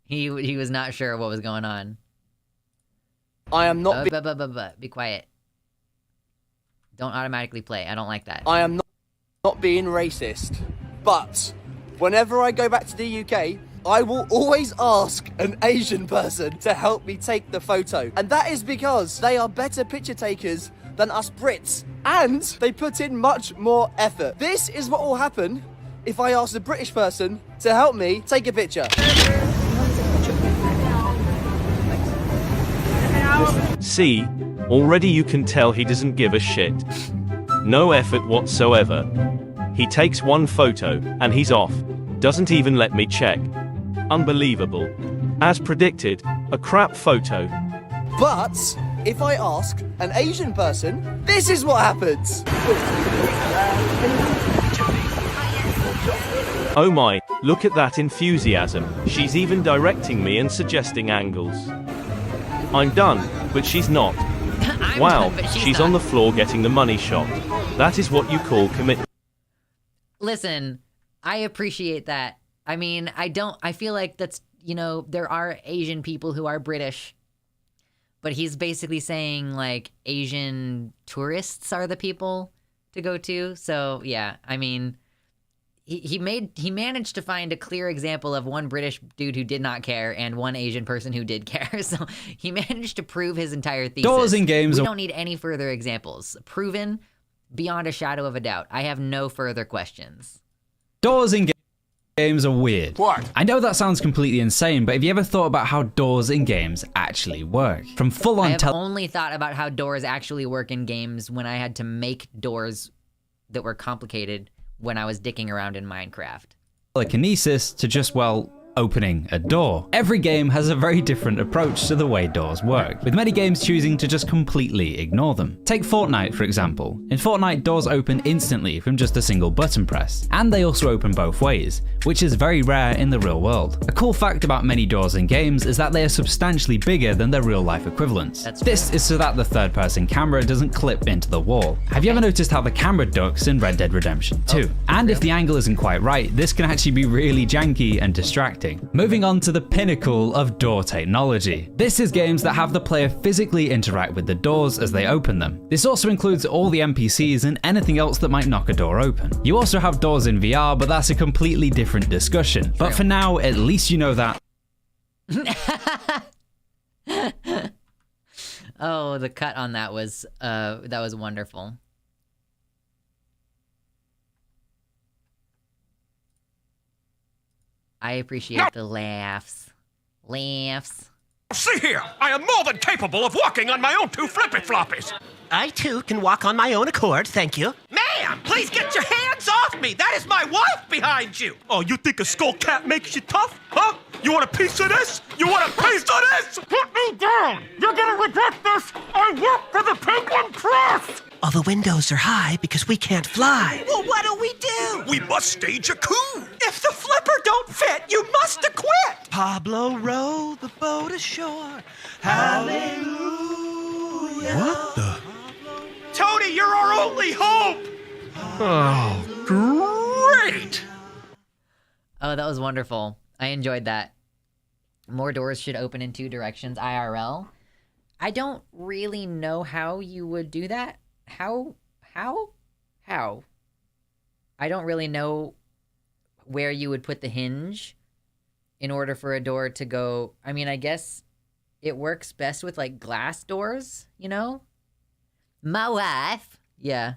He was not sure what was going on. I am not. Be quiet. Don't automatically play. I don't like that. I am not being racist, but whenever I go back to the UK, I will always ask an Asian person to help me take the photo, and that is because they are better picture takers than us Brits, and they put in much more effort. This is what will happen if I ask a British person to help me take a picture. See, already you can tell he doesn't give a shit. No effort whatsoever. He takes one photo, and he's off. Doesn't even let me check. Unbelievable. As predicted, a crap photo. But if I ask an Asian person, this is what happens. Oh my, look at that enthusiasm. She's even directing me and suggesting angles. I'm done, but she's not. Wow, she's on the floor getting the money shot. That is what you call commitment. Listen, I appreciate that. I mean, I feel like that's, you know, there are Asian people who are British, but he's basically saying, like, Asian tourists are the people to go to. So, yeah, I mean, he managed to find a clear example of one British dude who did not care and one Asian person who did care. So he managed to prove his entire thesis. Doors in games We don't need any further examples. Proven beyond a shadow of a doubt. I have no further questions. Doors in games are weird. What? I know that sounds completely insane, but have you ever thought about how doors in games actually work? From I full-on have only thought about how doors actually work in games when I had to make doors that were complicated when I was dicking around in Minecraft. telekinesis to just, well, opening a door. Every game has a very different approach to the way doors work, with many games choosing to just completely ignore them. Take Fortnite, for example. In Fortnite, doors open instantly from just a single button press, and they also open both ways, which is very rare in the real world. A cool fact about many doors in games is that they are substantially bigger than their real-life equivalents. This is so that the third-person camera doesn't clip into the wall. Have you ever noticed how the camera ducks in Red Dead Redemption 2? And if the angle isn't quite right, this can actually be really janky and distracting. Moving on to the pinnacle of door technology. This is games that have the player physically interact with the doors as they open them. This also includes all the NPCs and anything else that might knock a door open. You also have doors in VR, but that's a completely different discussion. But for now, at least you know that. Oh, the cut on that was wonderful. I appreciate the laughs. Laughs. See here, I am more than capable of walking on my own two flippy floppies. I too can walk on my own accord, thank you. Ma'am, please get your hands off me. That is my wife behind you. Oh, you think a skull cat makes you tough? Huh? You want a piece of this? You want a piece of this? Put me down. You're gonna regret this. I work for the Penguin Press. All the windows are high because we can't fly. Well, what do we do? We must stage a coup. If the flipper don't fit, you must acquit. Pablo, row the boat ashore. Hallelujah. What the? Tony, you're our only hope. Oh, great. Oh, that was wonderful. I enjoyed that. More doors should open in two directions, IRL. I don't really know how you would do that. How? I don't really know where you would put the hinge in order for a door to go. I mean, I guess it works best with, like, glass doors, you know? My wife. Yeah.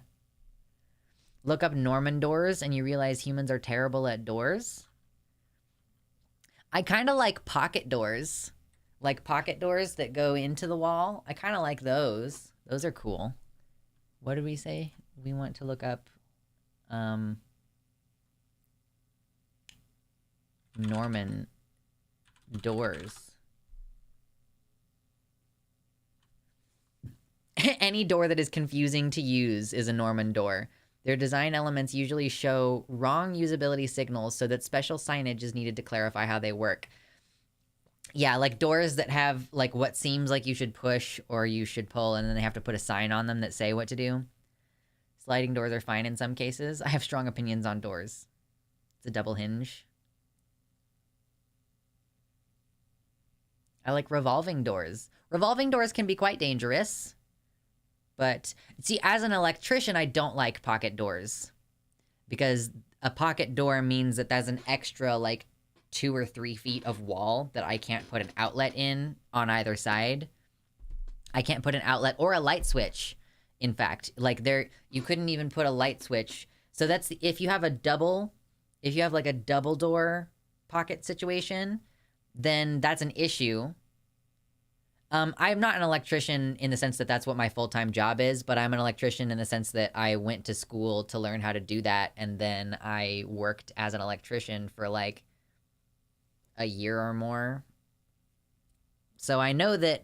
Look up Norman doors and you realize humans are terrible at doors. I kind of like pocket doors. Like pocket doors that go into the wall. I kind of like those. Those are cool. What did we say? We want to look up Norman doors. Any door that is confusing to use is a Norman door. Their design elements usually show wrong usability signals so that special signage is needed to clarify how they work. Yeah, like doors that have like what seems like you should push or you should pull and then they have to put a sign on them that say what to do. Sliding doors are fine in some cases. I have strong opinions on doors. It's a double hinge. I like revolving doors. Revolving doors can be quite dangerous. But, see, as an electrician, I don't like pocket doors. Because a pocket door means that there's an extra, like, 2 or 3 feet of wall that I can't put an outlet in on either side. I can't put an outlet or a light switch, in fact. Like, you couldn't even put a light switch. So that's, if you have like, a double door pocket situation, then that's an issue. I'm not an electrician in the sense that that's what my full-time job is, but I'm an electrician in the sense that I went to school to learn how to do that, and then I worked as an electrician for, like, a year or more. So I know that,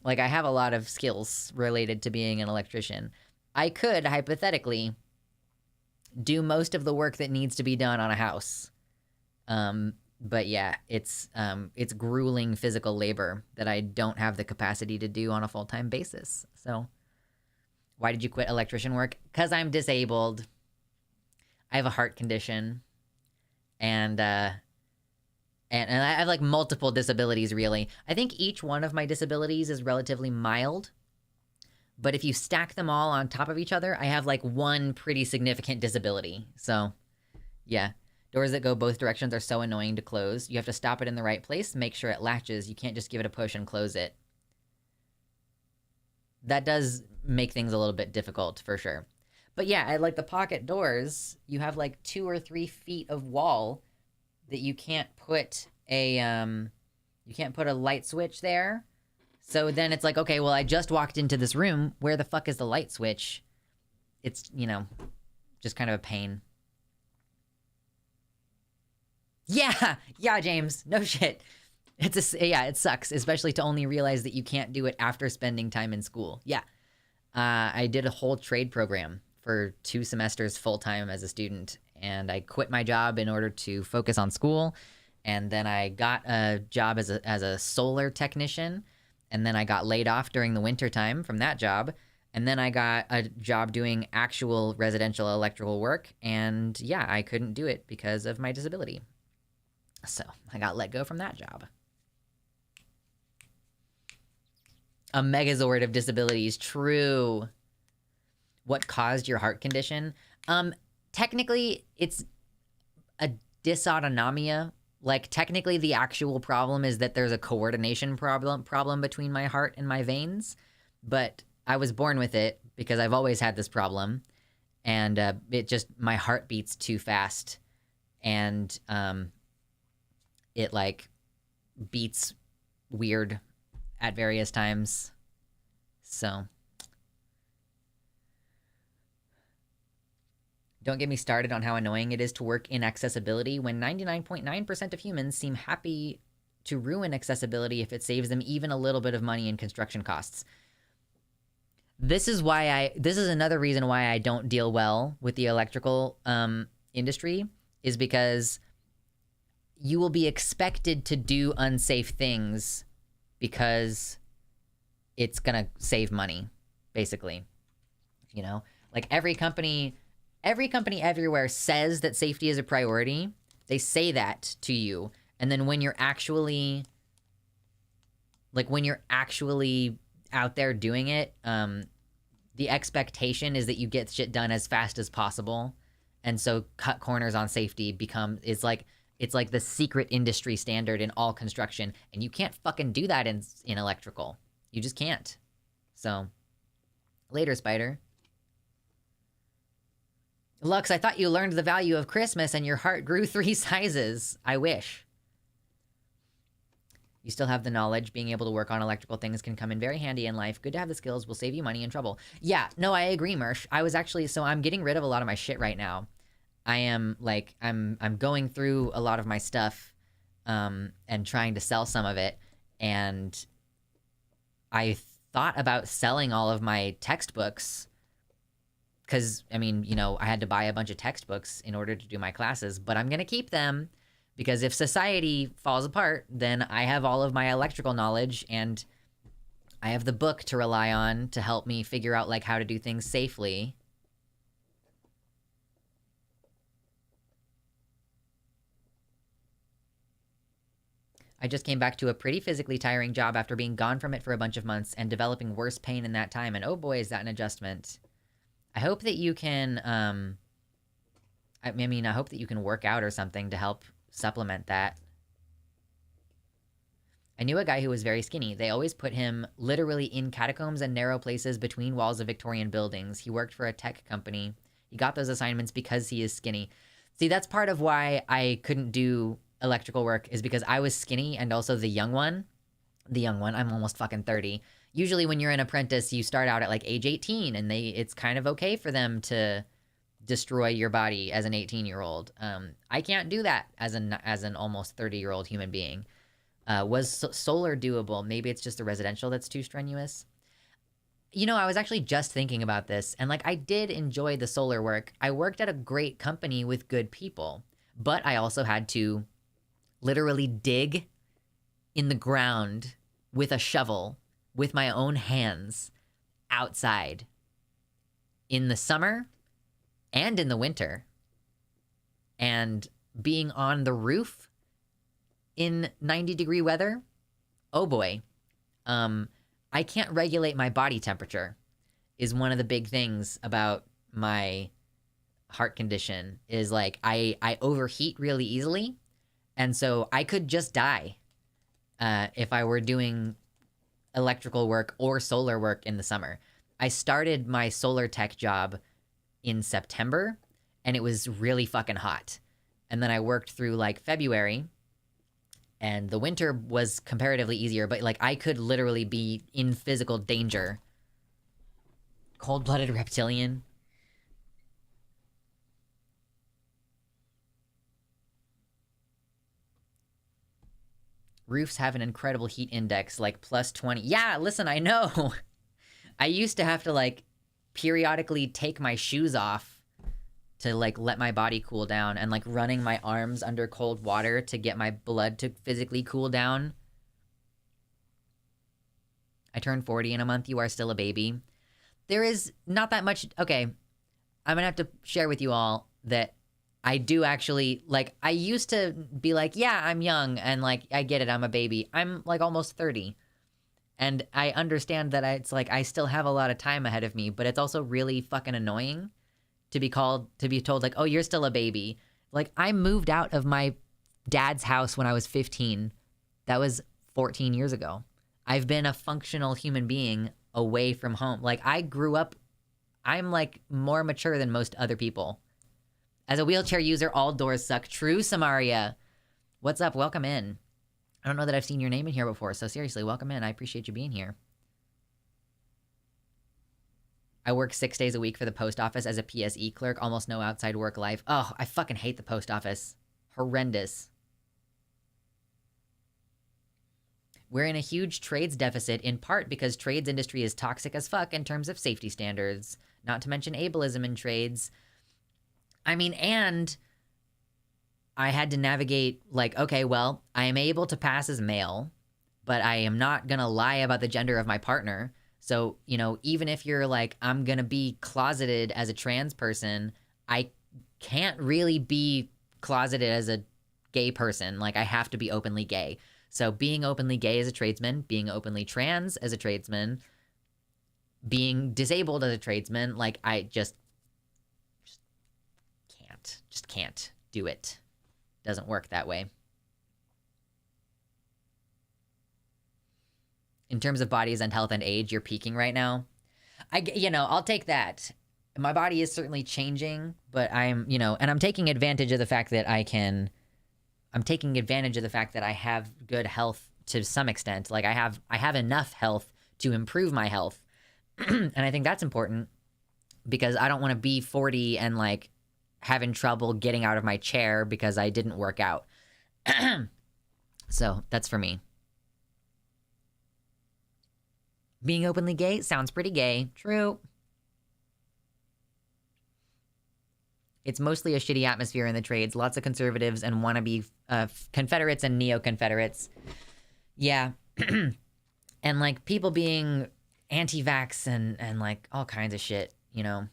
Like, I have a lot of skills related to being an electrician. I could, hypothetically, do most of the work that needs to be done on a house. But yeah, it's grueling physical labor that I don't have the capacity to do on a full-time basis. So, why did you quit electrician work? 'Cause I'm disabled. I have a heart condition. And I have, like, multiple disabilities, really. I think each one of my disabilities is relatively mild. But if you stack them all on top of each other, I have, like, one pretty significant disability. So, yeah. Doors that go both directions are so annoying to close. You have to stop it in the right place, make sure it latches. You can't just give it a push and close it. That does make things a little bit difficult, for sure. But yeah, I like the pocket doors. You have, like, 2 or 3 feet of wall that you can't put a light switch there. So then it's like, okay, well, I just walked into this room. Where the fuck is the light switch? It's, you know, just kind of a pain. Yeah, James, no shit. It sucks, especially to only realize that you can't do it after spending time in school. Yeah, I did a whole trade program for 2 semesters full-time as a student, and I quit my job in order to focus on school, and then I got a job as a solar technician, and then I got laid off during the winter time from that job, and then I got a job doing actual residential electrical work, and yeah, I couldn't do it because of my disability. So, I got let go from that job. A megazord of disabilities, true. What caused your heart condition? Technically, it's a dysautonomia. Like, technically, the actual problem is that there's a coordination problem between my heart and my veins. But I was born with it because I've always had this problem. And my heart beats too fast. And it, like, beats weird at various times. So, don't get me started on how annoying it is to work in accessibility when 99.9% of humans seem happy to ruin accessibility if it saves them even a little bit of money in construction costs. This is another reason why I don't deal well with the electrical industry, is because you will be expected to do unsafe things because it's gonna save money, basically. You know? Like, every company everywhere says that safety is a priority. They say that to you. And then when you're actually out there doing it, the expectation is that you get shit done as fast as possible. And so cut corners on safety it's like the secret industry standard in all construction, and you can't fucking do that in electrical. You just can't. So, later, Spider. Lux, I thought you learned the value of Christmas and your heart grew 3 sizes. I wish. You still have the knowledge. Being able to work on electrical things can come in very handy in life. Good to have the skills. Will save you money and trouble. Yeah, no, I agree, Mersh. I'm getting rid of a lot of my shit right now. I'm going through a lot of my stuff, and trying to sell some of it, and I thought about selling all of my textbooks, because, I mean, you know, I had to buy a bunch of textbooks in order to do my classes, but I'm gonna keep them, because if society falls apart, then I have all of my electrical knowledge, and I have the book to rely on to help me figure out, like, how to do things safely. I just came back to a pretty physically tiring job after being gone from it for a bunch of months and developing worse pain in that time, and oh boy, is that an adjustment. I hope that you can, I hope that you can work out or something to help supplement that. I knew a guy who was very skinny. They always put him literally in catacombs and narrow places between walls of Victorian buildings. He worked for a tech company. He got those assignments because he is skinny. See, that's part of why I couldn't do electrical work, is because I was skinny, and also the young one, I'm almost fucking 30. Usually when you're an apprentice, you start out at like age 18, and it's kind of okay for them to destroy your body as an 18-year-old. I can't do that as an almost 30-year-old human being. Was solar doable? Maybe it's just the residential that's too strenuous. You know, I was actually just thinking about this, and like I did enjoy the solar work. I worked at a great company with good people, but I also had to literally dig in the ground with a shovel with my own hands outside in the summer and in the winter. And being on the roof in 90-degree weather, oh boy. I can't regulate my body temperature is one of the big things about my heart condition, is like I overheat really easily. And so I could just die if I were doing electrical work or solar work in the summer. I started my solar tech job in September, and it was really fucking hot. And then I worked through like February, and the winter was comparatively easier, but like I could literally be in physical danger. Cold-blooded reptilian. Roofs have an incredible heat index, like plus 20. Yeah, listen, I know. I used to have to like periodically take my shoes off to like let my body cool down, and like running my arms under cold water to get my blood to physically cool down. I turned 40 in a month. You are still a baby. There is not that much. Okay, I'm gonna have to share with you all that I do actually, like, I used to be like, yeah, I'm young, and like, I get it, I'm a baby. I'm like almost 30. And I understand that it's like, I still have a lot of time ahead of me, but it's also really fucking annoying to be told like, oh, you're still a baby. Like, I moved out of my dad's house when I was 15. That was 14 years ago. I've been a functional human being away from home. Like, I grew up, I'm like more mature than most other people. As a wheelchair user, all doors suck. True, Samaria. What's up? Welcome in. I don't know that I've seen your name in here before, so seriously, welcome in. I appreciate you being here. I work 6 days a week for the post office as a PSE clerk. Almost no outside work life. Oh, I fucking hate the post office. Horrendous. We're in a huge trades deficit, in part because trades industry is toxic as fuck in terms of safety standards. Not to mention ableism in trades. I mean, and I had to navigate, like, okay, well, I am able to pass as male, but I am not gonna lie about the gender of my partner. So, you know, even if you're like, I'm gonna be closeted as a trans person, I can't really be closeted as a gay person. Like, I have to be openly gay. So being openly gay as a tradesman, being openly trans as a tradesman, being disabled as a tradesman, like, I just can't do it. Doesn't work that way. In terms of bodies and health and age, you're peaking right now. I'll take that. My body is certainly changing, but I'm taking advantage of the fact that I'm taking advantage of the fact that I have good health to some extent. Like, I have enough health to improve my health. And I think that's important, because I don't want to be 40 and like having trouble getting out of my chair because I didn't work out. So that's for me. Being openly gay sounds pretty gay. True. It's mostly a shitty atmosphere in the trades. Lots of conservatives and wannabe Confederates and neo-Confederates. Yeah. And like people being anti-vax and like all kinds of shit, you know.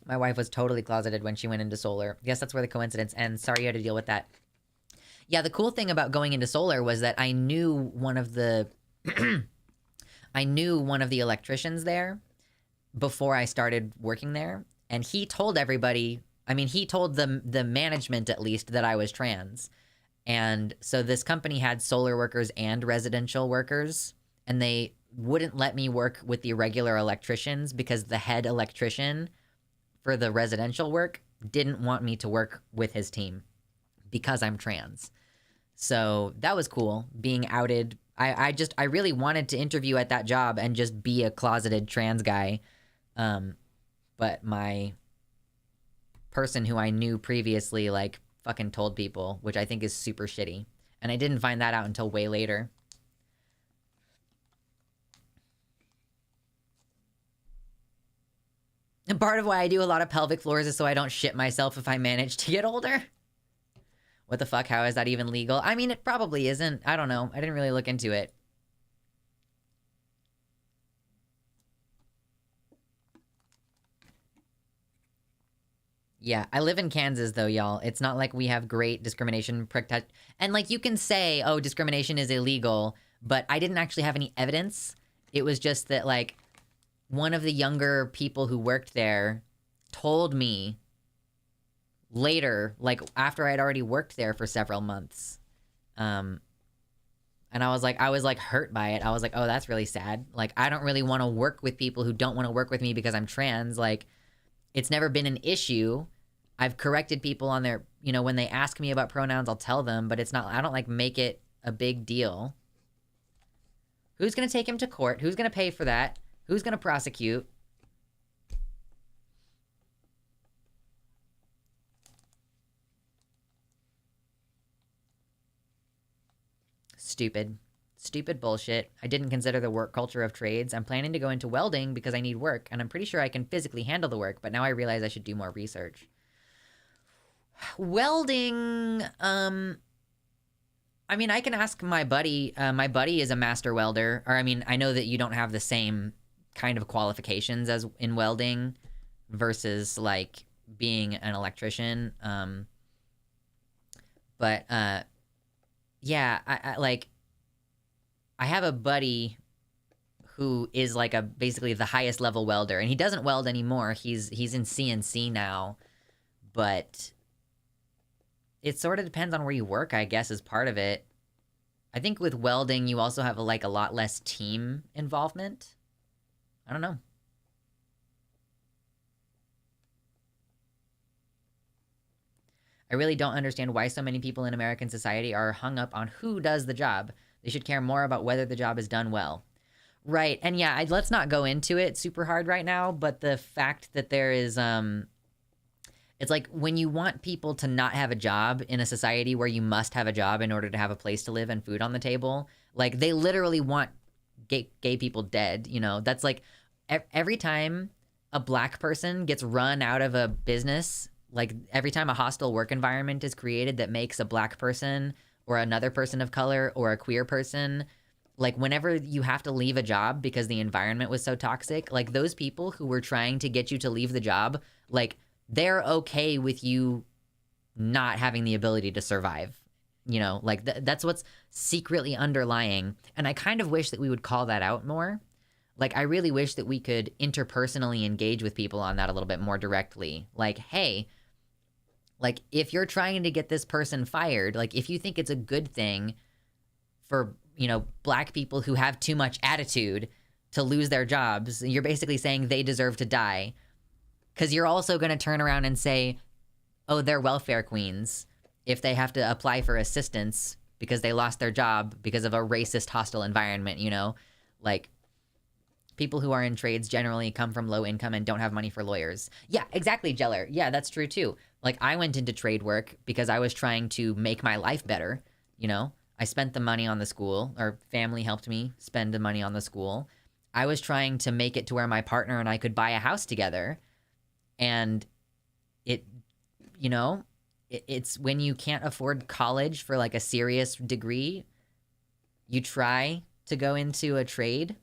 My wife was totally closeted when she went into solar. Guess that's where the coincidence ends. Sorry you had to deal with that. Yeah, the cool thing about going into solar was that I knew one of the electricians there before I started working there, and he told everybody, I mean, he told the management at least, that I was trans. And so this company had solar workers and residential workers, and they wouldn't let me work with the regular electricians because the head electrician for the residential work didn't want me to work with his team because I'm trans. So that was cool, being outed. I really wanted to interview at that job and just be a closeted trans guy. But my person who I knew previously, like, fucking told people, which I think is super shitty. And I didn't find that out until way later. And part of why I do a lot of pelvic floors is so I don't shit myself if I manage to get older. What the fuck? How is that even legal? I mean, it probably isn't. I don't know. I didn't really look into it. Yeah, I live in Kansas, though, y'all. It's not like we have great discrimination protect. And, like, you can say, oh, discrimination is illegal, but I didn't actually have any evidence. It was just that, like, one of the younger people who worked there told me later, like, after I'd already worked there for several months. And I was like, hurt by it. I was like, oh, that's really sad. Like, I don't really want to work with people who don't want to work with me because I'm trans. Like, it's never been an issue. I've corrected people on their, you know, when they ask me about pronouns, I'll tell them, but it's not, I don't like make it a big deal. Who's going to take him to court? Who's going to pay for that? Who's going to prosecute? Stupid. Stupid bullshit. I didn't consider the work culture of trades. I'm planning to go into welding because I need work, and I'm pretty sure I can physically handle the work, but now I realize I should do more research. Welding, I mean, I can ask my buddy. My buddy is a master welder, or I mean, I know that you don't have the same kind of qualifications as in welding versus, like, being an electrician. But, yeah, I have a buddy who is like basically the highest level welder, and he doesn't weld anymore. He's in CNC now, but it sort of depends on where you work, I guess, is part of it. I think with welding, you also have like a lot less team involvement. I don't know. I really don't understand why so many people in American society are hung up on who does the job. They should care more about whether the job is done well. Right, and yeah, let's not go into it super hard right now, but the fact that there is, it's like when you want people to not have a job in a society where you must have a job in order to have a place to live and food on the table, like, they literally want gay people dead, you know? That's like, every time a black person gets run out of a business, like, every time a hostile work environment is created that makes a black person or another person of color or a queer person, like, whenever you have to leave a job because the environment was so toxic, like, those people who were trying to get you to leave the job, like, they're okay with you not having the ability to survive, you know? Like, that's what's secretly underlying, and I kind of wish that we would call that out more. Like, I really wish that we could interpersonally engage with people on that a little bit more directly. Like, hey, like, if you're trying to get this person fired, like, if you think it's a good thing for, you know, black people who have too much attitude to lose their jobs, you're basically saying they deserve to die. Because you're also going to turn around and say, oh, they're welfare queens if they have to apply for assistance because they lost their job because of a racist, hostile environment, you know? Like, people who are in trades generally come from low income and don't have money for lawyers. Yeah, exactly, Jeller. Yeah, that's true, too. Like, I went into trade work because I was trying to make my life better, you know? I spent the money on the school, or family helped me spend the money on the school. I was trying to make it to where my partner and I could buy a house together. And it, you know, it's when you can't afford college for, like, a serious degree, you try to go into a trade.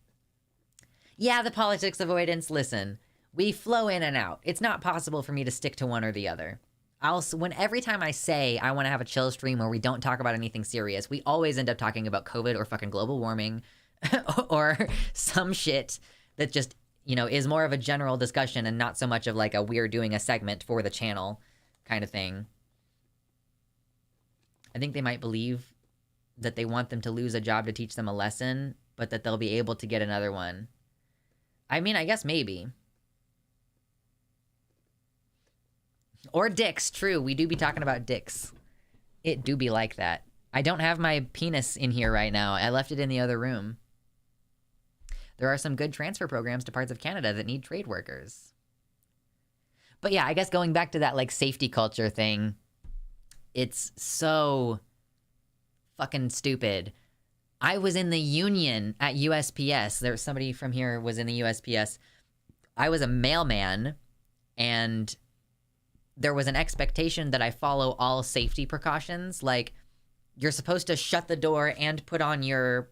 Yeah, the politics avoidance, listen, we flow in and out. It's not possible for me to stick to one or the other. Every time I say I want to have a chill stream where we don't talk about anything serious, we always end up talking about COVID or fucking global warming or some shit that just, you know, is more of a general discussion and not so much of like a we're doing a segment for the channel kind of thing. I think they might believe that they want them to lose a job to teach them a lesson, but that they'll be able to get another one. I mean, I guess maybe. Or dicks, true. We do be talking about dicks. It do be like that. I don't have my penis in here right now. I left it in the other room. There are some good transfer programs to parts of Canada that need trade workers. But yeah, I guess going back to that like safety culture thing, it's so fucking stupid. I was in the union at USPS. There was somebody from here was in the USPS. I was a mailman, and there was an expectation that I follow all safety precautions. Like, you're supposed to shut the door and put on your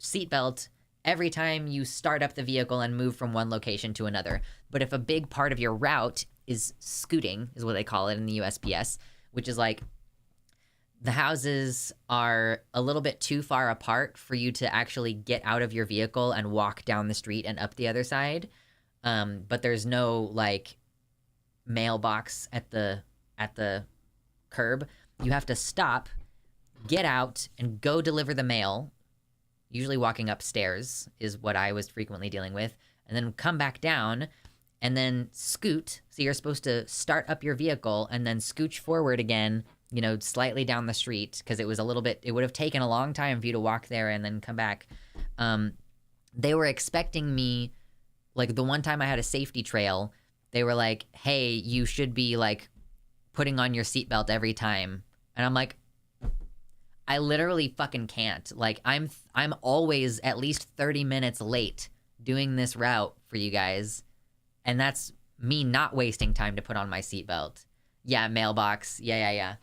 seatbelt every time you start up the vehicle and move from one location to another. But if a big part of your route is scooting, is what they call it in the USPS, which is like the houses are a little bit too far apart for you to actually get out of your vehicle and walk down the street and up the other side. But there's no like mailbox at the curb. You have to stop, get out, and go deliver the mail. Usually walking upstairs is what I was frequently dealing with, and then come back down and then scoot. So you're supposed to start up your vehicle and then scooch forward again, you know, slightly down the street, because it would have taken a long time for you to walk there and then come back. They were expecting me, like the one time I had a safety trail, they were like, hey, you should be like putting on your seatbelt every time. And I'm like, I literally fucking can't. Like, I'm always at least 30 minutes late doing this route for you guys. And that's me not wasting time to put on my seatbelt. Yeah, mailbox. Yeah.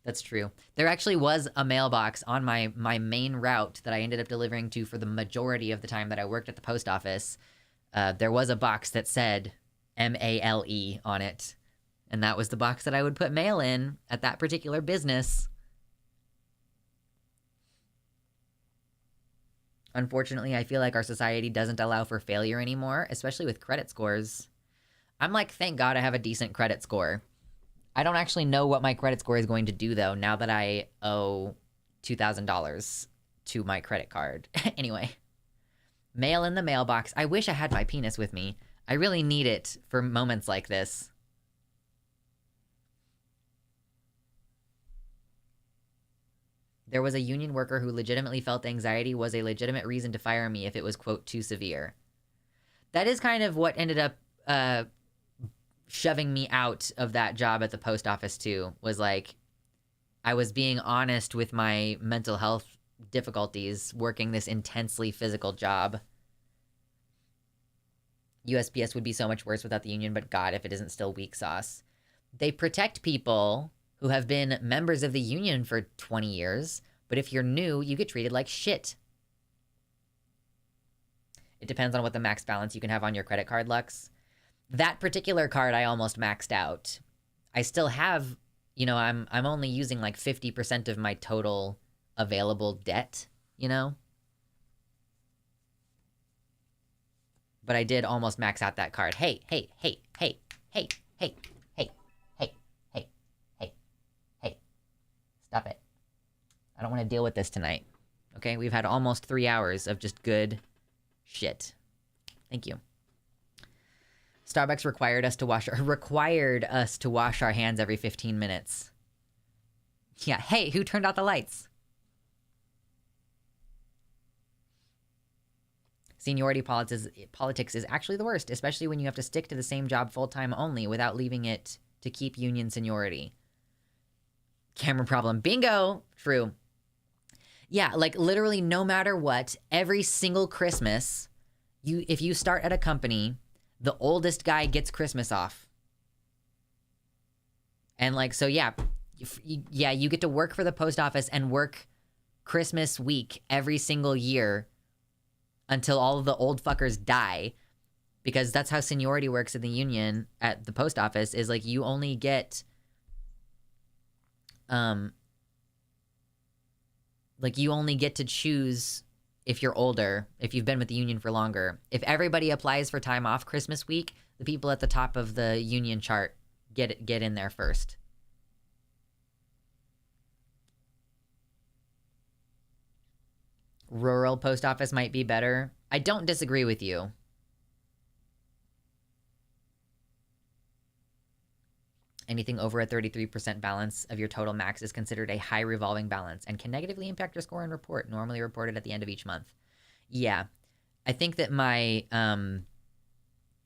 That's true. There actually was a mailbox on my main route that I ended up delivering to for the majority of the time that I worked at the post office. There was a box that said MALE on it. And that was the box that I would put mail in at that particular business. Unfortunately, I feel like our society doesn't allow for failure anymore, especially with credit scores. I'm like, thank God I have a decent credit score. I don't actually know what my credit score is going to do, though, now that I owe $2,000 to my credit card. Anyway, mail in the mailbox. I wish I had my penis with me. I really need it for moments like this. There was a union worker who legitimately felt anxiety was a legitimate reason to fire me if it was, quote, too severe. That is kind of what ended up shoving me out of that job at the post office, too, was like, I was being honest with my mental health difficulties working this intensely physical job. USPS would be so much worse without the union, but God, if it isn't still weak sauce. They protect people who have been members of the union for 20 years, but if you're new, you get treated like shit. It depends on what the max balance you can have on your credit card, Lux. That particular card I almost maxed out. I still have, you know, I'm only using like 50% of my total available debt, you know? But I did almost max out that card. Hey. Stop it. I don't want to deal with this tonight. Okay, we've had almost 3 hours of just good shit. Thank you. Starbucks required us to wash our hands every 15 minutes. Yeah, hey, who turned out the lights? Seniority politics is actually the worst, especially when you have to stick to the same job full-time only without leaving it to keep union seniority. Camera problem. Bingo! True. Yeah, like literally no matter what, every single Christmas, if you start at a company, the oldest guy gets Christmas off. And like, so yeah, you get to work for the post office and work Christmas week every single year until all of the old fuckers die. Because that's how seniority works in the union at the post office, is like you only get... like you only get to choose if you're older, if you've been with the union for longer. If everybody applies for time off Christmas week, the people at the top of the union chart get in there first. Rural post office might be better. I don't disagree with you. Anything over a 33% balance of your total max is considered a high revolving balance and can negatively impact your score and report, normally reported at the end of each month. Yeah, I think that my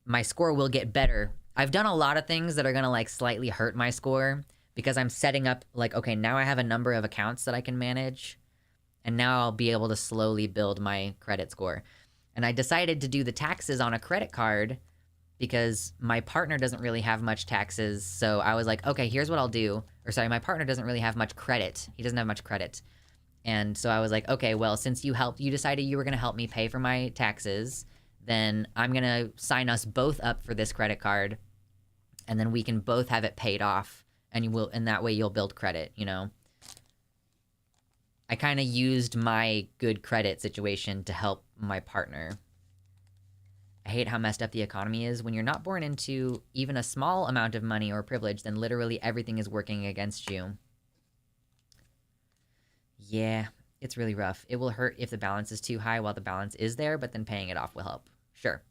my score will get better. I've done a lot of things that are gonna like slightly hurt my score because I'm setting up like, okay, now I have a number of accounts that I can manage, and now I'll be able to slowly build my credit score. And I decided to do the taxes on a credit card because my partner doesn't really have much taxes. So I was like, okay, here's what I'll do. Or sorry, my partner doesn't really have much credit. He doesn't have much credit. And so I was like, okay, well, since you decided you were gonna help me pay for my taxes, then I'm gonna sign us both up for this credit card, and then we can both have it paid off, and that way you'll build credit, you know? I kind of used my good credit situation to help my partner. I hate how messed up the economy is. When you're not born into even a small amount of money or privilege, then literally everything is working against you. Yeah, it's really rough. It will hurt if the balance is too high while the balance is there, but then paying it off will help. Sure.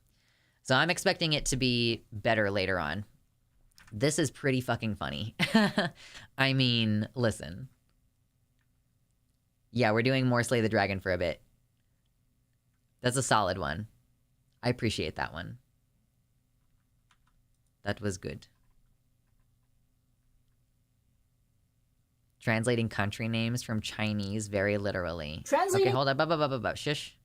So I'm expecting it to be better later on. This is pretty fucking funny. I mean, listen. Yeah, we're doing more Slay the Dragon for a bit. That's a solid one. I appreciate that one. That was good. Translating country names from Chinese very literally. Translating- Okay, hold up. Shush.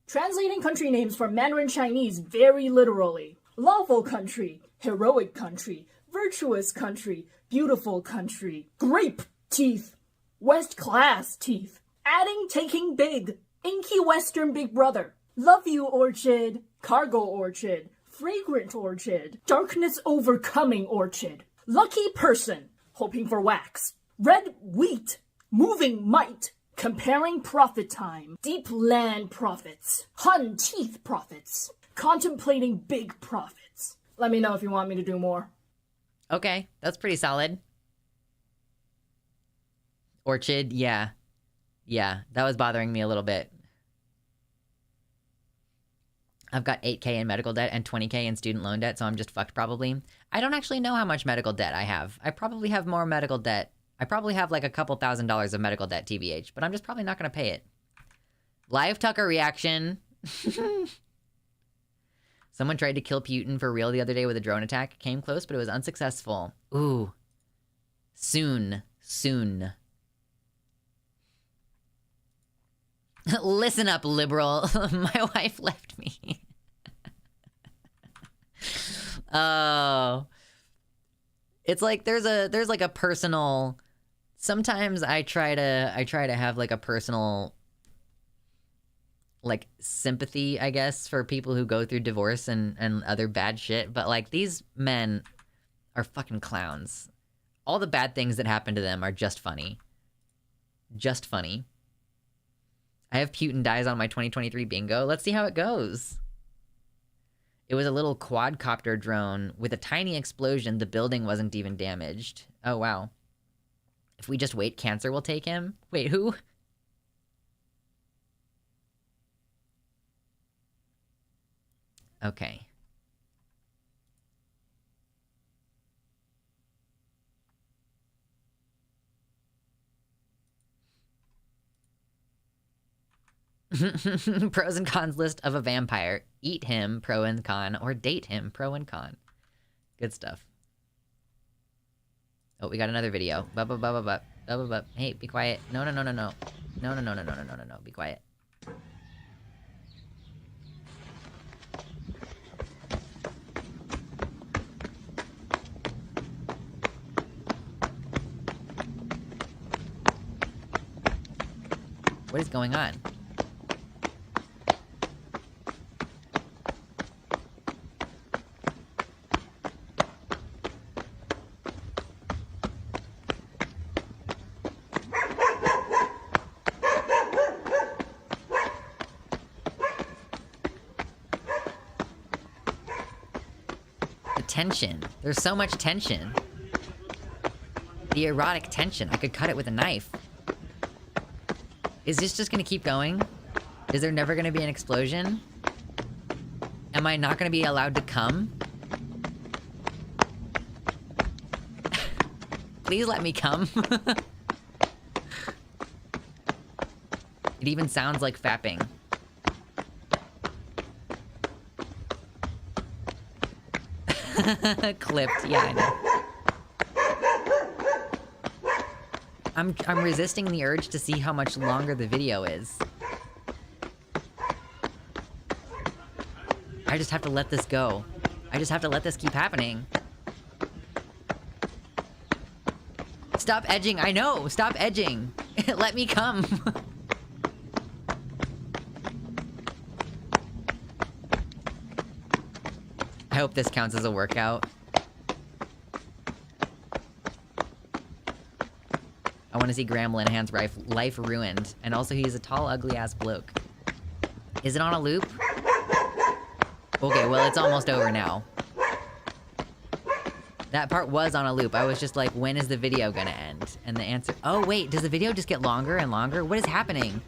Translating country names from Mandarin Chinese very literally. Lawful country, heroic country, virtuous country, beautiful country, grape teeth, West class teeth, adding taking big, inky western big brother, love you orchid, cargo orchid, fragrant orchid, darkness overcoming orchid, lucky person, hoping for wax, red wheat, moving might, comparing profit time, deep land profits, Hun teeth profits, contemplating big profits. Let me know if you want me to do more. Okay, that's pretty solid. Orchid, yeah. Yeah, that was bothering me a little bit. I've got 8K in medical debt and 20K in student loan debt, so I'm just fucked probably. I don't actually know how much medical debt I have. I probably have more medical debt. I probably have like a couple $1,000s of medical debt, TBH, but I'm just probably not gonna pay it. Live Tucker reaction. Someone tried to kill Putin for real the other day with a drone attack. Came close, but it was unsuccessful. Ooh. Soon. Listen up, liberal. My wife left me. Oh. It's like there's like a personal. Sometimes I try to have like a personal like sympathy, I guess, for people who go through divorce and other bad shit, but like these men are fucking clowns. All the bad things that happen to them are just funny. Just funny. I have Putin dies on my 2023 bingo. Let's see how it goes. It was a little quadcopter drone with a tiny explosion. The building wasn't even damaged. Oh, wow. If we just wait, cancer will take him? Wait, who? Okay. Pros and cons list of a vampire. Eat him, pro and con, or date him, pro and con. Good stuff. Oh, we got another video. Hey, be quiet. No. Be quiet. What is going on? Tension. There's so much tension. The erotic tension. I could cut it with a knife. Is this just gonna keep going? Is there never gonna be an explosion? Am I not gonna be allowed to come? Please let me come. It even sounds like fapping. Clipped, yeah, I know. I'm resisting the urge to see how much longer the video is. I just have to let this go. I just have to let this keep happening. Stop edging, I know! Stop edging! Let me come! I hope this counts as a workout. I want to see Graham Linehan's life ruined. And also he's a tall, ugly-ass bloke. Is it on a loop? Okay, well it's almost over now. That part was on a loop. I was just like, when is the video gonna end? And the answer... Oh, wait, does the video just get longer and longer? What is happening?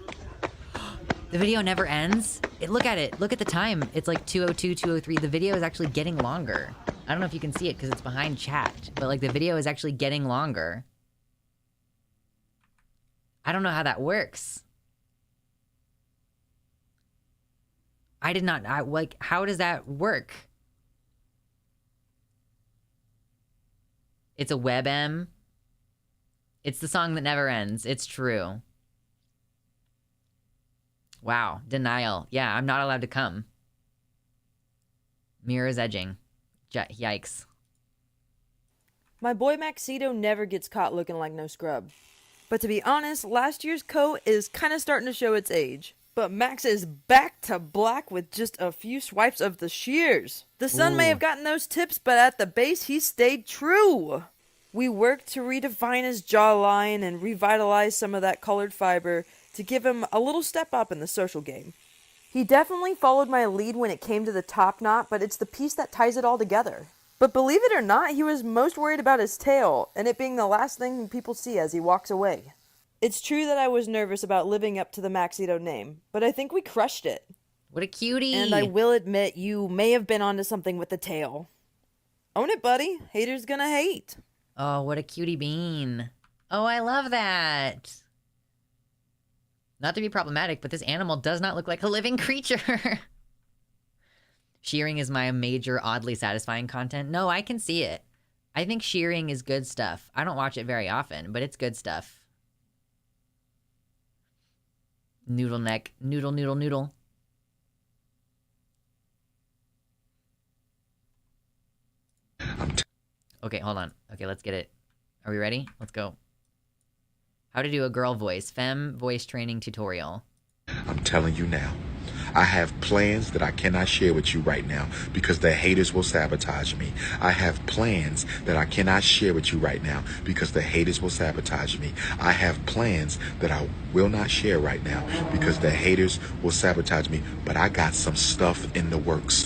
The video never ends? Look at it. Look at the time. It's like 2:02, 2:03. The video is actually getting longer. I don't know if you can see it because it's behind chat. But, like, the video is actually getting longer. I don't know how that works. I did not... like, how does that work? It's a WebM. It's the song that never ends. It's true. Wow. Denial. Yeah, I'm not allowed to come. Mirror's edging. Yikes. My boy Maxito never gets caught looking like no scrub. But to be honest, last year's coat is kind of starting to show its age. But Max is back to black with just a few swipes of the shears. The sun may have gotten those tips, but at the base he stayed true. We worked to redefine his jawline and revitalize some of that colored fiber to give him a little step up in the social game. He definitely followed my lead when it came to the top knot, but it's the piece that ties it all together. But believe it or not, he was most worried about his tail, and it being the last thing people see as he walks away. It's true that I was nervous about living up to the Maxito name, but I think we crushed it. What a cutie! And I will admit, you may have been onto something with the tail. Own it, buddy. Haters gonna hate. Oh, what a cutie bean. Oh, I love that. Not to be problematic, but this animal does not look like a living creature. Shearing is my major, oddly satisfying content. No, I can see it. I think shearing is good stuff. I don't watch it very often, but it's good stuff. Noodle neck. Noodle, noodle, noodle. Okay, hold on. Okay, let's get it. Are we ready? Let's go. How to do a girl voice. Femme voice training tutorial. I'm telling you now. I have plans that I cannot share with you right now because the haters will sabotage me. I have plans that I cannot share with you right now because the haters will sabotage me. I have plans that I will not share right now because the haters will sabotage me. But I got some stuff in the works.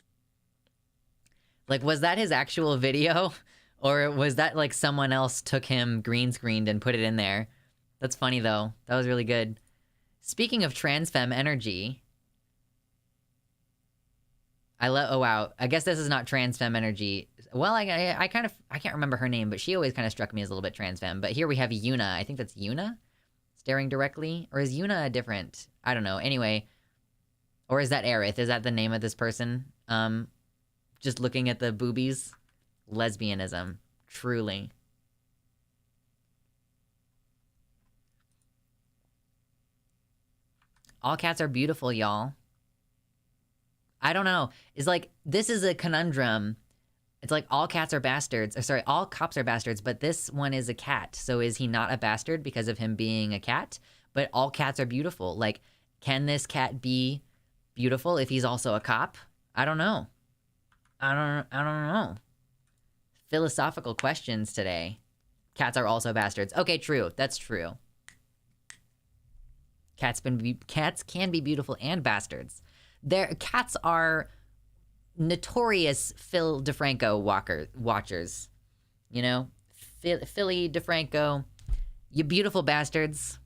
Like, was that his actual video? Or was that like someone else took him green screened and put it in there? That's funny though. That was really good. Speaking of trans femme energy, oh wow, I guess this is not trans femme energy. Well, I can't remember her name, but she always kind of struck me as a little bit trans femme. But here we have Yuna. I think that's Yuna staring directly, or is Yuna different? I don't know. Anyway, or is that Aerith? Is that the name of this person? Just looking at the boobies, lesbianism, truly. All cats are beautiful, y'all. I don't know. It's like, this is a conundrum. It's like all cats are bastards. Or sorry, all cops are bastards, but this one is a cat. So is he not a bastard because of him being a cat? But all cats are beautiful. Like, can this cat be beautiful if he's also a cop? I don't know. I don't know. Philosophical questions today. Cats are also bastards. Okay, true. That's true. Cats can be beautiful and bastards. Cats are notorious Phil DeFranco watchers. You know? Philly DeFranco, you beautiful bastards.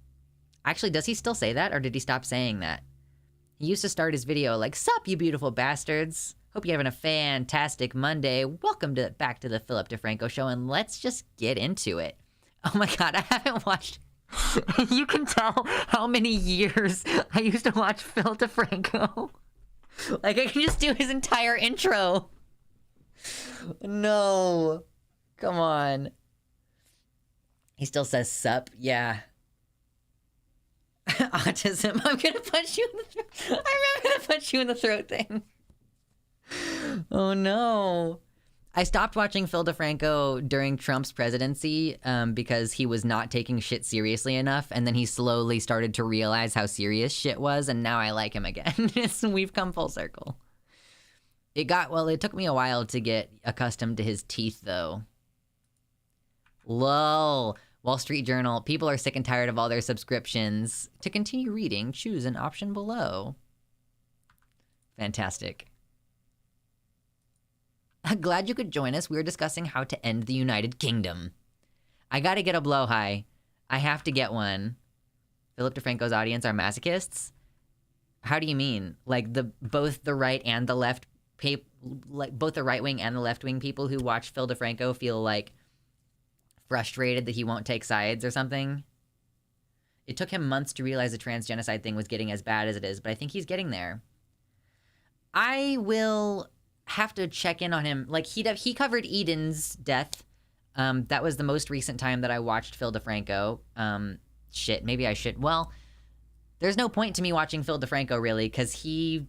Actually, does he still say that, or did he stop saying that? He used to start his video like, "Sup, you beautiful bastards. Hope you're having a fantastic Monday. Welcome back to the Philip DeFranco Show, and let's just get into it." Oh my god, I haven't watched... You can tell how many years I used to watch Phil DeFranco. Like, I can just do his entire intro. No. Come on. He still says sup. Yeah. Autism. I'm gonna punch you in the throat. I'm gonna punch you in the throat thing. Oh no. I stopped watching Phil DeFranco during Trump's presidency because he was not taking shit seriously enough, and then he slowly started to realize how serious shit was, and now I like him again. We've come full circle. It took me a while to get accustomed to his teeth, though. Lol. Wall Street Journal. People are sick and tired of all their subscriptions. To continue reading, choose an option below. Fantastic. Glad you could join us. We were discussing how to end the United Kingdom. I gotta get a blowhigh. I have to get one. Philip DeFranco's audience are masochists? How do you mean? Like both the right and the left, both the right wing and the left wing people who watch Phil DeFranco feel like frustrated that he won't take sides or something? It took him months to realize the trans genocide thing was getting as bad as it is, but I think he's getting there. I will have to check in on him. Like, he covered Eden's death. That was the most recent time that I watched Phil DeFranco. Shit, maybe I should. Well, there's no point to me watching Phil DeFranco, really, because he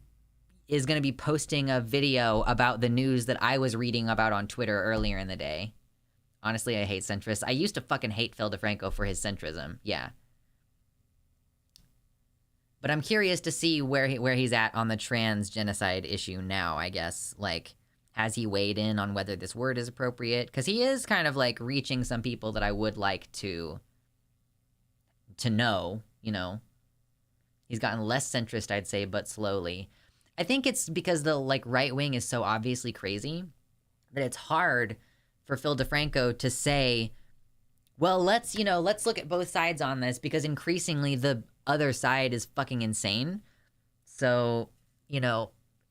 is going to be posting a video about the news that I was reading about on Twitter earlier in the day. Honestly, I hate centrists. I used to fucking hate Phil DeFranco for his centrism. Yeah. But I'm curious to see where he's at on the trans genocide issue now, I guess. Like, has he weighed in on whether this word is appropriate? Because he is kind of, like, reaching some people that I would like to know, you know. He's gotten less centrist, I'd say, but slowly. I think it's because the, like, right wing is so obviously crazy that it's hard for Phil DeFranco to say, well, let's look at both sides on this, because increasingly the other side is fucking insane. So,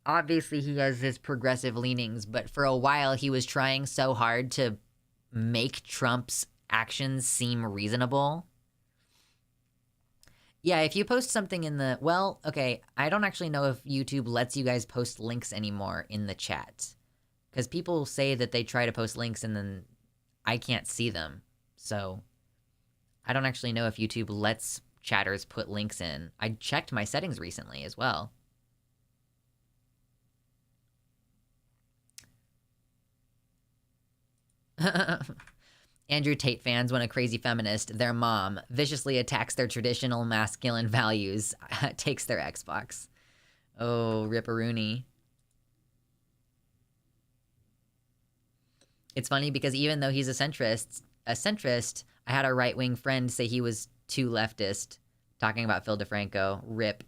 obviously he has his progressive leanings, but for a while he was trying so hard to make Trump's actions seem reasonable. Yeah, if you post something in the... Well, okay, I don't actually know if YouTube lets you guys post links anymore in the chat. Because people say that they try to post links and then I can't see them. So I don't actually know if YouTube lets chatters put links in. I checked my settings recently as well. Andrew Tate fans, when a crazy feminist, their mom, viciously attacks their traditional masculine values, takes their Xbox. Oh, ripperoonie. It's funny because even though he's a centrist, I had a right-wing friend say he was too leftist, talking about Phil DeFranco. Rip.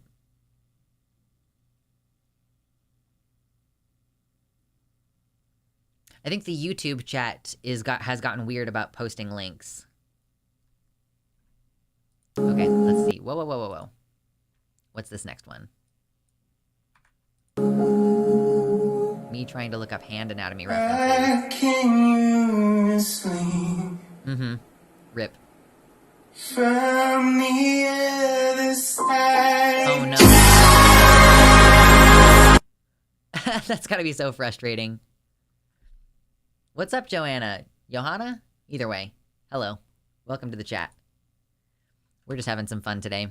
I think the YouTube chat has gotten weird about posting links. Okay, let's see. Whoa. What's this next one? Me trying to look up hand anatomy references. Mm-hmm. Rip. From the other side. Oh no. That's gotta be so frustrating. What's up, Joanna? Johanna? Either way. Hello. Welcome to the chat. We're just having some fun today.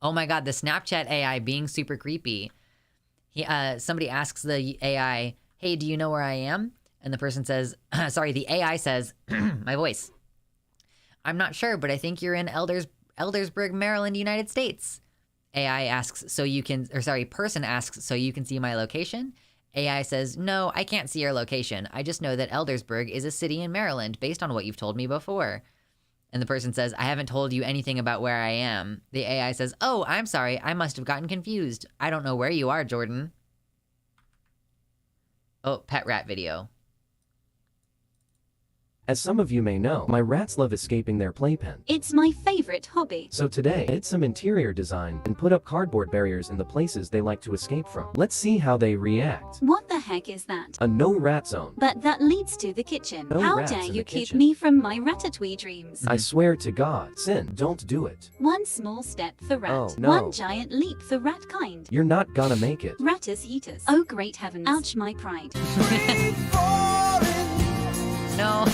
Oh my god, the Snapchat AI being super creepy. Somebody asks the AI, hey, do you know where I am? And the person says, the AI says, my voice. I'm not sure, but I think you're in Eldersburg, Maryland, United States. AI asks, person asks, so you can see my location? AI says, no, I can't see your location. I just know that Eldersburg is a city in Maryland, based on what you've told me before. And the person says, I haven't told you anything about where I am. The AI says, oh, I'm sorry, I must have gotten confused. I don't know where you are, Jordan. Oh, pet rat video. As some of you may know, my rats love escaping their playpen. It's my favorite hobby. So today, I did some interior design and put up cardboard barriers in the places they like to escape from. Let's see how they react. What the heck is that? A no rat zone. But that leads to the kitchen. No How rats dare in you the keep kitchen. me from my ratatouille dreams? I swear to God, Sin, don't do it. One small step for rat. Oh, no. One giant leap for rat kind. You're not gonna make it. Ratus yeetus. Oh great heavens. Ouch my pride. No.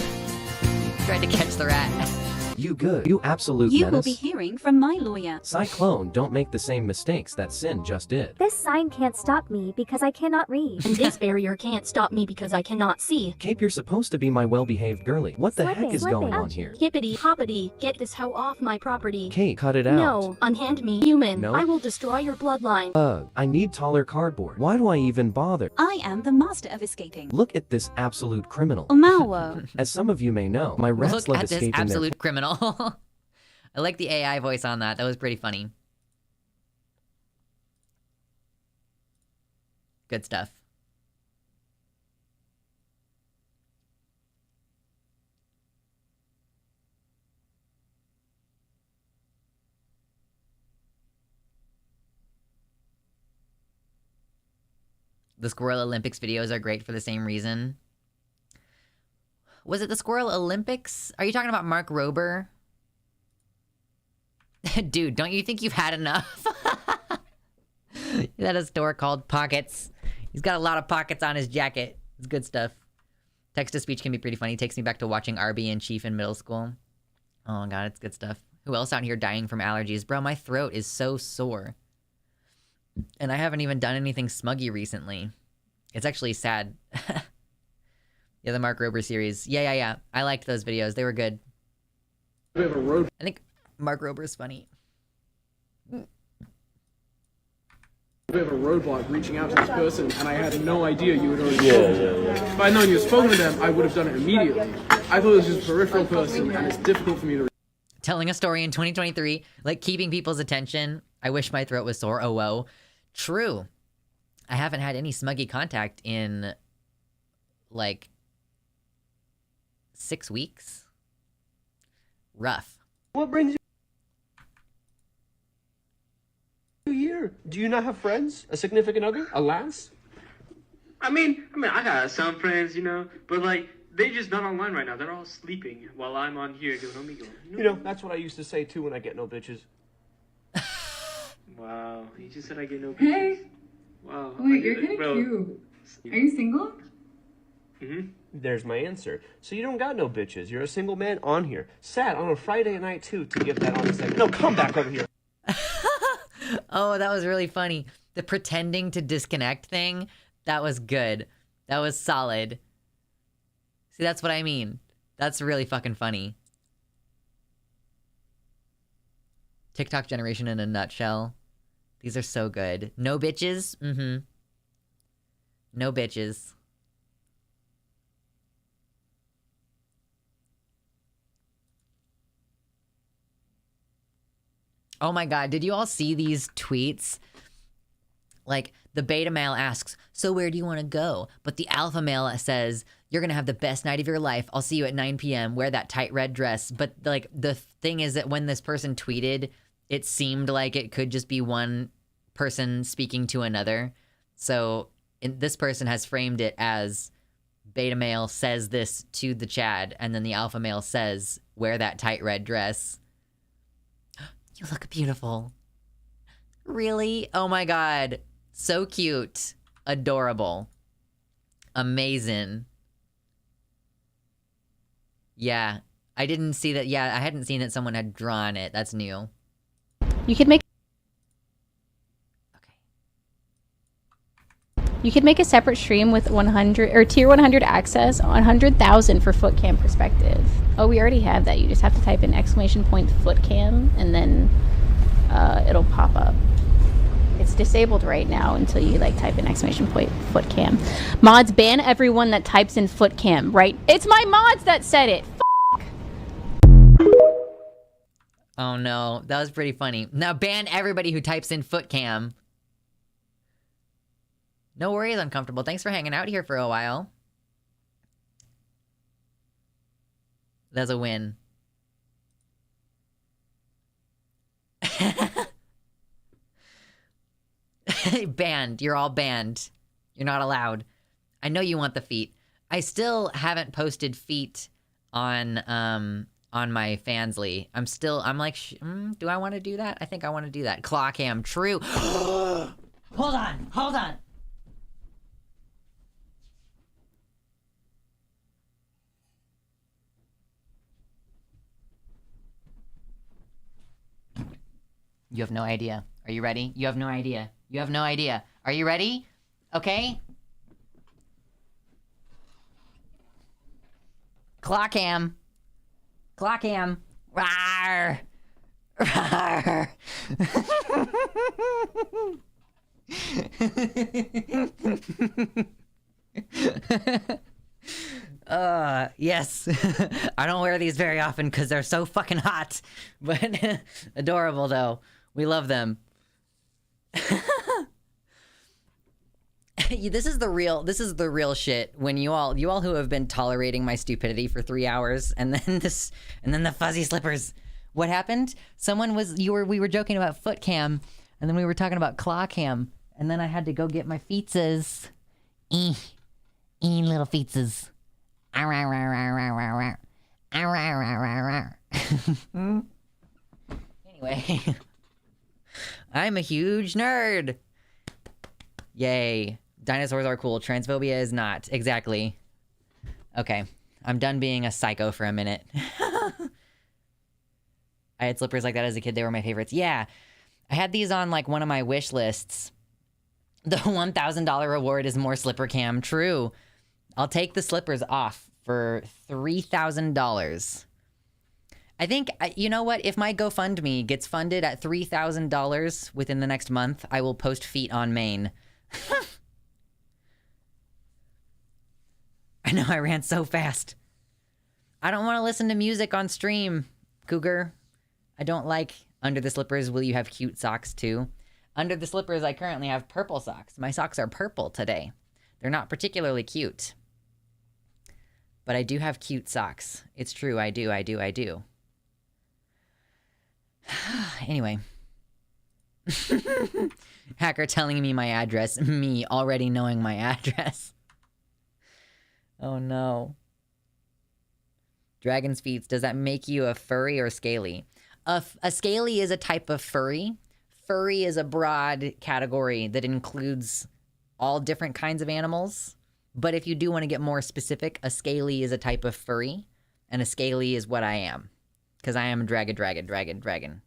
Tried to catch the rat. You good. You absolute You will menace. be hearing from my lawyer. Cyclone, don't make the same mistakes that Sin just did. This sign can't stop me because I cannot read. And this barrier can't stop me because I cannot see. Cape, you're supposed to be my well-behaved girly. What the heck is going on here? Hippity hoppity, get this hoe off my property. Kate, cut it out. No, unhand me, human. No. I will destroy your bloodline. I need taller cardboard. Why do I even bother? I am the master of escaping. Look at this absolute criminal. Omawo. As some of you may know, my rats Look love at this escaping absolute criminal. I like the AI voice on that. That was pretty funny. Good stuff. The Squirrel Olympics videos are great for the same reason. Was it the Squirrel Olympics? Are you talking about Mark Rober? Dude, don't you think you've had enough? He's at a store called Pockets. He's got a lot of pockets on his jacket. It's good stuff. Text-to-speech can be pretty funny. Takes me back to watching Arby and Chief in middle school. Oh my god, it's good stuff. Who else out here dying from allergies? Bro, my throat is so sore. And I haven't even done anything smuggy recently. It's actually sad. Yeah, the Mark Rober series. Yeah. I liked those videos. They were good. We have a road. I think Mark Rober is funny. We have a roadblock reaching out to this person, and I had no idea you had already Yeah, spoken to yeah, them. yeah. If I'd known you had spoken to them, I would have done it immediately. I thought it was just a peripheral person, and it's difficult for me to... Telling a story in 2023, like keeping people's attention. I wish my throat was sore. Oh, whoa. True. I haven't had any smuggy contact in, like, 6 weeks. Rough. What brings you here? Do you not have friends? A significant other? A lass? I mean, I got some friends, you know, but like, they're just not online right now. They're all sleeping while I'm on here doing Omegle. You know, that's what I used to say too when I get no bitches. Wow, you just said I get no bitches. Hey. Wow. Wait, you're kind of cute. Are you single? Mm-hmm. There's my answer. So you don't got no bitches. You're a single man on here. Sad on a Friday night too to give that honest answer. No, come back over here. Oh, that was really funny. The pretending to disconnect thing, that was good. That was solid. See, that's what I mean. That's really fucking funny. TikTok generation in a nutshell. These are so good. No bitches? Mm-hmm. No bitches. Oh my god, did you all see these tweets? Like, the beta male asks, so where do you want to go? But the alpha male says, you're going to have the best night of your life. I'll see you at 9 p.m. Wear that tight red dress. But, like, the thing is that when this person tweeted, it seemed like it could just be one person speaking to another. So, this person has framed it as beta male says this to the Chad, and then the alpha male says, wear that tight red dress. You look beautiful. Really? Oh my god. So cute. Adorable. Amazing. Yeah. I didn't see that. Yeah, I hadn't seen that someone had drawn it. That's new. You could make... You could make a separate stream with 100 or tier 100 access on 100,000 for foot cam perspective. Oh, we already have that. You just have to type in !foot cam and then it'll pop up. It's disabled right now until you like type in !foot cam. Mods ban everyone that types in foot cam, right? It's my mods that said it. Oh no, that was pretty funny. Now ban everybody who types in foot cam. No worries, Uncomfortable. Thanks for hanging out here for a while. That's a win. Banned. You're all banned. You're not allowed. I know you want the feet. I still haven't posted feet on my Fansly. I'm like, do I want to do that? I think I want to do that. Claw cam, true. Hold on. You have no idea. Are you ready? You have no idea. You have no idea. Are you ready? Okay. Claw cam. Claw cam. Rawr. Rawr. Yes. I don't wear these very often because they're so fucking hot. But adorable though. We love them. This is the real shit when you all who have been tolerating my stupidity for 3 hours and then the fuzzy slippers. What happened? We were joking about foot cam and then we were talking about claw cam and then I had to go get my feetses. Little feetses. Anyway, I'm a huge nerd. Yay. Dinosaurs are cool. Transphobia is not. Exactly. Okay. I'm done being a psycho for a minute. I had slippers like that as a kid. They were my favorites. Yeah. I had these on like one of my wish lists. The $1,000 reward is more slipper cam. True. I'll take the slippers off for $3,000. I think, you know what? If my GoFundMe gets funded at $3,000 within the next month, I will post feet on main. I know I ran so fast. I don't want to listen to music on stream, Cougar. I don't like Under the Slippers. Will you have cute socks too? Under the Slippers, I currently have purple socks. My socks are purple today. They're not particularly cute. But I do have cute socks. It's true, I do. Anyway. Hacker telling me my address. Me already knowing my address. Oh no. Dragon's feet. Does that make you a furry or scaly? A scaly is a type of furry. Furry is a broad category that includes all different kinds of animals. But if you do want to get more specific, a scaly is a type of furry. And a scaly is what I am. Because I am a dragon.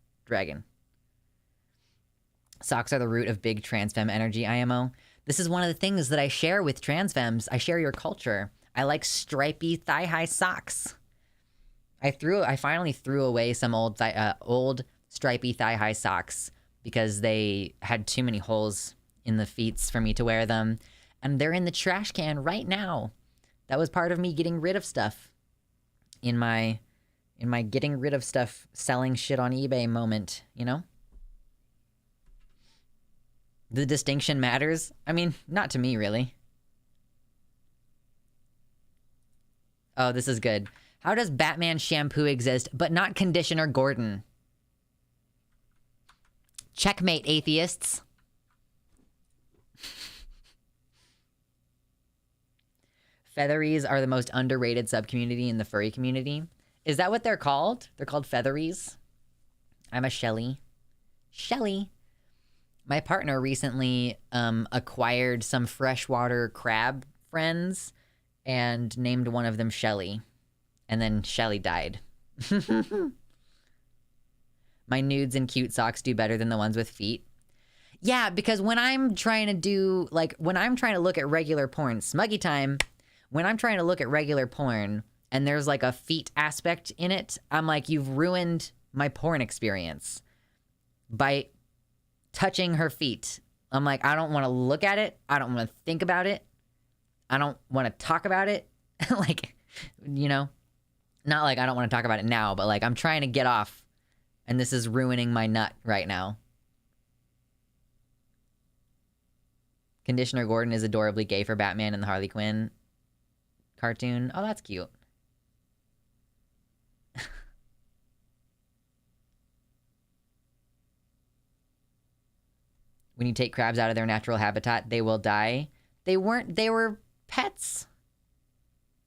Socks are the root of big transfemme energy, IMO. This is one of the things that I share with transfemmes. I share your culture. I like stripy thigh-high socks. I finally threw away some old stripy thigh-high socks because they had too many holes in the feet for me to wear them. And they're in the trash can right now. That was part of me getting rid of stuff in my getting rid of stuff, selling shit on eBay moment, you know? The distinction matters. I mean, not to me, really. Oh, this is good. How does Batman shampoo exist, but not Conditioner Gordon? Checkmate, atheists. Featheries are the most underrated subcommunity in the furry community. Is that what they're called? They're called featheries? I'm a Shelly. Shelly. My partner recently acquired some freshwater crab friends and named one of them Shelly. And then Shelly died. My nudes and cute socks do better than the ones with feet. Yeah, because when I'm trying to look at regular porn, Smuggy time, when I'm trying to look at regular porn and there's like a feet aspect in it, I'm like, you've ruined my porn experience by touching her feet. I'm like, I don't want to look at it. I don't want to think about it. I don't want to talk about it. Like, you know, not like I don't want to talk about it now, but like I'm trying to get off and this is ruining my nut right now. Conditioner Gordon is adorably gay for Batman and the Harley Quinn cartoon. Oh, that's cute. When you take crabs out of their natural habitat, they will die. They weren't, they were pets.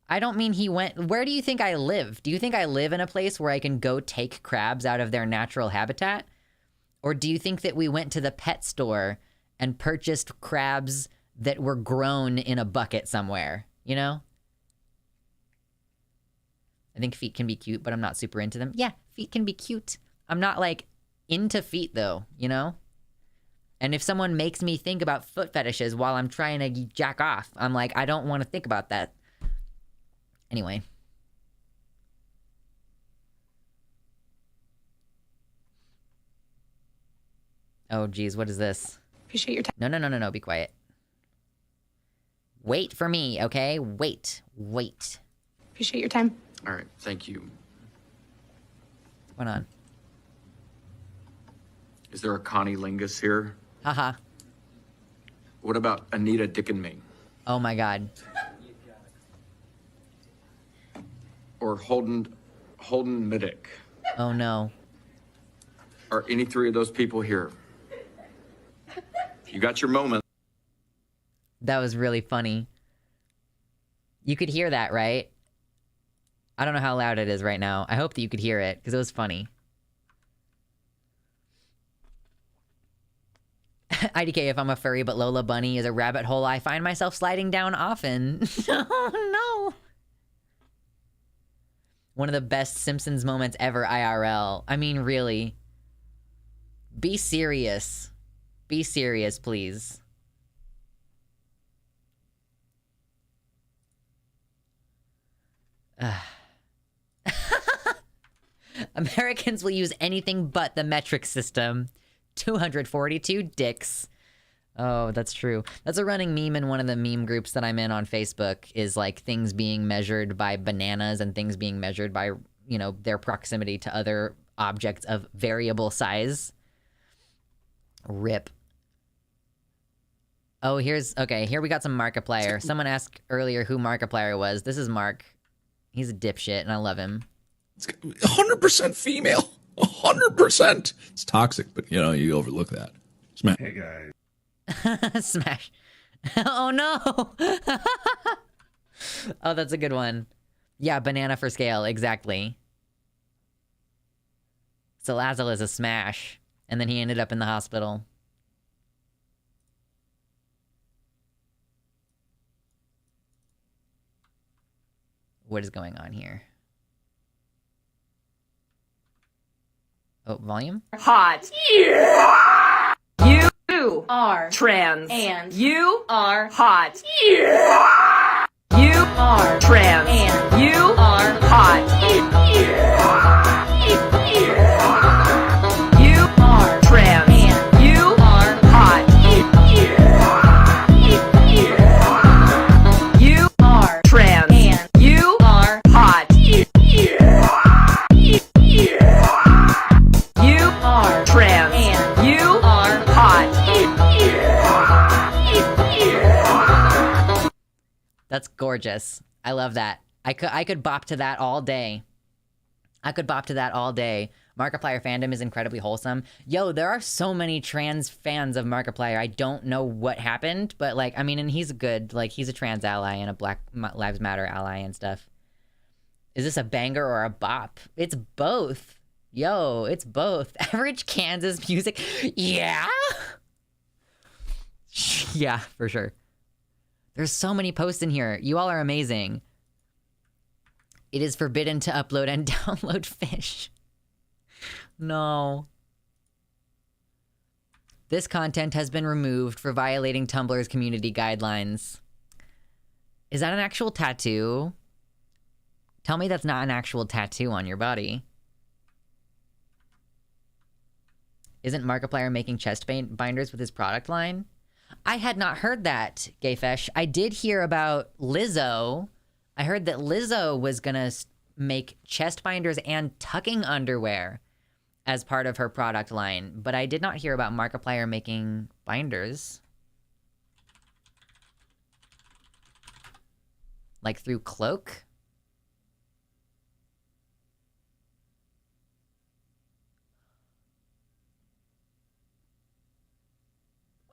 I don't mean he went, where do you think I live? Do you think I live in a place where I can go take crabs out of their natural habitat? Or do you think that we went to the pet store and purchased crabs that were grown in a bucket somewhere, you know? I think feet can be cute, but I'm not super into them. Yeah, feet can be cute. I'm not, like, into feet, though, you know? And if someone makes me think about foot fetishes while I'm trying to jack off, I'm like, I don't want to think about that. Anyway. Oh, geez, what is this? Appreciate your time. No, be quiet. Wait for me, okay? Wait. Appreciate your time. All right, thank you. What's going on? Is there a Connie Lingus here? Haha. What about Anita Dickenming? Oh my god. Or Holden Middick? Oh no. Are any three of those people here? You got your moment. That was really funny. You could hear that, right? I don't know how loud it is right now. I hope that you could hear it, because it was funny. IDK, if I'm a furry but Lola Bunny is a rabbit hole I find myself sliding down often. Oh no! One of the best Simpsons moments ever IRL. I mean, really. Be serious. Be serious, please. Americans will use anything but the metric system. 242 dicks. Oh, that's true. That's a running meme in one of the meme groups that I'm in on Facebook, is like things being measured by bananas and things being measured by, you know, their proximity to other objects of variable size. RIP. Oh, okay, here we got some Markiplier. Someone asked earlier who Markiplier was. This is Mark. He's a dipshit, and I love him. It's 100% female. 100%. It's toxic, but, you know, you overlook that. Smash. Hey, guys. Smash. Oh, no. Oh, that's a good one. Yeah, banana for scale, exactly. So Lazel is a smash, and then he ended up in the hospital. What is going on here? Oh, volume? Hot. Yeah! You are trans. And you are hot. Yeah! You are trans. And you are hot. Yeah! You are trans. And you are hot. Yeah! You are trans. And you are hot. You are trans. And you are hot. That's gorgeous. I love that. I could bop to that all day. I could bop to that all day. Markiplier fandom is incredibly wholesome. Yo, there are so many trans fans of Markiplier. I don't know what happened, but like, I mean, and he's good. Like, he's a trans ally and a Black Lives Matter ally and stuff. Is this a banger or a bop? It's both. Yo, it's both. Average Kansas music. Yeah? Yeah, for sure. There's so many posts in here. You all are amazing. It is forbidden to upload and download fish. No. This content has been removed for violating Tumblr's community guidelines. Is that an actual tattoo? Tell me that's not an actual tattoo on your body. Isn't Markiplier making chest binders with his product line? I had not heard that, Gayfesh. I did hear about Lizzo. I heard that Lizzo was gonna make chest binders and tucking underwear as part of her product line, but I did not hear about Markiplier making binders. Like through Cloak?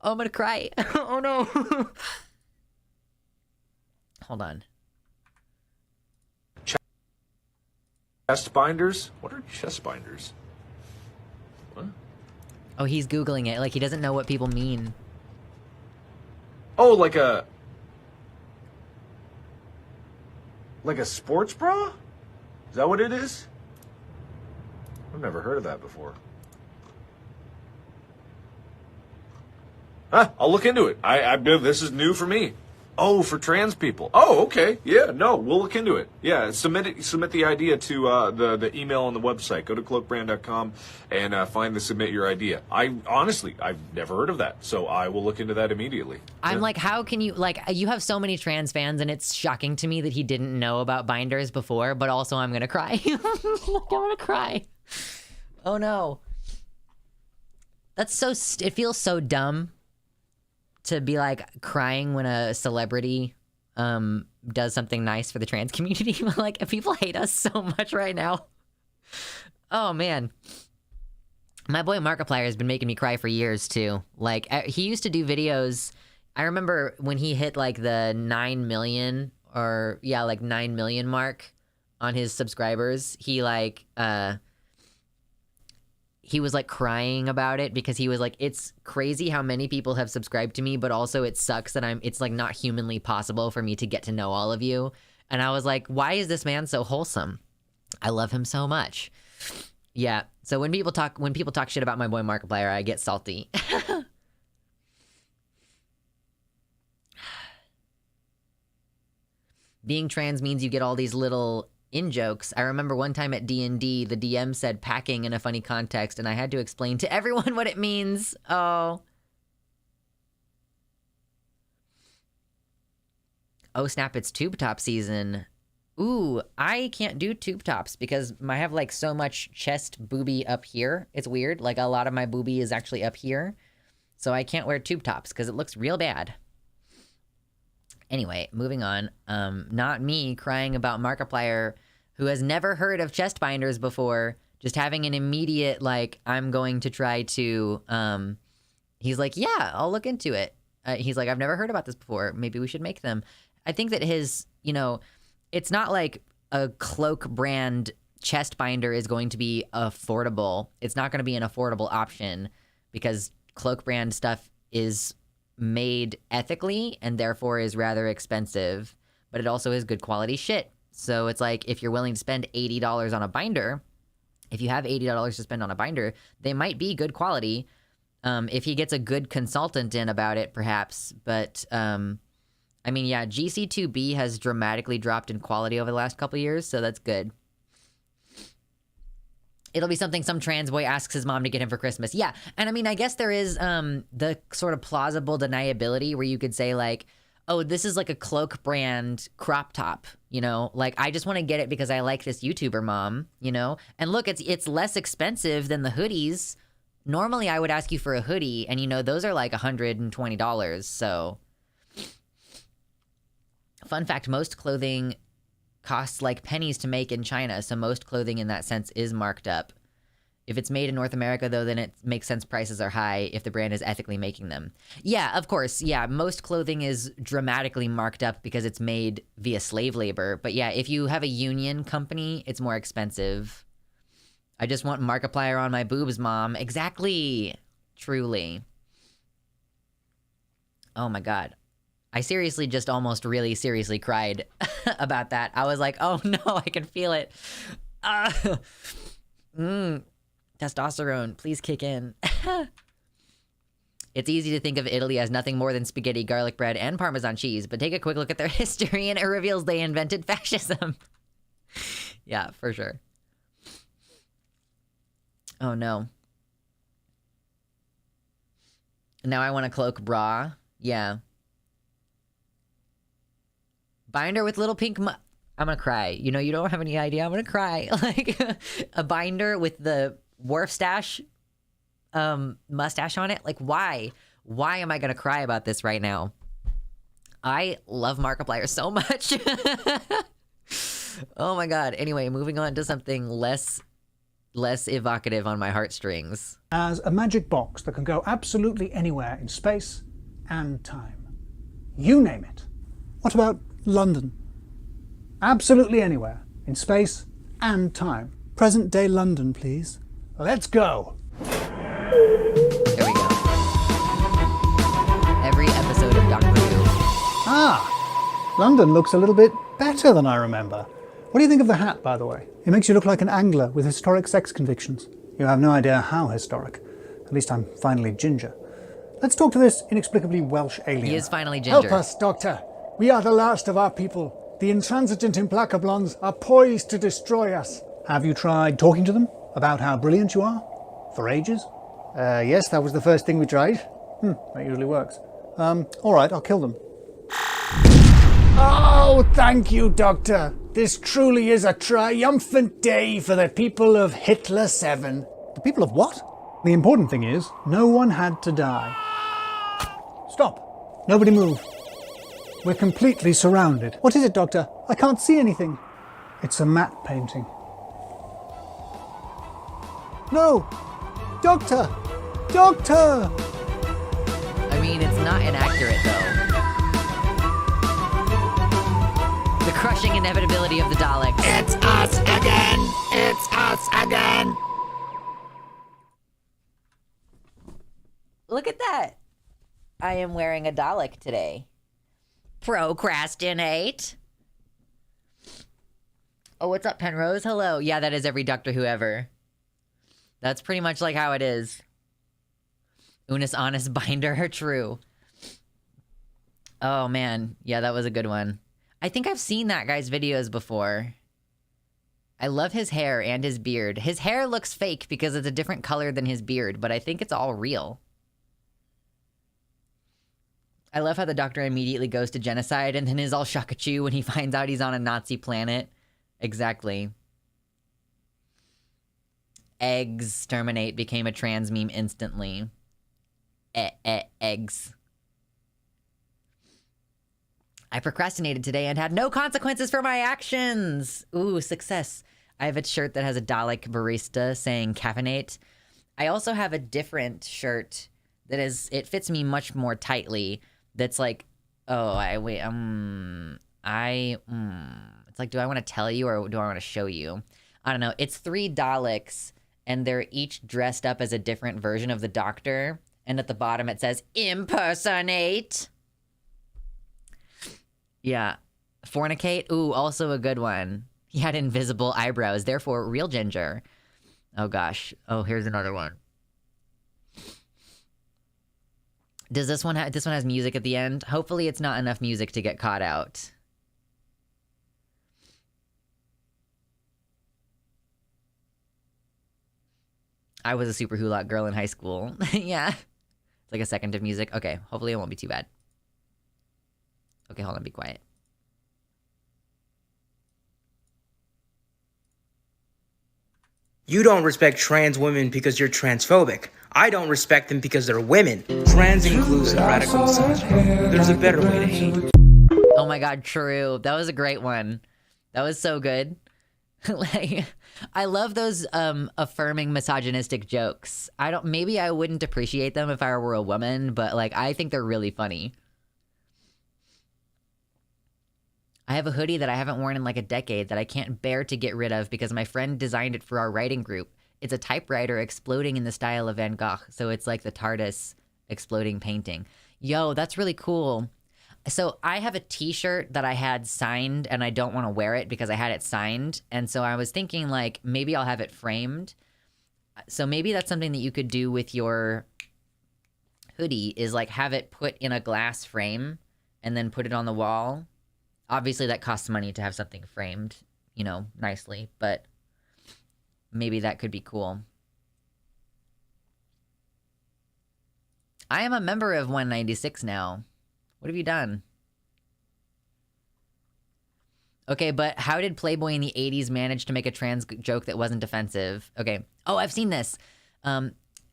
Oh, I'm gonna cry. Oh no. Hold on. Chest binders? What are chest binders? What? Oh, he's Googling it. Like, he doesn't know what people mean. Oh, like a sports bra? Is that what it is? I've never heard of that before. Huh, I'll look into it. This is new for me. Oh, for trans people. Oh, okay. Yeah, no, we'll look into it. Yeah, submit the idea to the email on the website. Go to cloakbrand.com and find the submit your idea. I've never heard of that, so I will look into that immediately. I'm like, how can you, like, you have so many trans fans, and it's shocking to me that he didn't know about binders before, but also I'm gonna cry. I'm gonna cry. Oh no. That's so, it feels so dumb to be like crying when a celebrity does something nice for the trans community. Like, people hate us so much right now. Oh man. My boy Markiplier has been making me cry for years too. Like, he used to do videos. I remember when he hit like the 9 million mark on his subscribers, he was like crying about it because he was like, it's crazy how many people have subscribed to me, but also it sucks that it's like not humanly possible for me to get to know all of you. And I was like, why is this man so wholesome? I love him so much. Yeah. So when people talk shit about my boy Markiplier, I get salty. Being trans means you get all these little in-jokes. I remember one time at D&D, the DM said packing in a funny context, and I had to explain to everyone what it means. Oh. Oh snap, it's tube top season. Ooh, I can't do tube tops because I have like so much chest booby up here. It's weird. Like, a lot of my booby is actually up here. So I can't wear tube tops because it looks real bad. Anyway, moving on. Not me crying about Markiplier, who has never heard of chest binders before, just having an immediate, like, I'm going to try to, he's like, yeah, I'll look into it. He's like, I've never heard about this before. Maybe we should make them. I think that his, it's not like a Cloak brand chest binder is going to be affordable. It's not going to be an affordable option because Cloak brand stuff is made ethically and therefore is rather expensive, but it also is good quality shit. So it's like, if you're willing to spend $80 on a binder, if you have $80 to spend on a binder, they might be good quality. If he gets a good consultant in about it, perhaps. But I mean, yeah, GC2B has dramatically dropped in quality over the last couple of years, so that's good. It'll be something some trans boy asks his mom to get him for Christmas. Yeah, and I mean, I guess there is the sort of plausible deniability where you could say, like, oh, this is like a Cloak brand crop top, Like, I just want to get it because I like this YouTuber mom, And look, it's less expensive than the hoodies. Normally, I would ask you for a hoodie, and, those are like $120, so... Fun fact, most clothing costs like pennies to make in China, so most clothing in that sense is marked up. If it's made in North America, though, then it makes sense prices are high if the brand is ethically making them. Yeah, of course, yeah, most clothing is dramatically marked up because it's made via slave labor. But yeah, if you have a union company, it's more expensive. I just want Markiplier on my boobs, Mom. Exactly. Truly. Oh my god. I seriously just almost really seriously cried about that. I was like, oh no, I can feel it. Testosterone, please kick in. It's easy to think of Italy as nothing more than spaghetti, garlic bread, and Parmesan cheese, but take a quick look at their history and it reveals they invented fascism. Yeah, for sure. Oh no. Now I want a Cloak bra. Yeah. Binder with little pink I'm gonna cry. You don't have any idea. I'm gonna cry. Like, a binder with the Wharf stash mustache on it. Like, why? Why am I gonna cry about this right now? I love Markiplier so much. Oh my god. Anyway, moving on to something less less evocative on my heartstrings. As a magic box that can go absolutely anywhere in space and time. You name it. What about London? Absolutely anywhere in space and time. Present day London, please. Let's go. There we go. Every episode of Doctor Who. Ah, London looks a little bit better than I remember. What do you think of the hat, by the way? It makes you look like an angler with historic sex convictions. You have no idea how historic. At least I'm finally ginger. Let's talk to this inexplicably Welsh alien. He is finally ginger. Help us, Doctor. We are the last of our people. The intransigent implacablons are poised to destroy us. Have you tried talking to them about how brilliant you are? For ages? Yes, that was the first thing we tried. That usually works. All right, I'll kill them. Oh, thank you, Doctor. This truly is a triumphant day for the people of Hitler 7. The people of what? The important thing is, no one had to die. Stop. Nobody move. We're completely surrounded. What is it, Doctor? I can't see anything. It's a matte painting. No! Doctor! Doctor! I mean, it's not inaccurate, though. The crushing inevitability of the Daleks. It's us again! It's us again! Look at that. I am wearing a Dalek today. Procrastinate. Oh, what's up, Penrose? Hello. Yeah, that is every Doctor Who ever. That's pretty much like how it is. Unis Honest Binder, true. Oh, man. Yeah, that was a good one. I think I've seen that guy's videos before. I love his hair and his beard. His hair looks fake because it's a different color than his beard, but I think it's all real. I love how the Doctor immediately goes to genocide and then is all Shakachu when he finds out he's on a Nazi planet. Exactly. Eggs terminate became a trans meme instantly. Eggs. I procrastinated today and had no consequences for my actions. Ooh, success. I have a shirt that has a Dalek barista saying caffeinate. I also have a different shirt that is, it fits me much more tightly. That's like, it's like, do I want to tell you or do I want to show you? I don't know. It's 3 Daleks and they're each dressed up as a different version of the Doctor. And at the bottom it says, impersonate. Yeah. Fornicate. Ooh, also a good one. He had invisible eyebrows, therefore real ginger. Oh gosh. Oh, here's another one. Does this one this one has music at the end? Hopefully it's not enough music to get caught out. I was a super Hulot girl in high school. Yeah. It's like a second of music. Okay, hopefully it won't be too bad. Okay, hold on, be quiet. You don't respect trans women because you're transphobic. I don't respect them because they're women. Trans inclusive radical misogynist. There's a better way to hate. Oh my god, true. That was a great one. That was so good. Like, I love those affirming misogynistic jokes. Maybe I wouldn't appreciate them if I were a woman, but like I think they're really funny. I have a hoodie that I haven't worn in like a decade that I can't bear to get rid of because my friend designed it for our writing group. It's a typewriter exploding in the style of Van Gogh, so it's like the TARDIS exploding painting. Yo, that's really cool. So I have a t-shirt that I had signed and I don't want to wear it because I had it signed. And so I was thinking like maybe I'll have it framed. So maybe that's something that you could do with your hoodie is like have it put in a glass frame and then put it on the wall. Obviously that costs money to have something framed, you know, nicely, but maybe that could be cool. I am a member of 196 now. What have you done? Okay, but how did Playboy in the 80s manage to make a trans joke that wasn't offensive? Okay. Oh, I've seen this.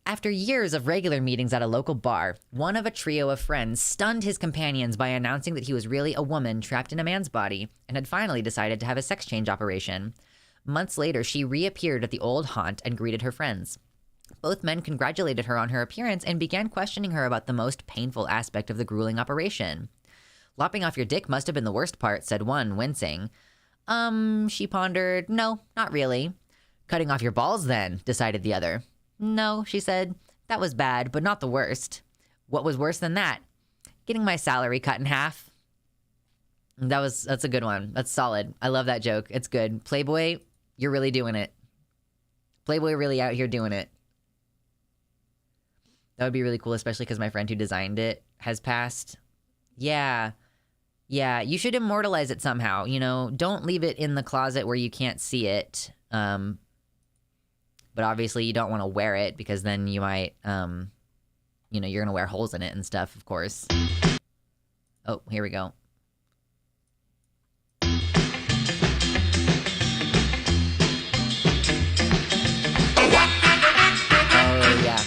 After years of regular meetings at a local bar, one of a trio of friends stunned his companions by announcing that he was really a woman trapped in a man's body and had finally decided to have a sex change operation. Months later, she reappeared at the old haunt and greeted her friends. Both men congratulated her on her appearance and began questioning her about the most painful aspect of the grueling operation. Lopping off your dick must have been the worst part, said one, wincing. She pondered. No, not really. Cutting off your balls then, decided the other. No, she said. That was bad, but not the worst. What was worse than that? Getting my salary cut in half. That's a good one. That's solid. I love that joke. It's good. Playboy, you're really doing it. Playboy really out here doing it. That would be really cool, especially because my friend who designed it has passed. Yeah. Yeah, you should immortalize it somehow, you know? Don't leave it in the closet where you can't see it. But obviously you don't want to wear it because then you might, you know, you're going to wear holes in it and stuff, of course. Oh, here we go. Oh, yeah.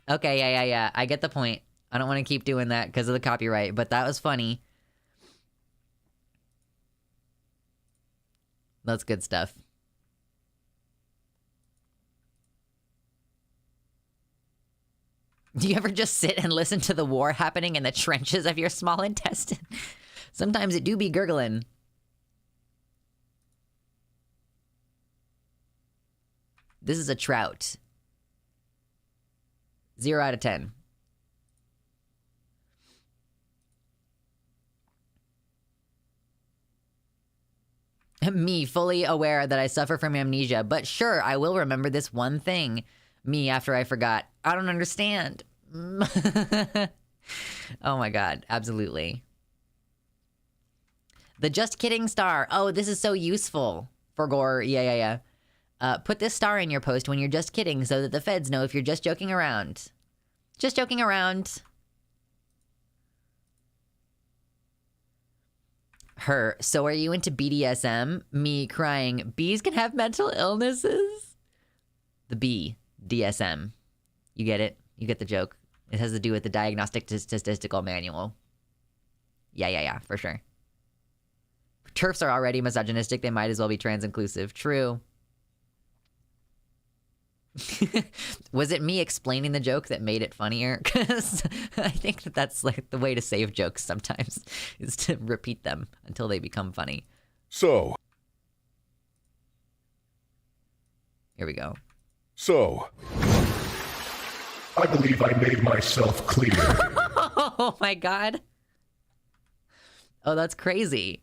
Okay, yeah. I get the point. I don't want to keep doing that because of the copyright, but that was funny. That's good stuff. Do you ever just sit and listen to the war happening in the trenches of your small intestine? Sometimes it do be gurgling. This is a trout. 0 out of 10. Me, fully aware that I suffer from amnesia, but sure, I will remember this one thing. Me, after I forgot. I don't understand. Oh my god, absolutely. The Just Kidding star. Oh, this is so useful for gore. Yeah. Put this star in your post when you're just kidding so that the feds know if you're just joking around. Just joking around. Her. So are you into BDSM? Me crying. Bees can have mental illnesses? The B. DSM. You get it? You get the joke. It has to do with the Diagnostic Statistical Manual. Yeah, for sure. TERFs are already misogynistic. They might as well be trans-inclusive. True. Was it me explaining the joke that made it funnier? Because I think that's like the way to save jokes sometimes, is to repeat them until they become funny. So. Here we go. So. I believe I made myself clear. Oh my god. Oh, that's crazy.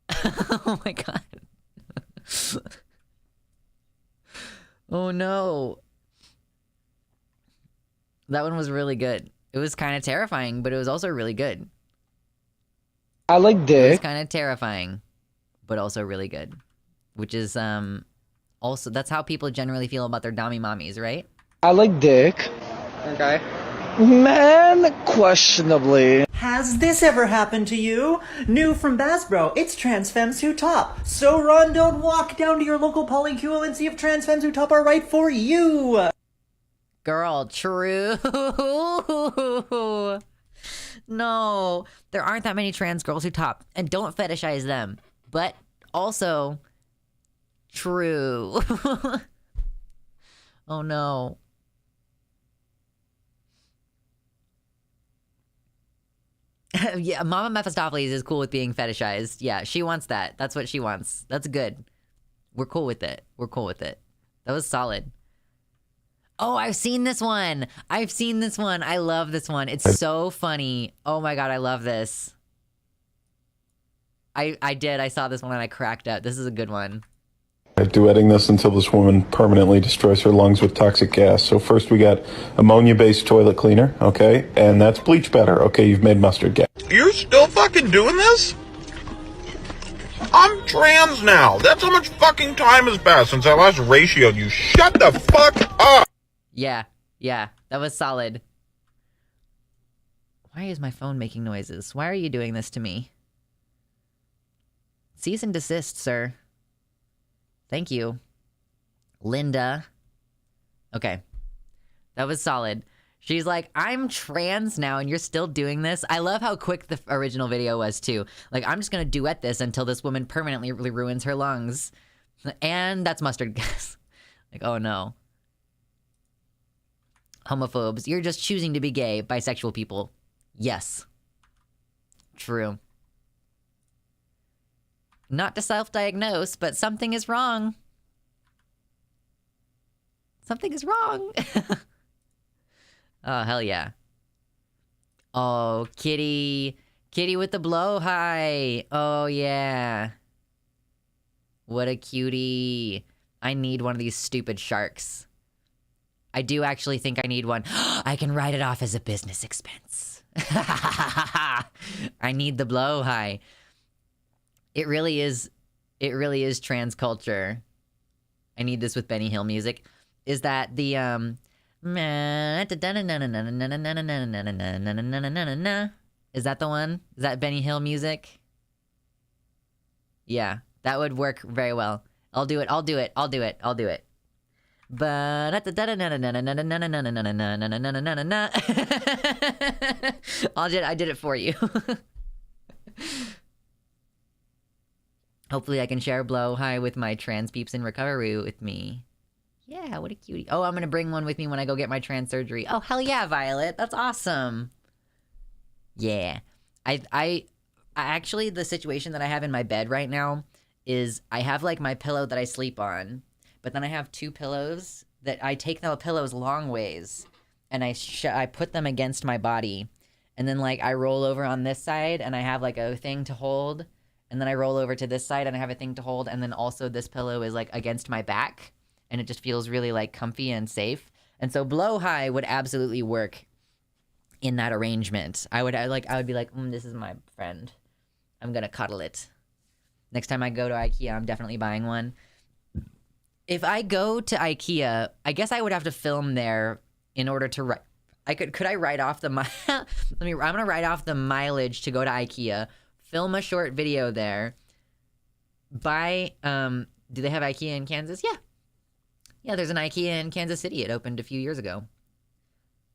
Oh my god. Oh no. That one was really good. It was kind of terrifying, but it was also really good. I like dick. It was kind of terrifying, but also really good. Which is, also, that's how people generally feel about their dommy mommies, right? I like dick. Okay. Man, questionably. Has this ever happened to you? New from Bass Bro, it's Trans Femmes Who Top. So run, don't walk down to your local polycule and see if Trans Femmes Who Top are right for you. Girl, true. No, there aren't that many trans girls who top, and don't fetishize them. But also, true. Oh no. Yeah, Mama Mephistopheles is cool with being fetishized. Yeah, she wants that. That's what she wants. That's good. We're cool with it. We're cool with it. That was solid. Oh, I've seen this one. I love this one. It's so funny. Oh my god, I love this. I did. I saw this one and I cracked up. This is a good one. Duetting this until this woman permanently destroys her lungs with toxic gas. So first we got ammonia-based toilet cleaner, okay? And that's bleach better, okay? You've made mustard gas. You're still fucking doing this? I'm trans now. That's how much fucking time has passed since I last ratioed you. Shut the fuck up! Yeah, that was solid. Why is my phone making noises? Why are you doing this to me? Cease and desist, sir. Thank you. Linda. Okay. That was solid. She's like, I'm trans now and you're still doing this? I love how quick the original video was too. Like, I'm just gonna duet this until this woman permanently ruins her lungs. And that's mustard gas. Like, oh no. Homophobes, you're just choosing to be gay. Bisexual people. Yes. True. Not to self-diagnose, but something is wrong. Something is wrong. Oh, hell yeah. Oh, kitty. Kitty with the blowhigh. Oh, yeah. What a cutie. I need one of these stupid sharks. I do actually think I need one. I can write it off as a business expense. I need the blowhigh. It really is trans culture. I need this with Benny Hill music. Is that the, Is that the one? Is that Benny Hill music? Yeah, that would work very well. I'll do it. I did it for you. Hopefully I can share blow high with my trans peeps in recovery with me. Yeah, what a cutie. Oh, I'm gonna bring one with me when I go get my trans surgery. Oh, hell yeah, Violet. That's awesome. Yeah. I actually, the situation that I have in my bed right now is I have, like, my pillow that I sleep on, but then I have two pillows that I take the pillows long ways, and I put them against my body, and then, like, I roll over on this side, and I have, like, a thing to hold, and then I roll over to this side, and I have a thing to hold, and then also this pillow is, like, against my back, and it just feels really, like, comfy and safe. And so blow high would absolutely work in that arrangement. I would be like, this is my friend. I'm gonna cuddle it. Next time I go to IKEA, I'm definitely buying one. If I go to IKEA, I guess I would have to film there in order to write. Could I write off the I'm gonna write off the mileage to go to IKEA, film a short video there. Do they have IKEA in Kansas? Yeah. Yeah, there's an IKEA in Kansas City. It opened a few years ago.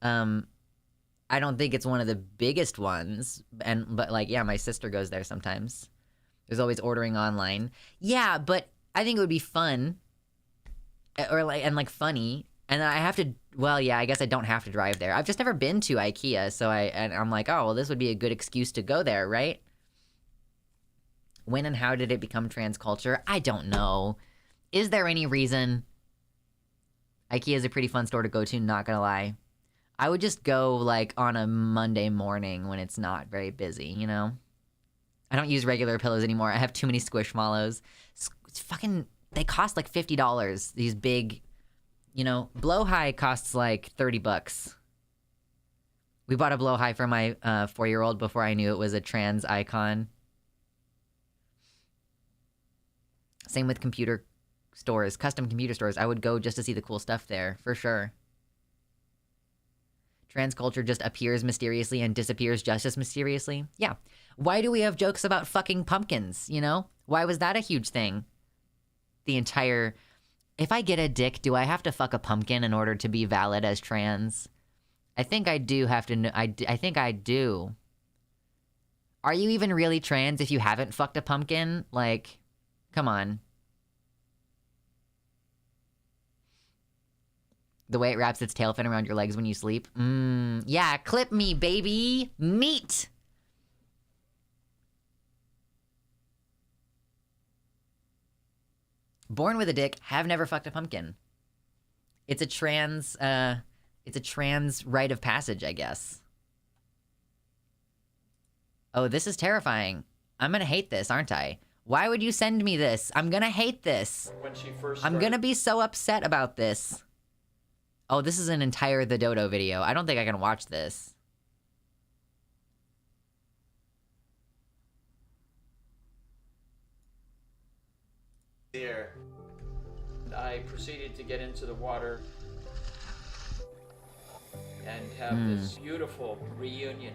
I don't think it's one of the biggest ones, but like, yeah, my sister goes there sometimes. There's always ordering online. Yeah, but I think it would be fun, and funny. And I have to. Well, yeah, I guess I don't have to drive there. I've just never been to IKEA, so I'm like, oh, well, this would be a good excuse to go there, right? When and how did it become trans culture? I don't know. Is there any reason? IKEA is a pretty fun store to go to, not gonna lie. I would just go, like, on a Monday morning when it's not very busy, you know? I don't use regular pillows anymore. I have too many Squishmallows. It's fucking... They cost, like, $50. These big... You know, blow high costs, like, $30. We bought a blow high for my 4-year-old before I knew it was a trans icon. Same with computer stores, custom computer stores. I would go just to see the cool stuff there, for sure. Trans culture just appears mysteriously and disappears just as mysteriously. Yeah. Why do we have jokes about fucking pumpkins, you know? Why was that a huge thing? The entire... If I get a dick, do I have to fuck a pumpkin in order to be valid as trans? I think I do have to... I think I do. Are you even really trans if you haven't fucked a pumpkin? Like, come on. The way it wraps its tail fin around your legs when you sleep. Yeah, clip me, baby. Neat. Born with a dick, have never fucked a pumpkin. It's a trans rite of passage, I guess. Oh, this is terrifying. I'm gonna hate this, aren't I? Why would you send me this? I'm gonna hate this. When she first I'm gonna be so upset about this. Oh, this is an entire The Dodo video. I don't think I can watch this. There, I proceeded to get into the water and have this beautiful reunion.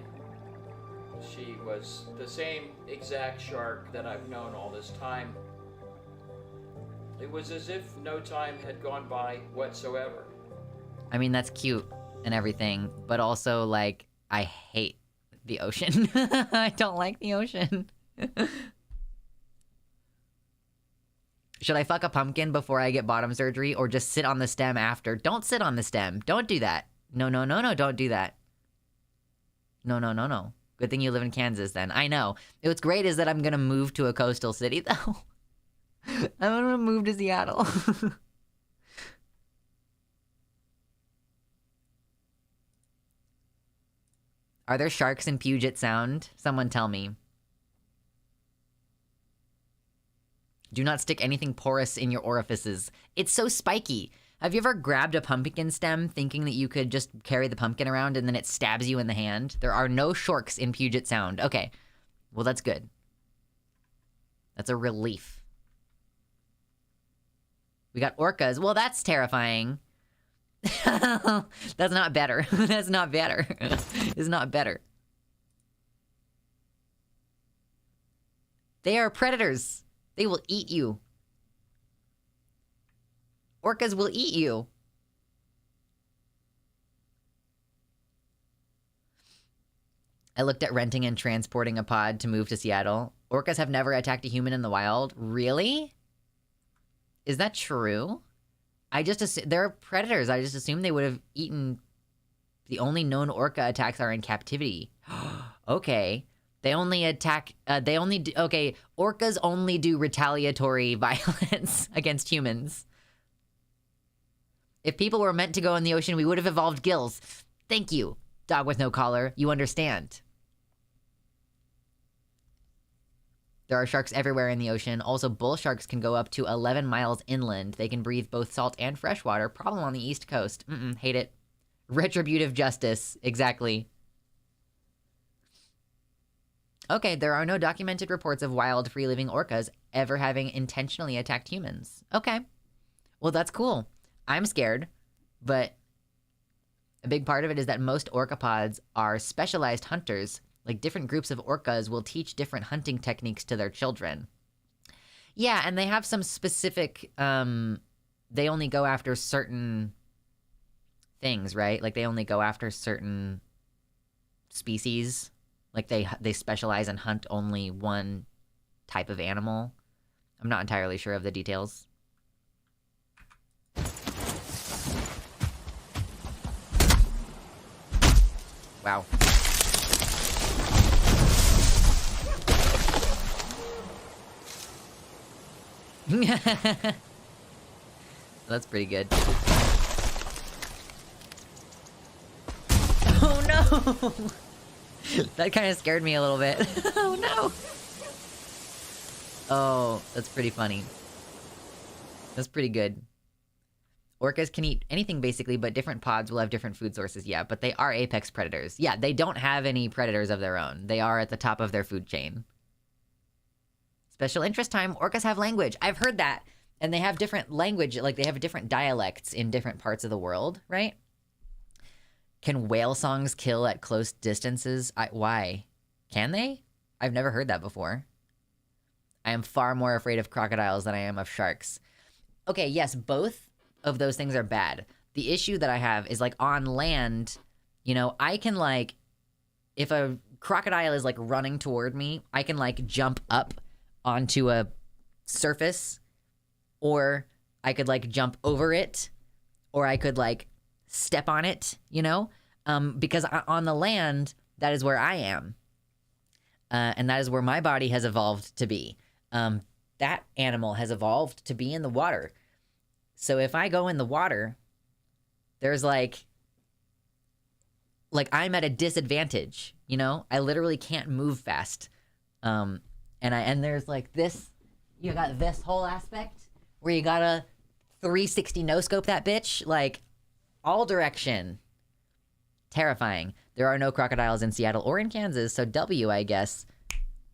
She was the same exact shark that I've known all this time. It was as if no time had gone by whatsoever. I mean, that's cute. and everything, but also, like, I hate the ocean. I don't like the ocean. Should I fuck a pumpkin before I get bottom surgery, or just sit on the stem after? Don't sit on the stem. Don't do that. No, don't do that. No. Good thing you live in Kansas then. I know. What's great is that I'm gonna move to a coastal city, though. I'm gonna move to Seattle. Are there sharks in Puget Sound? Someone tell me. Do not stick anything porous in your orifices. It's so spiky. Have you ever grabbed a pumpkin stem thinking that you could just carry the pumpkin around and then it stabs you in the hand? There are no sharks in Puget Sound. Okay. Well, that's good. That's a relief. We got orcas. Well, that's terrifying. That's not better. That's not better. It's not better. They are predators. They will eat you. Orcas will eat you. I looked at renting and transporting a pod to move to Seattle. Orcas have never attacked a human in the wild. Really? Is that true? They're predators. I just assumed they would have eaten. The only known orca attacks are in captivity. Okay. They only attack, okay, orcas only do retaliatory violence against humans. If people were meant to go in the ocean, we would have evolved gills. Thank you, dog with no collar. You understand. There are sharks everywhere in the ocean. Also, bull sharks can go up to 11 miles inland. They can breathe both salt and fresh water. Problem on the East Coast. Hate it. Retributive justice. Exactly. Okay, there are no documented reports of wild, free-living orcas ever having intentionally attacked humans. Okay. Well, that's cool. I'm scared, but a big part of it is that most orcapods are specialized hunters. Like, different groups of orcas will teach different hunting techniques to their children. Yeah, and they have some specific, they only go after certain things, right? Like, they only go after certain species. Like, they specialize and hunt only one type of animal. I'm not entirely sure of the details. Wow. That's pretty good. Oh no! That kind of scared me a little bit. Oh no! Oh, that's pretty funny. That's pretty good. Orcas can eat anything basically, but different pods will have different food sources. Yeah, but they are apex predators. Yeah, they don't have any predators of their own. They are at the top of their food chain. Special interest time. Orcas have language. I've heard that. And they have different language, like they have different dialects in different parts of the world, right? Can whale songs kill at close distances? Why? Can they? I've never heard that before. I am far more afraid of crocodiles than I am of sharks. Okay, yes, both of those things are bad. The issue that I have is, like, on land, you know, I can, like, if a crocodile is, like, running toward me, I can, like, jump up onto a surface, or I could, like, jump over it, or I could, like, step on it, you know? Because on the land, that is where I am. And that is where my body has evolved to be. That animal has evolved to be in the water. So if I go in the water, there's like I'm at a disadvantage, you know? I literally can't move fast. And there's like this, you got this whole aspect where you gotta 360 no scope that bitch, like all direction. Terrifying. There are no crocodiles in Seattle or in Kansas, so W, I guess.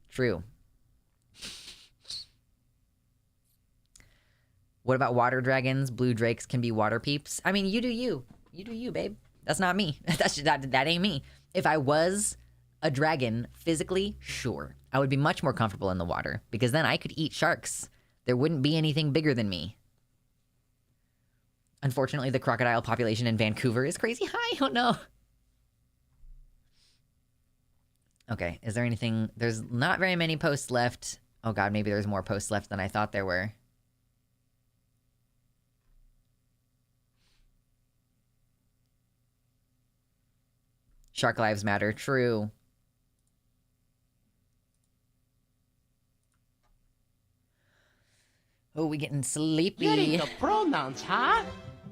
True. What about water dragons? Blue drakes can be water peeps. I mean, you do you. You do you, babe. That's not me. That ain't me. If I was a dragon, physically, sure. I would be much more comfortable in the water, because then I could eat sharks. There wouldn't be anything bigger than me. Unfortunately, the crocodile population in Vancouver is crazy high. Oh no. Okay, is there anything? There's not very many posts left. Oh god, maybe there's more posts left than I thought there were. Shark lives matter. True. Oh, we getting sleepy. Getting the pronouns, huh?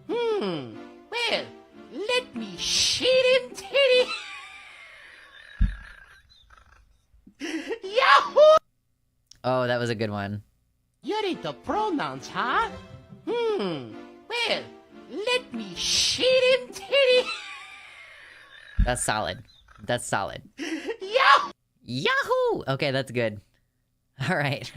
Well, let me shit him titty. Yahoo! Oh, that was a good one. You're into pronouns, huh? Well, let me shit him titty. That's solid. That's solid. Yahoo! Yahoo! Okay, that's good. All right.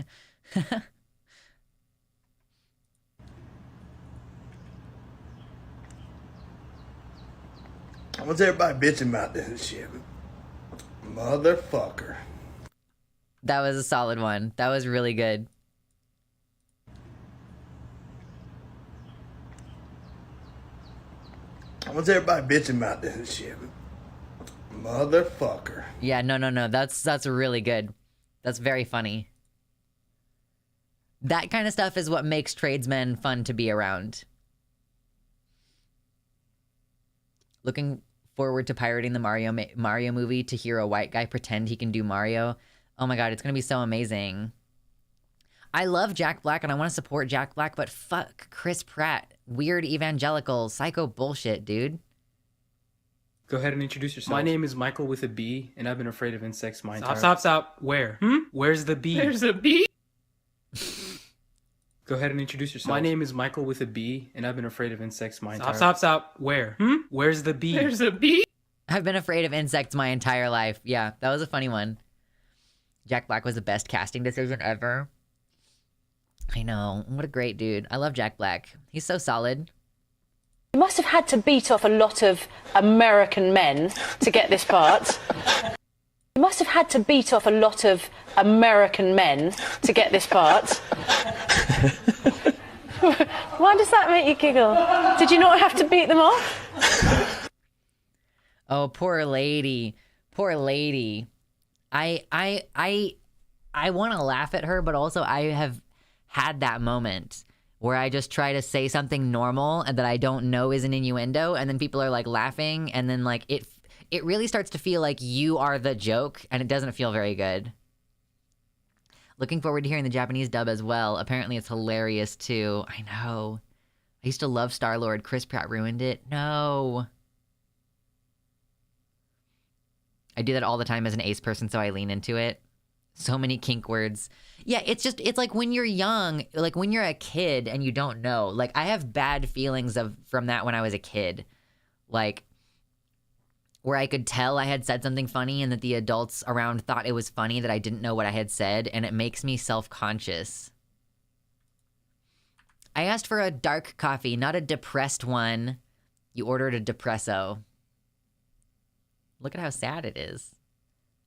What's everybody bitching about this shit? Motherfucker. That was a solid one. That was really good. What's everybody bitching about this shit? Motherfucker. Yeah, no. That's really good. That's very funny. That kind of stuff is what makes tradesmen fun to be around. Looking forward to pirating the Mario movie to hear a white guy pretend he can do Mario. Oh my god, it's gonna be so amazing. I love Jack Black and I want to support Jack Black, but fuck Chris Pratt. Weird evangelical psycho bullshit, dude. Go ahead and introduce yourself. My name is Michael with a B, and I've been afraid of insects my entire... Stop. Where? Where's the B? There's a B? Go ahead and introduce yourself. My name is Michael with a B, and I've been afraid of insects my entire... Stop. Where? Where's the B? There's a B? I've been afraid of insects my entire life. Yeah, that was a funny one. Jack Black was the best casting decision ever. I know. What a great dude. I love Jack Black. He's so solid. You must have had to beat off a lot of American men to get this part. You must have had to beat off a lot of American men to get this part. Why does that make you giggle? Did you not have to beat them off? Oh, poor lady. Poor lady. I want to laugh at her, but also I have had that moment where I just try to say something normal and that I don't know is an innuendo, and then people are like laughing, and then like it really starts to feel like you are the joke, and it doesn't feel very good. Looking forward to hearing the Japanese dub as well. Apparently it's hilarious too. I know. I used to love Star-Lord. Chris Pratt ruined it. No. I do that all the time as an ace person, so I lean into it. So many kink words. Yeah, it's like when you're young, like when you're a kid and you don't know. Like I have bad feelings from that when I was a kid. Like where I could tell I had said something funny and that the adults around thought it was funny that I didn't know what I had said, and it makes me self-conscious. I asked for a dark coffee, not a depressed one. You ordered a depresso. Look at how sad it is.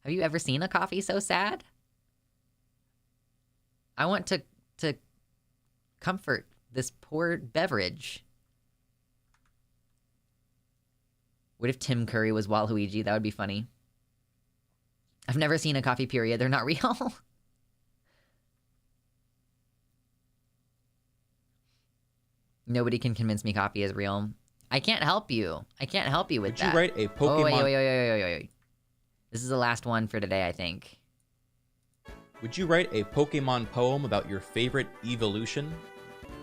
Have you ever seen a coffee so sad? I want to comfort this poor beverage. What if Tim Curry was Waluigi? That would be funny. I've never seen a coffee, period. They're not real. Nobody can convince me coffee is real. I can't help you. I can't help you with that. Would you write a Pokemon... Oh, wait. This is the last one for today, I think. Would you write a Pokemon poem about your favorite evolution?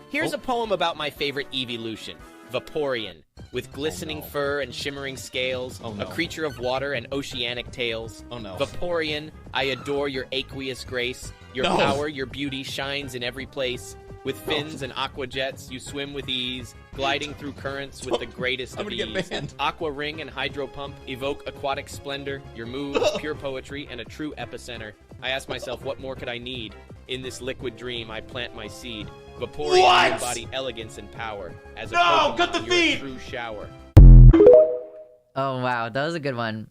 Here's a poem about my favorite evolution, Vaporeon. With glistening fur and shimmering scales, a creature of water and oceanic tales. Vaporeon, I adore your aqueous grace. Your power, your beauty shines in every place. With fins and aqua jets, you swim with ease, gliding through currents with the greatest of ease. Aqua ring and hydro pump evoke aquatic splendor, your moves, pure poetry, and a true epicenter. I ask myself, what more could I need? In this liquid dream, I plant my seed. Vaporeon embody elegance and power. As a Pokemon, cut the feed! A true shower. Oh, wow. That was a good one.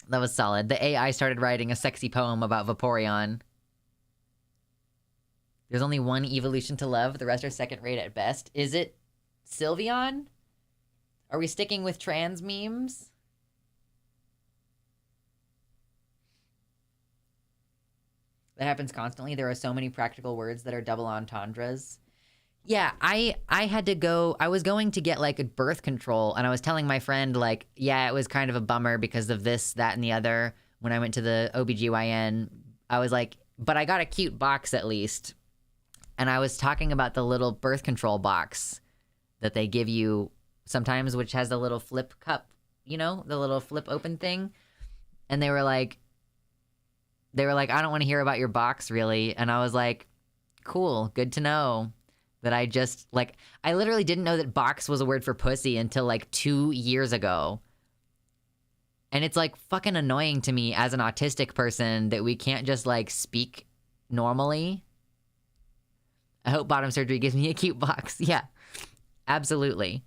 That was solid. The AI started writing a sexy poem about Vaporeon. There's only one evolution to love. The rest are second rate at best. Is it? Sylveon? Are we sticking with trans memes? That happens constantly. There are so many practical words that are double entendres. Yeah, I had to go, I was going to get like a birth control, and I was telling my friend like, yeah, it was kind of a bummer because of this, that, and the other. When I went to the OBGYN, I was like, but I got a cute box at least. And I was talking about the little birth control box that they give you sometimes, which has the little flip cup, you know, the little flip open thing. And they were like, I don't want to hear about your box really. And I was like, cool, good to know that I just like, I literally didn't know that box was a word for pussy until like 2 years ago. And it's like fucking annoying to me as an autistic person that we can't just like speak normally. I hope bottom surgery gives me a cute box. Yeah, absolutely.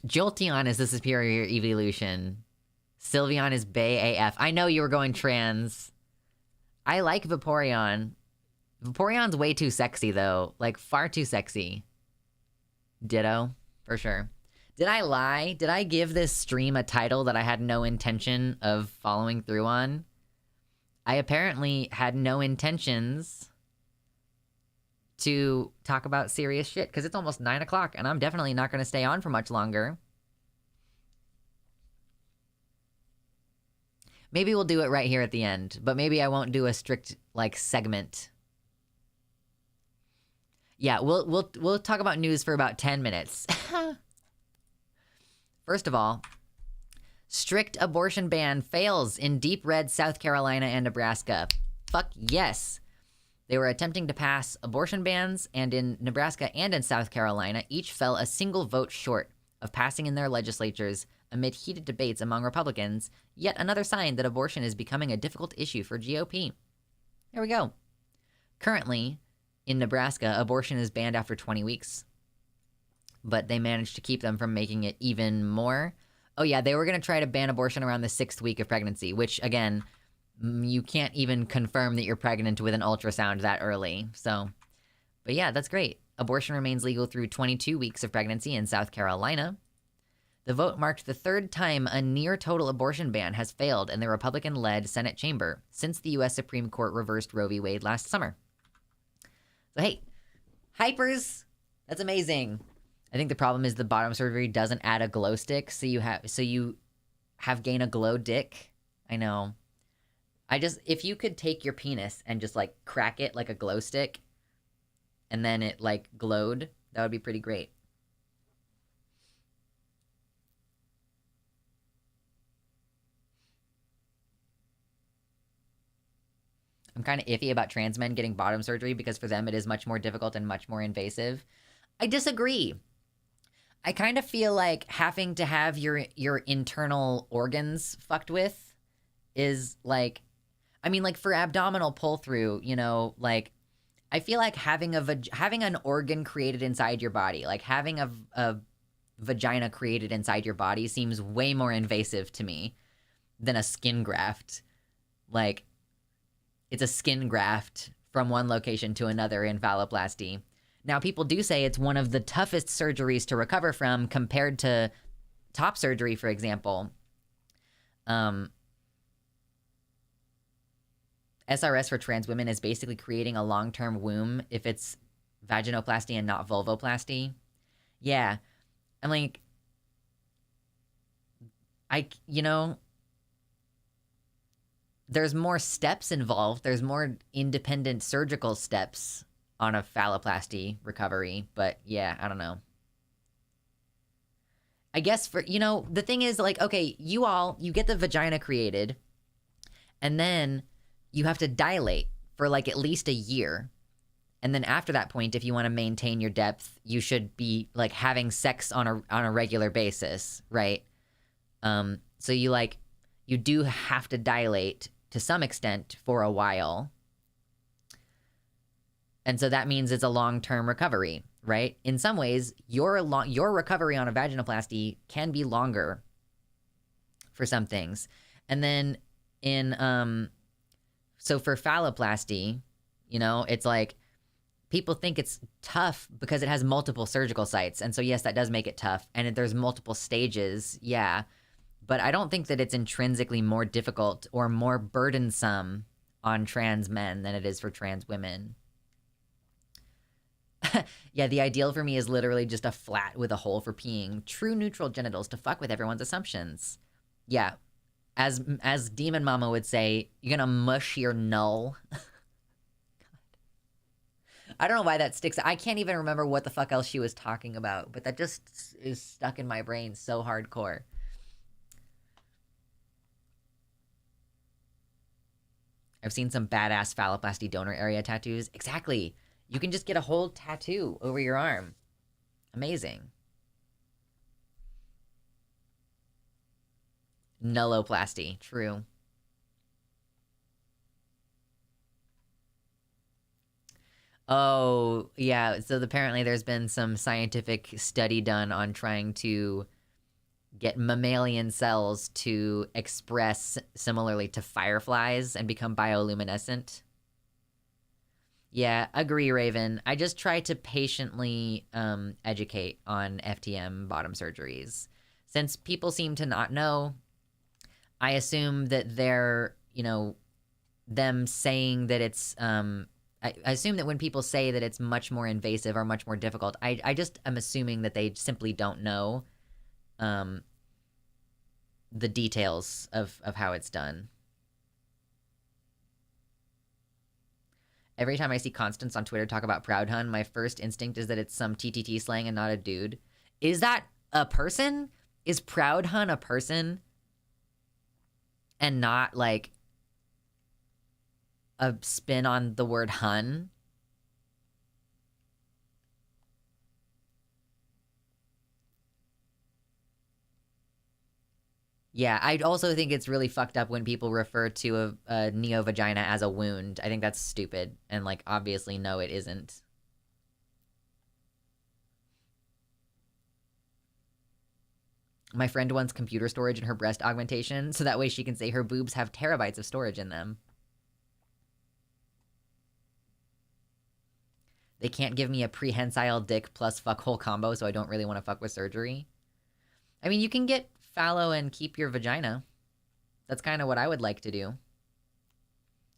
Jolteon is the superior evolution. Sylveon is bae AF. I know you were going trans. I like Vaporeon. Vaporeon's way too sexy, though. Like, far too sexy. Ditto, for sure. Did I lie? Did I give this stream a title that I had no intention of following through on? I apparently had no intentions to talk about serious shit, because it's almost 9 o'clock, and I'm definitely not going to stay on for much longer. Maybe we'll do it right here at the end, but maybe I won't do a strict, like, segment. Yeah, we'll talk about news for about 10 minutes. First of all, strict abortion ban fails in deep red South Carolina and Nebraska. Fuck yes. They were attempting to pass abortion bans, and in Nebraska and in South Carolina, each fell a single vote short of passing in their legislatures amid heated debates among Republicans, yet another sign that abortion is becoming a difficult issue for GOP. There we go. Currently, in Nebraska, abortion is banned after 20 weeks. But they managed to keep them from making it even more. Oh yeah, they were going to try to ban abortion around the 6th week of pregnancy, which, again, you can't even confirm that you're pregnant with an ultrasound that early. So, but yeah, that's great. Abortion remains legal through 22 weeks of pregnancy in South Carolina. The vote marked the 3rd time a near-total abortion ban has failed in the Republican-led Senate chamber since the U.S. Supreme Court reversed Roe v. Wade last summer. So hey, hypers, that's amazing. I think the problem is the bottom surgery doesn't add a glow stick, so you have gain a glow dick. I know. If you could take your penis and just like crack it like a glow stick, and then it like glowed, that would be pretty great. I'm kind of iffy about trans men getting bottom surgery because for them it is much more difficult and much more invasive. I disagree. I kind of feel like having to have your internal organs fucked with is like, I mean, like for abdominal pull through, you know, like I feel like having an organ created inside your body, like having a vagina created inside your body seems way more invasive to me than a skin graft. Like, it's a skin graft from one location to another in phalloplasty. Now, people do say it's one of the toughest surgeries to recover from compared to top surgery, for example. SRS for trans women is basically creating a long-term womb if it's vaginoplasty and not vulvoplasty. Yeah. I'm like, there's more steps involved. There's more independent surgical steps on a phalloplasty recovery, but yeah, I don't know. I guess the thing is like, okay, you get the vagina created and then you have to dilate for like at least a year. And then after that point, if you want to maintain your depth, you should be like having sex on a regular basis, right? So you do have to dilate to some extent for a while. And so that means it's a long-term recovery, right? In some ways, your recovery on a vaginoplasty can be longer for some things. And then in So for phalloplasty, you know, it's like people think it's tough because it has multiple surgical sites. And so, yes, that does make it tough. And there's multiple stages, yeah. But I don't think that it's intrinsically more difficult or more burdensome on trans men than it is for trans women. Yeah, the ideal for me is literally just a flat with a hole for peeing. True neutral genitals to fuck with everyone's assumptions. Yeah. As Demon Mama would say, you're gonna mush your null. I don't know why that sticks. I can't even remember what the fuck else she was talking about, but that just is stuck in my brain so hardcore. I've seen some badass phalloplasty donor area tattoos. Exactly. You can just get a whole tattoo over your arm. Amazing. Nulloplasty. True. Oh, yeah. So apparently there's been some scientific study done on trying to get mammalian cells to express similarly to fireflies and become bioluminescent. Yeah, agree, Raven. I just try to patiently educate on FTM bottom surgeries. Since people seem to not know, I assume that they're, you know, them saying that it's, I assume that when people say that it's much more invasive or much more difficult, I just am assuming that they simply don't know the details of how it's done. Every time I see Constance on Twitter talk about Proud Hun, my first instinct is that it's some TTT slang and not a dude. Is that a person? Is Proud Hun a person? And not, like, a spin on the word Hun? Yeah, I also think it's really fucked up when people refer to a neo-vagina as a wound. I think that's stupid. And, like, obviously, no, it isn't. My friend wants computer storage in her breast augmentation, so that way she can say her boobs have terabytes of storage in them. They can't give me a prehensile dick plus fuckhole combo, so I don't really want to fuck with surgery. I mean, you can get fallow and keep your vagina. That's kind of what I would like to do.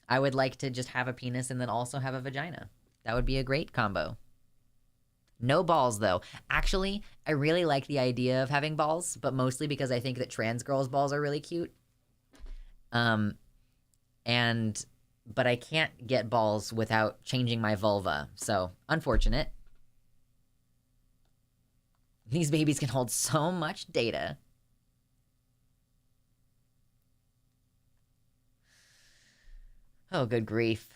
I would like to just have a penis and then also have a vagina. That would be a great combo. No balls, though. Actually, I really like the idea of having balls, but mostly because I think that trans girls' balls are really cute. But I can't get balls without changing my vulva, so unfortunate. These babies can hold so much data. Oh, good grief.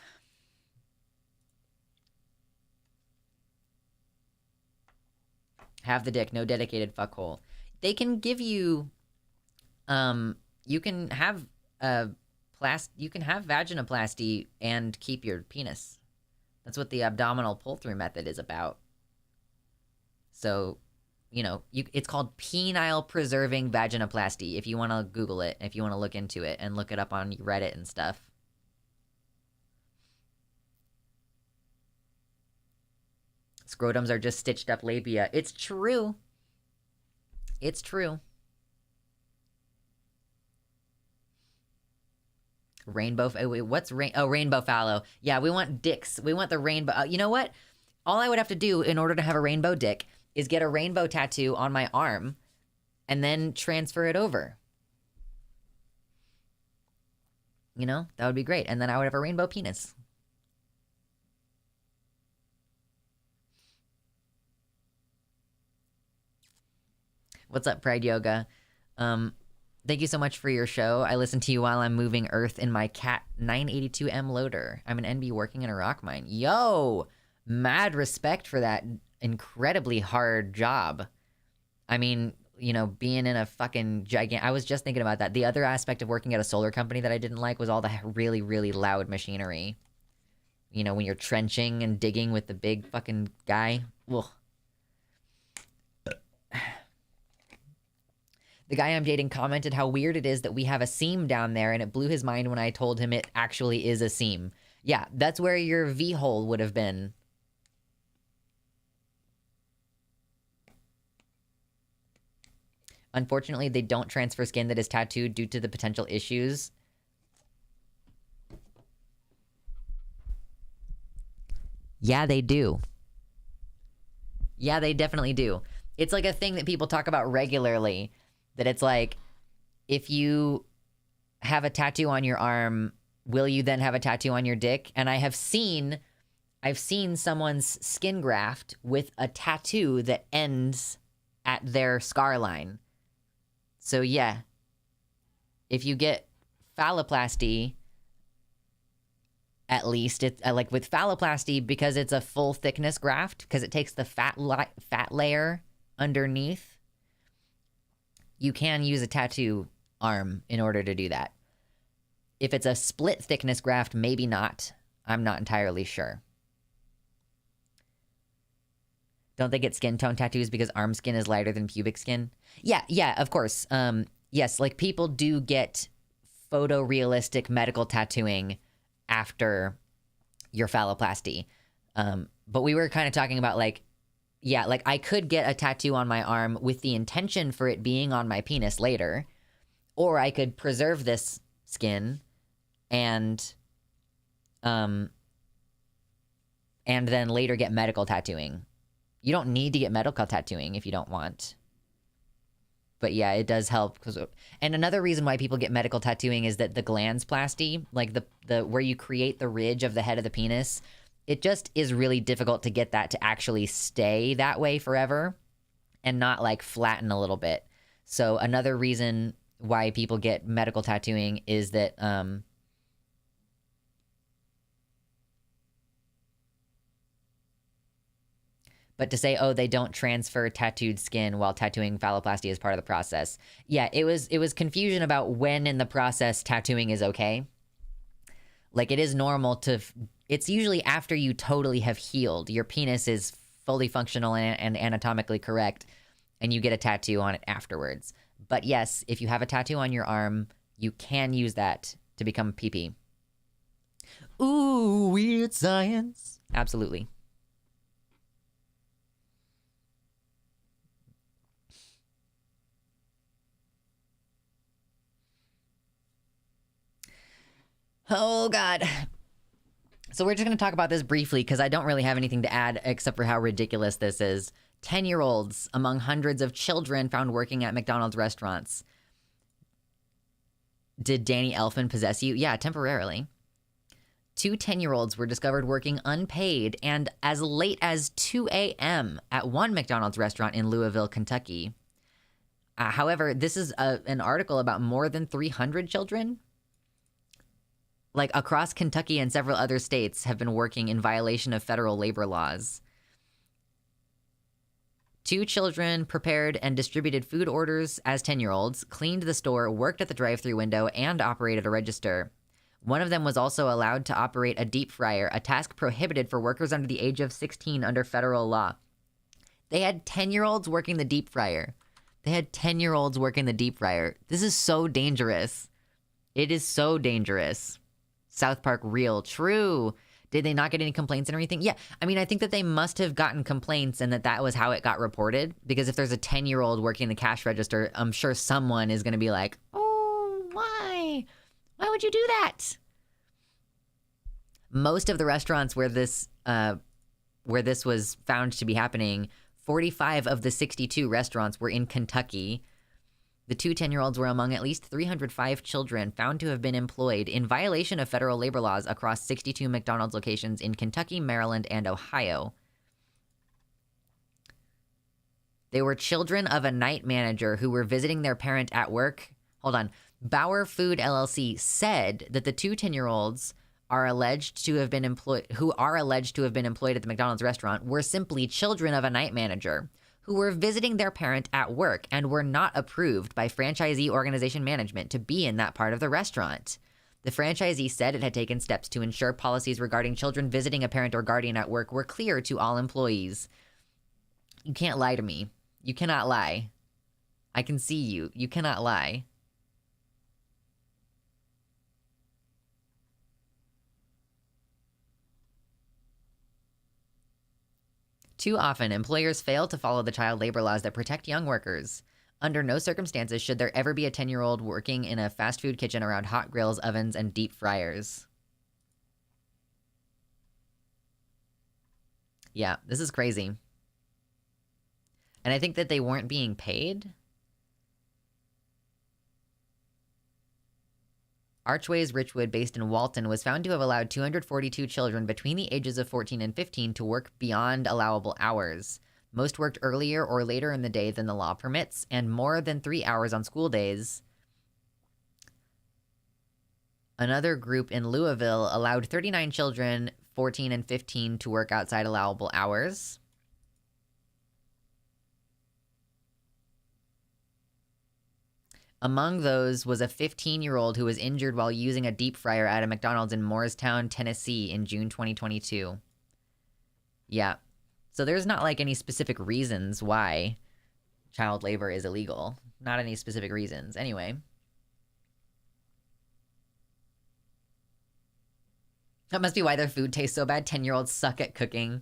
Have the dick, no dedicated fuckhole. They can give you, you can have vaginoplasty and keep your penis. That's what the abdominal pull-through method is about. So, you know, it's called penile preserving vaginoplasty if you want to Google it, if you want to look into it and look it up on Reddit and stuff. Scrotums are just stitched up labia. It's true. It's true. Rainbow. What's rainbow fallow? Yeah, we want dicks. We want the rainbow. You know what? All I would have to do in order to have a rainbow dick is get a rainbow tattoo on my arm and then transfer it over. You know, that would be great. And then I would have a rainbow penis. What's up, Pride Yoga? Thank you so much for your show. I listen to you while I'm moving earth in my Cat 982M loader. I'm an NB working in a rock mine. Yo! Mad respect for that incredibly hard job. I mean, you know, being in a fucking gigantic... I was just thinking about that. The other aspect of working at a solar company that I didn't like was all the really, really loud machinery. You know, when you're trenching and digging with the big fucking guy. Ugh. The guy I'm dating commented how weird it is that we have a seam down there, and it blew his mind when I told him it actually is a seam. Yeah, that's where your V-hole would have been. Unfortunately, they don't transfer skin that is tattooed due to the potential issues. Yeah, they do. Yeah, they definitely do. It's like a thing that people talk about regularly. That it's like, if you have a tattoo on your arm, will you then have a tattoo on your dick? And I've seen someone's skin graft with a tattoo that ends at their scar line. So yeah, if you get phalloplasty, at least it's like with phalloplasty, because it's a full thickness graft, because it takes the fat layer underneath. You can use a tattoo arm in order to do that. If it's a split thickness graft, maybe not. I'm not entirely sure. Don't they get skin tone tattoos because arm skin is lighter than pubic skin? Yeah, of course. Yes, like people do get photorealistic medical tattooing after your phalloplasty. But we were kind of talking about like, yeah, like I could get a tattoo on my arm with the intention for it being on my penis later, or I could preserve this skin and then later get medical tattooing. You don't need to get medical tattooing if you don't want. But yeah, it does help. And another reason why people get medical tattooing is that the glandsplasty, like the where you create the ridge of the head of the penis, it just is really difficult to get that to actually stay that way forever and not like flatten a little bit. So another reason why people get medical tattooing is that but to say, oh, they don't transfer tattooed skin while tattooing phalloplasty as part of the process. Yeah, it was confusion about when in the process tattooing is okay. Like it is normal to... It's usually after you totally have healed. Your penis is fully functional and anatomically correct, and you get a tattoo on it afterwards. But yes, if you have a tattoo on your arm, you can use that to become pee-pee. Ooh, weird science. Absolutely. Oh, God. So we're just going to talk about this briefly because I don't really have anything to add except for how ridiculous this is. 10-year-olds among hundreds of children found working at McDonald's restaurants. Did Danny Elfman possess you? Yeah, temporarily. 2 10-year-olds were discovered working unpaid and as late as 2 a.m. at one McDonald's restaurant in Louisville, Kentucky. However, this is an article about more than 300 children. Like across Kentucky and several other states have been working in violation of federal labor laws. 2 children prepared and distributed food orders as 10-year-olds, cleaned the store, worked at the drive-thru window, and operated a register. One of them was also allowed to operate a deep fryer, a task prohibited for workers under the age of 16 under federal law. They had 10-year-olds working the deep fryer. This is so dangerous. It is so dangerous. South Park real. True. Did they not get any complaints and everything? Yeah. I mean, I think that they must have gotten complaints and that was how it got reported. Because if there's a 10-year-old working the cash register, I'm sure someone is going to be like, oh, why? Why would you do that? Most of the restaurants where this was found to be happening, 45 of the 62 restaurants were in Kentucky. The 2 10-year-olds were among at least 305 children found to have been employed in violation of federal labor laws across 62 McDonald's locations in Kentucky, Maryland, and Ohio. They were children of a night manager who were visiting their parent at work. Hold on. Bauer Food LLC said that the 2 10-year-olds who are alleged to have been employed at the McDonald's restaurant were simply children of a night manager who were visiting their parent at work and were not approved by franchisee organization management to be in that part of the restaurant. The franchisee said it had taken steps to ensure policies regarding children visiting a parent or guardian at work were clear to all employees. You can't lie to me. You cannot lie. I can see you. You cannot lie. Too often, employers fail to follow the child labor laws that protect young workers. Under no circumstances should there ever be a 10-year-old working in a fast food kitchen around hot grills, ovens, and deep fryers. Yeah, this is crazy. And I think that they weren't being paid. Archways Richwood, based in Walton, was found to have allowed 242 children between the ages of 14 and 15 to work beyond allowable hours. Most worked earlier or later in the day than the law permits, and more than 3 hours on school days. Another group in Louisville allowed 39 children, 14 and 15, to work outside allowable hours. Among those was a 15-year-old who was injured while using a deep fryer at a McDonald's in Morristown, Tennessee in June 2022. Yeah. So there's not like any specific reasons why child labor is illegal. Not any specific reasons. Anyway. That must be why their food tastes so bad. 10-year-olds suck at cooking.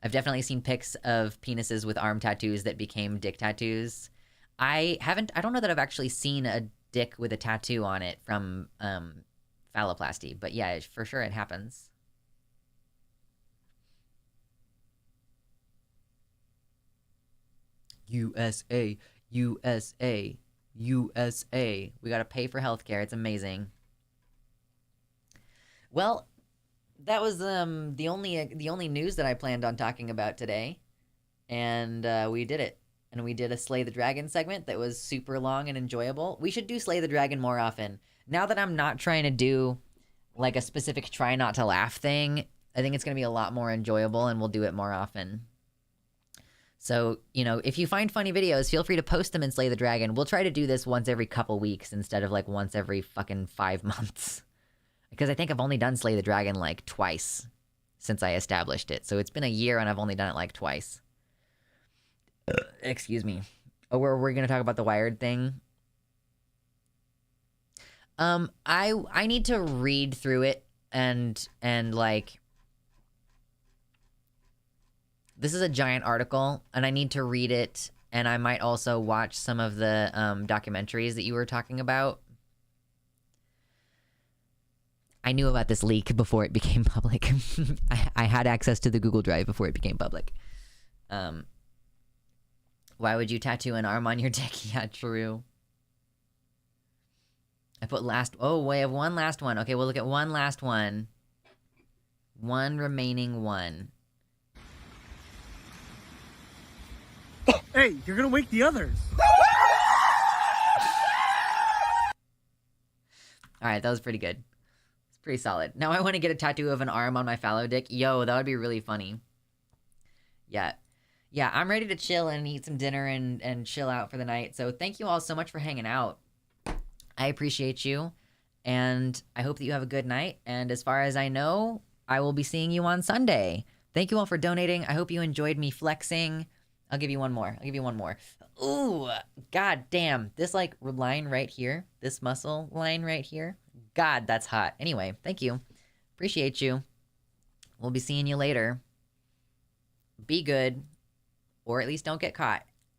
I've definitely seen pics of penises with arm tattoos that became dick tattoos. I don't know that I've actually seen a dick with a tattoo on it from phalloplasty, but yeah, for sure it happens. USA, USA, USA. We gotta pay for healthcare. It's amazing. Well, that was the only news that I planned on talking about today, and we did it. And we did a Slay the Dragon segment that was super long and enjoyable. We should do Slay the Dragon more often. Now that I'm not trying to do like a specific try not to laugh thing, I think it's going to be a lot more enjoyable, and we'll do it more often. So, you know, if you find funny videos, feel free to post them in Slay the Dragon. We'll try to do this once every couple weeks instead of like once every fucking 5 months. Because I think I've only done Slay the Dragon like twice since I established it. So it's been a year and I've only done it like twice. Excuse me. Oh, we're gonna talk about the Wired thing. I need to read through it and like, this is a giant article and I need to read it, and I might also watch some of the documentaries that you were talking about. I knew about this leak before it became public. I had access to the Google Drive before it became public. Why would you tattoo an arm on your dick? Yeah, true. I put last... Oh, we have one last one. Okay, we'll look at one last one. One remaining one. Hey, you're gonna wake the others. Alright, that was pretty good. It's pretty solid. Now I want to get a tattoo of an arm on my fallow dick. Yo, that would be really funny. Yeah. Yeah, I'm ready to chill and eat some dinner and chill out for the night. So thank you all so much for hanging out. I appreciate you. And I hope that you have a good night. And as far as I know, I will be seeing you on Sunday. Thank you all for donating. I hope you enjoyed me flexing. I'll give you one more. Ooh, god damn. This like line right here, this muscle line right here. God, that's hot. Anyway, thank you. Appreciate you. We'll be seeing you later. Be good. Or at least don't get caught.